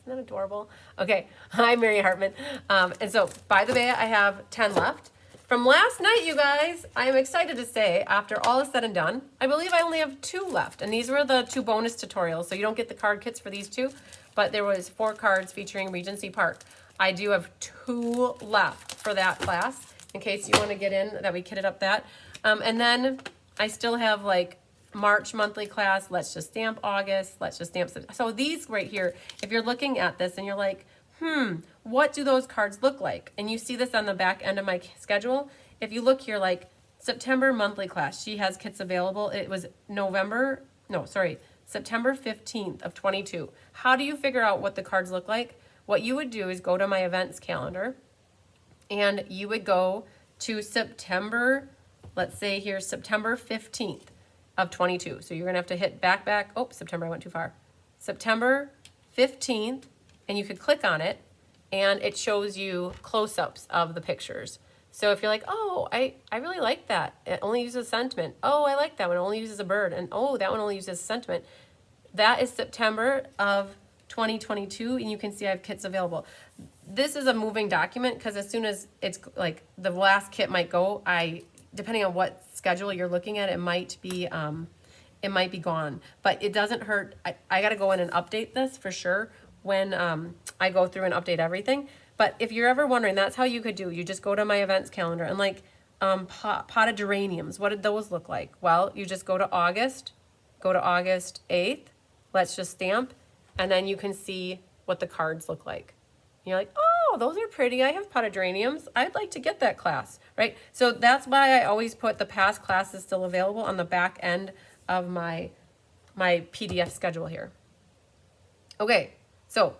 Isn't that adorable? Okay. Hi, Mary Hartman. And so, by the way, I have 10 left. From last night, you guys, I am excited to say, after all is said and done, I believe I only have 2 left. And these were the 2 bonus tutorials. So you don't get the card kits for these 2, but there was 4 cards featuring Regency Park. I do have 2 left for that class, in case you want to get in, that we kitted up that. And then I still have like March monthly class, Let's Just Stamp August, Let's Just Stamp. So these right here, if you're looking at this and you're like, what do those cards look like? And you see this on the back end of my schedule. If you look here, like September monthly class, she has kits available. It was September 15th of 22. How do you figure out what the cards look like? What you would do is go to my events calendar and you would go to September, let's say here, September 15th of 22. So you're gonna have to hit back. Oh, September, I went too far. September 15th, and you could click on it and it shows you close-ups of the pictures. So if you're like, oh, I really like that. It only uses sentiment. Oh, I like that one. It only uses a bird. And oh, that one only uses sentiment. That is September of 2022, and you can see I have kits available. This is a moving document because as soon as it's like the last kit might go, depending on what schedule you're looking at, it might be gone. But it doesn't hurt. I got to go in and update this for sure when I go through and update everything. But if you're ever wondering, that's how you could do. You just go to my events calendar and like potted geraniums. What did those look like? Well, you just go to August 8th. Let's just stamp, and then you can see what the cards look like. You're like, oh, those are pretty. I have potted geraniums. I'd like to get that class, right? So that's why I always put the past classes still available on the back end of my PDF schedule here. Okay, so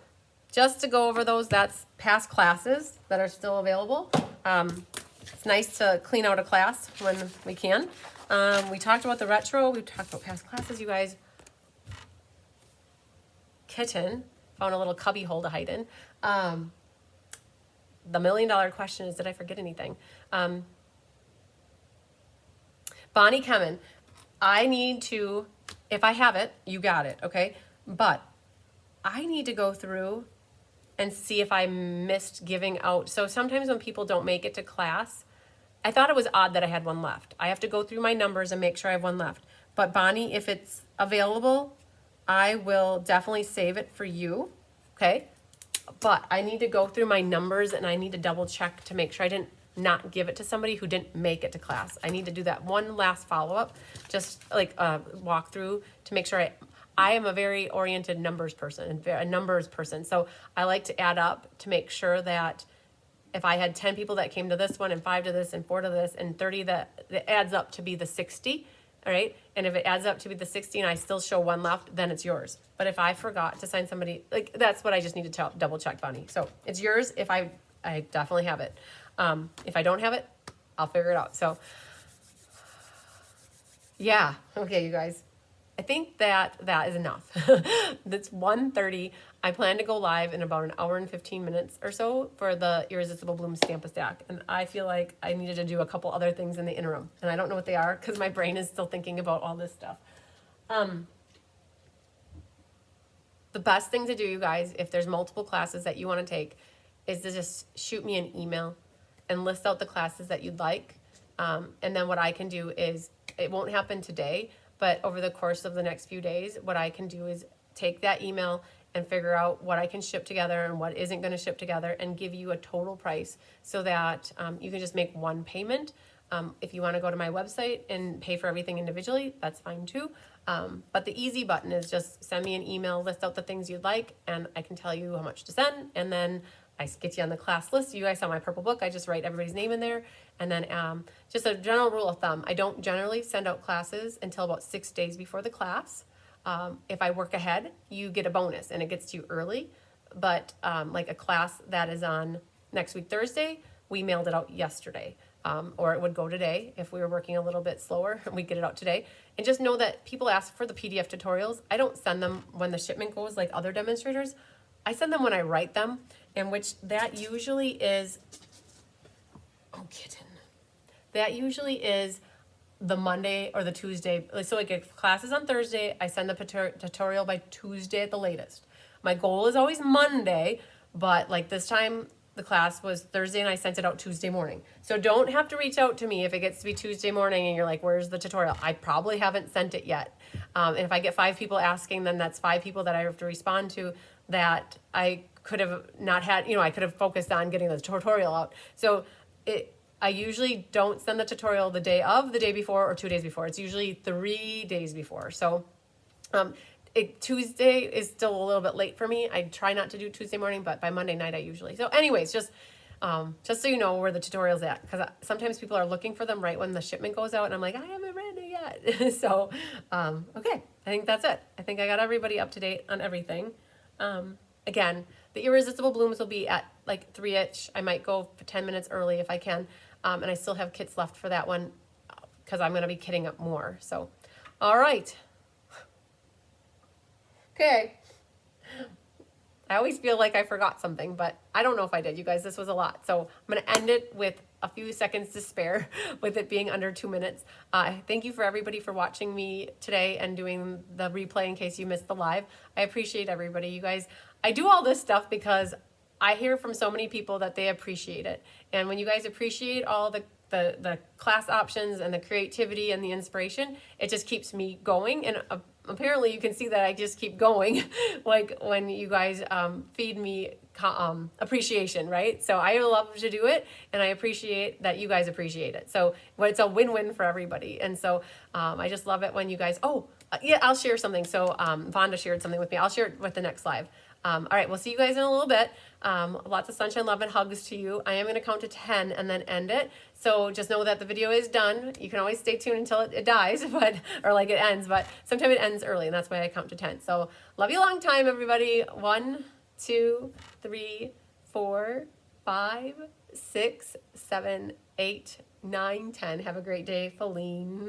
just to go over those, that's past classes that are still available. It's nice to clean out a class when we can. We talked about the retro. We talked about past classes, you guys. Kitten found a little cubby hole to hide in. The $1 million question is, did I forget anything? Bonnie Kemen, I need to, if I have it, you got it, okay? But I need to go through and see if I missed giving out. So sometimes when people don't make it to class, I thought it was odd that I had one left. I have to go through my numbers and make sure I have one left. But Bonnie, if it's available, I will definitely save it for you, okay? But I need to go through my numbers and I need to double check to make sure I didn't not give it to somebody who didn't make it to class. I need to do that one last follow-up, just like walk through to make sure I am a very oriented numbers person, a numbers person. So I like to add up to make sure that if I had 10 people that came to this one and 5 to this and 4 to this and 30, that adds up to be the 60. All right. And if it adds up to be the 60 and I still show one left, then it's yours. But if I forgot to sign somebody, like that's what I just need to double check, Bonnie. So it's yours if I definitely have it. If I don't have it, I'll figure it out. So yeah. Okay, you guys. I think that is enough. That's 1:30. I plan to go live in about an hour and 15 minutes or so for the Irresistible Bloom Stamp-a-Stack. And I feel like I needed to do a couple other things in the interim. And I don't know what they are because my brain is still thinking about all this stuff. The best thing to do, you guys, if there's multiple classes that you want to take, is to just shoot me an email and list out the classes that you'd like. And then what I can do is, it won't happen today, but over the course of the next few days, what I can do is take that email and figure out what I can ship together and what isn't going to ship together and give you a total price so that you can just make one payment. If you want to go to my website and pay for everything individually, that's fine too. But the easy button is just send me an email, list out the things you'd like, and I can tell you how much to send. And then I get you on the class list. You guys saw my purple book. I just write everybody's name in there. And then just a general rule of thumb, I don't generally send out classes until about 6 days before the class. If I work ahead, you get a bonus and it gets to you early. But like a class that is on next week, Thursday, we mailed it out yesterday. Or it would go today. If we were working a little bit slower, we'd get it out today. And just know that people ask for the PDF tutorials. I don't send them when the shipment goes like other demonstrators. I send them when I write them, in which that usually is, oh kitten, that usually is the Monday or the Tuesday. So like if class is on Thursday, I send the tutorial by Tuesday at the latest. My goal is always Monday, but like this time the class was Thursday and I sent it out Tuesday morning. So don't have to reach out to me if it gets to be Tuesday morning and you're like, where's the tutorial? I probably haven't sent it yet. And if I get 5 people asking, then that's 5 people that I have to respond to that I could have not had, I could have focused on getting the tutorial out. So I usually don't send the tutorial the day of, the day before, or 2 days before. It's usually 3 days before. So Tuesday is still a little bit late for me. I try not to do Tuesday morning, but by Monday night I usually. So anyways, just so you know where the tutorial's at, because sometimes people are looking for them right when the shipment goes out, and I'm like, I haven't ready yet. So, okay, I think that's it. I think I got everybody up to date on everything. Again, the Irresistible Blooms will be at like 3-ish. I might go for 10 minutes early if I can. And I still have kits left for that one because I'm going to be kitting up more. So, all right. Okay. I always feel like I forgot something, but I don't know if I did, you guys. This was a lot. So I'm going to end it with a few seconds to spare with it being under 2 minutes. Thank you for everybody for watching me today and doing the replay in case you missed the live. I appreciate everybody. You guys, I do all this stuff because I hear from so many people that they appreciate it. And when you guys appreciate all the class options and the creativity and the inspiration, it just keeps me going. And apparently you can see that I just keep going like when you guys feed me appreciation, right? So I love to do it, and I appreciate that you guys appreciate it. So it's a win-win for everybody. And so I just love it when you guys, yeah, I'll share something. So Vonda shared something with me. I'll share it with the next live. All right, we'll see you guys in a little bit. Lots of sunshine, love, and hugs to you. I am going to count to 10 and then end it. So just know that the video is done. You can always stay tuned until it dies, or like it ends, but sometimes it ends early, and that's why I count to 10. So love you a long time, everybody. 1, 2, 3, 4, 5, 6, 7, 8, 9, 10. Have a great day, Feline.